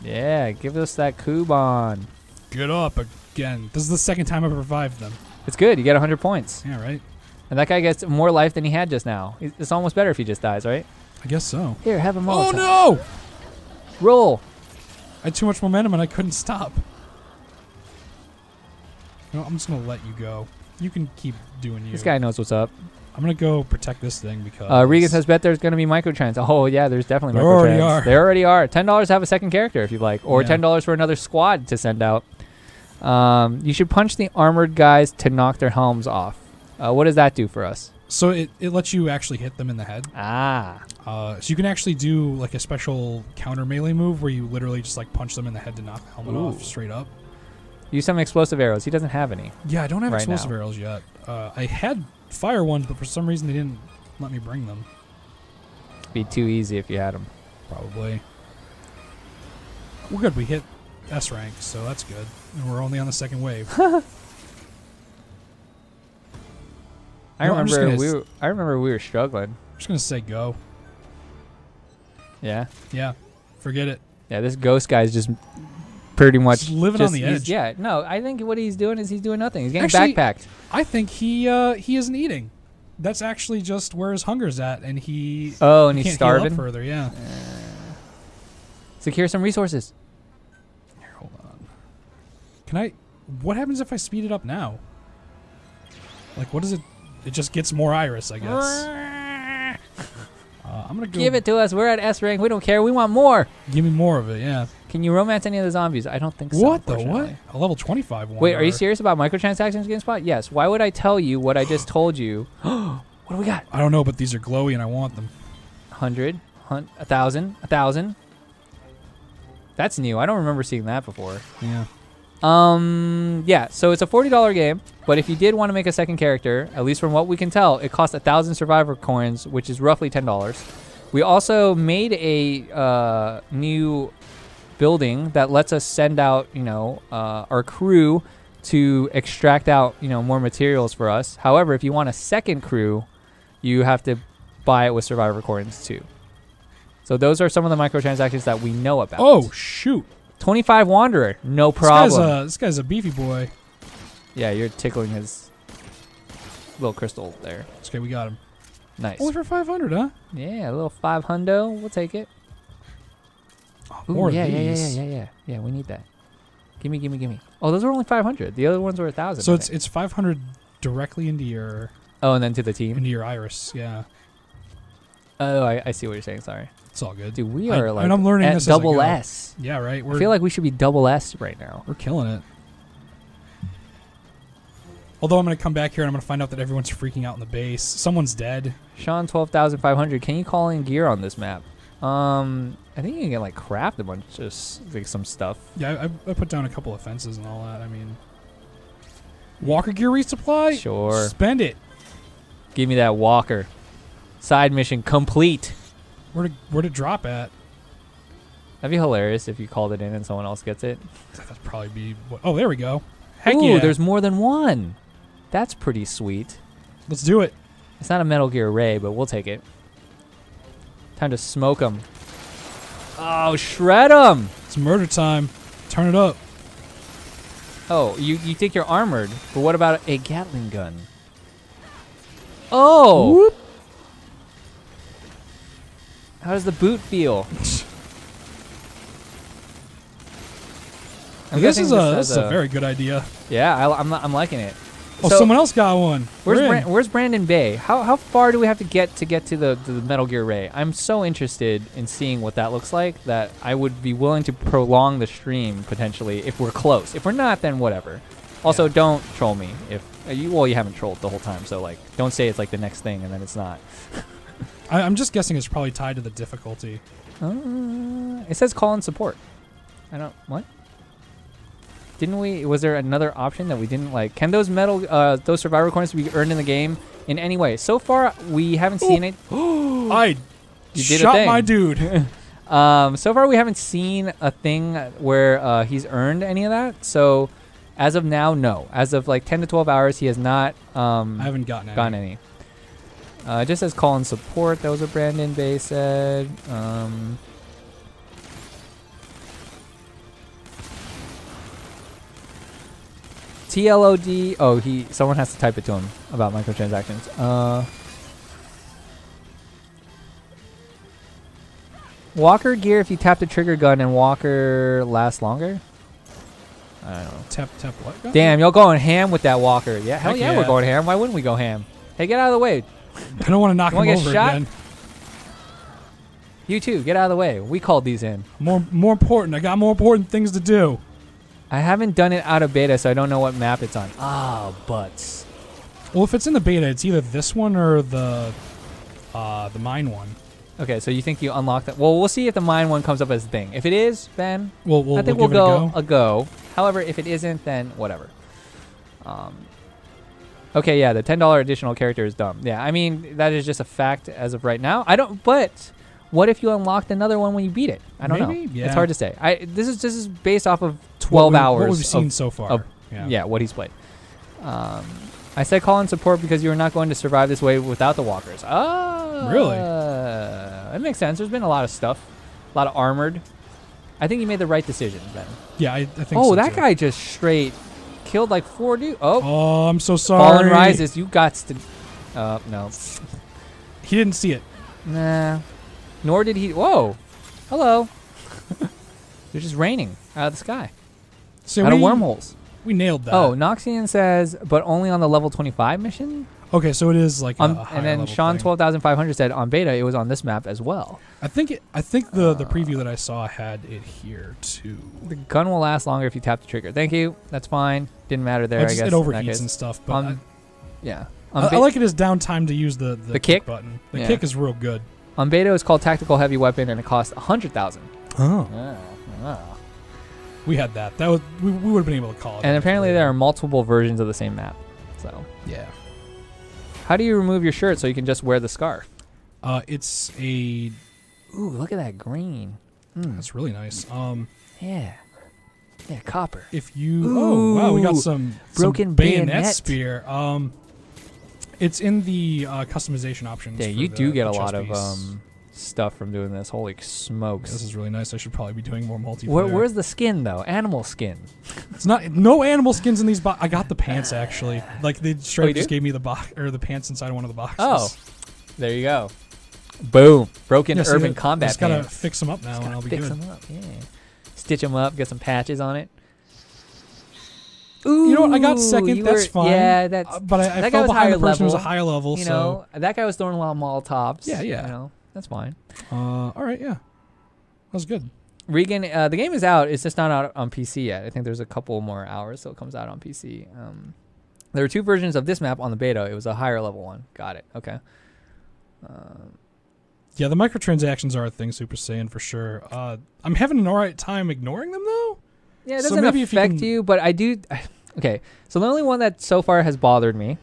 Yeah, give us that Kuban. Get up again. This is the second time I've revived them. It's good. You get 100 points. Yeah, right. And that guy gets more life than he had just now. It's almost better if he just dies, right? I guess so. Here, have a Molotov. Oh no! Roll. I had too much momentum and I couldn't stop. You know, I'm just gonna let you go. You can keep doing you. This guy knows what's up. I'm gonna go protect this thing because Regan says, bet there's gonna be microtrans. Oh yeah, there's definitely there microtrans. already are. There already are. $10 to have a second character if you'd like, or $10 for another squad to send out. You should punch the armored guys to knock their helms off. What does that do for us? So it lets you actually hit them in the head. Ah. So you can actually do like a special counter melee move where you literally just like punch them in the head to knock the helmet off straight up. Use some explosive arrows. He doesn't have any. Yeah, I don't have explosive arrows yet. I had fire ones, but for some reason they didn't let me bring them. It'd be too easy if you had them. Probably. We're good. We hit S rank, so that's good. And we're only on the second wave. I remember we were struggling. I'm just gonna say go. Yeah. Yeah. Forget it. Yeah, this ghost guy's just pretty much just living on the edge. Yeah. No, I think what he's doing is he's doing nothing. He's getting backpacked. I think he isn't eating. That's actually just where his hunger's at, and he. Oh, and he's can't starving. Heal up further, yeah. Secure some resources. Here, hold on. Can I? What happens if I speed it up now? Like, what is it? It just gets more iris, I guess. I'm gonna go. Give it to us. We're at S rank. We don't care. We want more. Give me more of it, yeah. Can you romance any of the zombies? I don't think so. What the what? A level 25 one. Wait, are you serious about microtransactions, GameSpot? Yes. Why would I tell you what I just told you? What do we got? I don't know, but these are glowy and I want them. 100, 1,000, 1,000. That's new. I don't remember seeing that before. Yeah. Yeah, so it's a $40 game, but if you did want to make a second character, at least from what we can tell, it costs 1,000 survivor coins, which is roughly $10. We also made a new building that lets us send out, our crew to extract out, more materials for us. However, if you want a second crew, you have to buy it with survivor coins too. So those are some of the microtransactions that we know about. Oh, shoot. 25 Wanderer, no problem. This guy's a beefy boy. Yeah, you're tickling his little crystal there. It's okay, we got him. Nice. Only for 500, huh? Yeah, a little 500. We'll take it. Oh, more of these. Yeah, we need that. Gimme. Oh, those are only 500. The other ones were 1,000. So it's 500 directly into your... Oh, and then to the team? Into your iris, yeah. Oh, I see what you're saying. Sorry. It's all good. Dude, we are like I'm learning at this double S. Yeah, right. I feel like we should be double S right now. We're killing it. Although I'm going to come back here and I'm going to find out that everyone's freaking out in the base. Someone's dead. Sean, 12,500. Can you call in gear on this map? I think you can like craft a bunch of like some stuff. Yeah, I put down a couple of fences and all that. I mean, walker gear resupply? Sure. Spend it. Give me that walker. Side mission complete. Where'd it drop at? That'd be hilarious if you called it in and someone else gets it. That'd probably be... Oh, there we go. Heck Ooh, yeah. There's more than one. That's pretty sweet. Let's do it. It's not a Metal Gear Ray, but we'll take it. Time to smoke them. Oh, shred them. It's murder time. Turn it up. Oh, you think you're armored, but what about a Gatling gun? Oh. Whoop. How does the boot feel? This is a very good idea. Yeah, I'm liking it. Oh, so someone else got one. Where's Brandon Bay? How far do we have to get to the Metal Gear Ray? I'm so interested in seeing what that looks like that I would be willing to prolong the stream potentially if we're close. If we're not, then whatever. Also, don't troll me if you haven't trolled the whole time, so like don't say it's like the next thing and then it's not. I'm just guessing it's probably tied to the difficulty. It says call in support. What? Didn't we? Was there another option that we didn't like? Can those those survivor coins be earned in the game in any way? So far, we haven't seen it. I did shot my dude. So far, we haven't seen a thing where he's earned any of that. So, as of now, no. As of like 10 to 12 hours, he has not. I haven't gotten any. It just says call in support. That was what Brandon Bay said. TLOD. Oh, someone has to type it to him about microtransactions. Walker gear if you tap the trigger gun and Walker lasts longer? I don't know. Tap what gun? Damn, y'all going ham with that Walker. Yeah, hell Heck yeah, we're going ham. Why wouldn't we go ham? Hey, get out of the way. I don't want to knock him over again. You too, get out of the way. We called these in. More important. I got more important things to do. I haven't done it out of beta, so I don't know what map it's on. Ah, butts. Well, if it's in the beta, it's either this one or the mine one. Okay, so you think you unlock that? Well, we'll see if the mine one comes up as a thing. If it is, then I think we'll go a go. However, if it isn't, then whatever. Okay, yeah, the $10 additional character is dumb. Yeah, I mean, that is just a fact as of right now. But what if you unlocked another one when you beat it? I don't know. Yeah. It's hard to say. This is based off of 12 hours. What we've seen so far. Yeah, what he's played. I said call in support because you're not going to survive this way without the walkers. Oh, really? That makes sense. There's been a lot of stuff, a lot of armored. I think you made the right decision, Ben. Yeah, I think so. Oh, that guy just straight killed like 4 dudes. Oh, I'm so sorry. Fallen Rises, you got to. No. He didn't see it. Nah. Nor did he. Whoa. Hello. It's just raining out of the sky. So out of wormholes. We nailed that. Oh, Noxian says, but only on the level 25 mission? Okay, so it is like a higher and then level Sean thing. 12,500 said on beta it was on this map as well. I think the preview that I saw had it here too. The gun will last longer if you tap the trigger. Thank you. That's fine. Didn't matter there. I guess it overheats and stuff. But yeah, I like it as downtime to use the kick button. The kick is real good. On beta, it's called Tactical Heavy Weapon, and it costs 100,000. Oh. We had that. That was we would have been able to call it. And apparently there are multiple versions of the same map. So yeah. How do you remove your shirt so you can just wear the scarf? It's a. Ooh, look at that green. That's really nice. Yeah, copper. If you. Oh wow, we got some broken bayonet spear. It's in the customization options. Yeah, you do get a lot of stuff from doing this. Holy smokes! This is really nice. I should probably be doing more multiplayer. Where's the skin though? Animal skin. It's not. No animal skins in these boxes. I got the pants actually. Like they straight just gave me the box or the pants inside one of the boxes. Oh, there you go. Boom! Broken urban combat just gotta fix them up now, and I'll be good. Fix them up. Yeah. Stitch them up. Get some patches on it. Ooh, you know what? I got second. That's fine. Yeah, that's. But I fell behind the person who was a higher level. You know, that guy was throwing a lot of Molotovs. Yeah. You know, that's fine. All right. Yeah, that was good. Regan, the game is out. It's just not out on PC yet. I think there's a couple more hours till it comes out on PC. There were two versions of this map on the beta. It was a higher level one. Got it. Okay. Yeah, the microtransactions are a thing, Super Saiyan, for sure. I'm having an alright time ignoring them, though. Yeah, it doesn't affect you, but I do. Okay, so the only one that so far has bothered me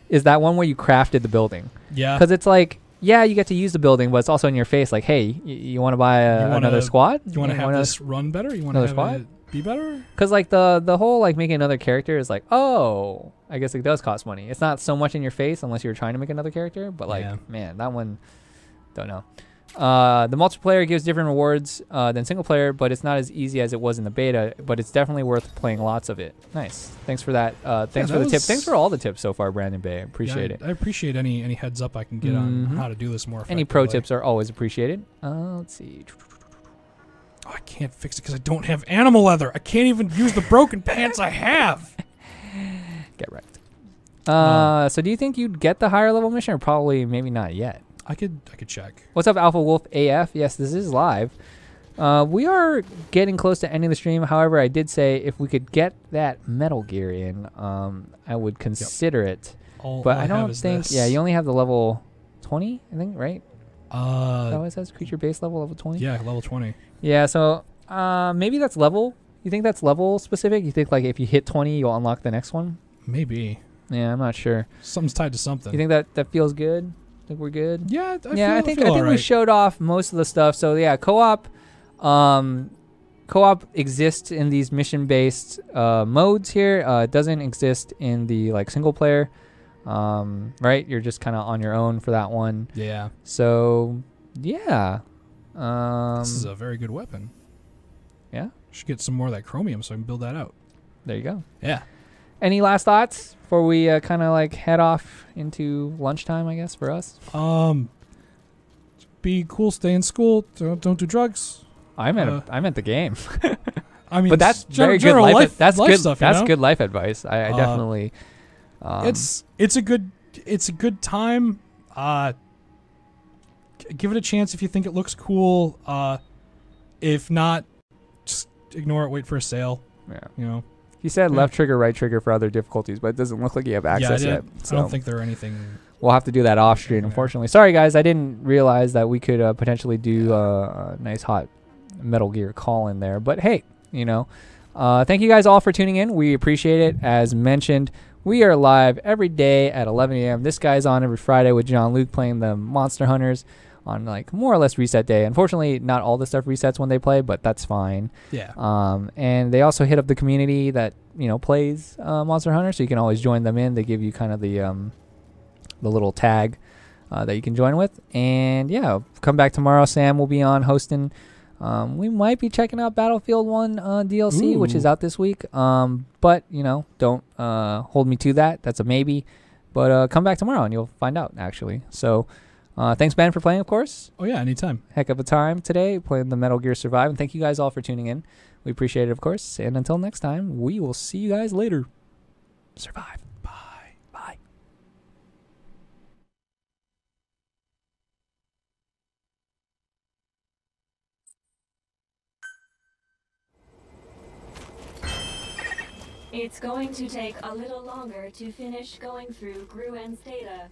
is that one where you crafted the building. Yeah. Because it's like, yeah, you get to use the building, but it's also in your face like, hey, you want to buy another squad? You want to have this run better? You want to have it be better? Because like the whole like making another character is like, oh, I guess it does cost money. It's not so much in your face unless you're trying to make another character, but like, man, that one, don't know. The multiplayer gives different rewards than single player, but it's not as easy as it was in the beta, but it's definitely worth playing lots of it. Nice. Thanks for that. Thanks for the tip. Thanks for all the tips so far, Brandon Bay. I appreciate it. I appreciate any heads up I can get on how to do this more effectively. Any pro tips are always appreciated. Let's see. Oh, I can't fix it because I don't have animal leather. I can't even use the broken pants I have. Get wrecked. So do you think you'd get the higher level mission, or probably maybe not yet? I could check. What's up, Alpha Wolf AF? Yes, this is live. We are getting close to ending the stream. However, I did say if we could get that Metal Gear in, I would consider it. But I don't think. Yeah, you only have the level 20, I think, right? That always says creature base level 20. Yeah, level 20. Yeah, so maybe that's level. You think that's level specific? You think like if you hit 20, you'll unlock the next one? Maybe. Yeah, I'm not sure. Something's tied to something. You think that feels good? Think we're good? Yeah, I think we showed off most of the stuff. So yeah, co-op exists in these mission-based modes here. It doesn't exist in the like single player. Right? You're just kind of on your own for that one. Yeah. So yeah. This is a very good weapon. Yeah. Should get some more of that chromium so I can build that out. There you go. Yeah. Any last thoughts before we kind of like head off into lunchtime, I guess, for us? Be cool, stay in school, don't do drugs. I meant the game. I mean, but that's very good life. That's good. Stuff, that's good life advice. I definitely. It's a good time. Give it a chance if you think it looks cool. If not, just ignore it. Wait for a sale. Yeah. You know. He said left trigger, right trigger for other difficulties, but it doesn't look like you have access yet. So I don't think there are anything. We'll have to do that off stream, unfortunately. Sorry, guys. I didn't realize that we could potentially do a nice hot Metal Gear call in there. But hey, you know, thank you guys all for tuning in. We appreciate it. As mentioned, we are live every day at 11 a.m. This guy's on every Friday with John Luke playing the Monster Hunters on like more or less reset day. Unfortunately, not all the stuff resets when they play, but that's fine. Yeah. And they also hit up the community that, you know, plays Monster Hunter, so you can always join them in. They give you kind of the little tag that you can join with. And yeah, come back tomorrow. Sam will be on hosting. We might be checking out Battlefield 1 DLC, which is out this week. But, you know, don't hold me to that. That's a maybe. But come back tomorrow and you'll find out, actually. So thanks, Ben, for playing, of course. Oh, yeah, anytime. Heck of a time today playing the Metal Gear Survive. And thank you guys all for tuning in. We appreciate it, of course. And until next time, we will see you guys later. Survive. Bye. Bye. It's going to take a little longer to finish going through Gruen's data.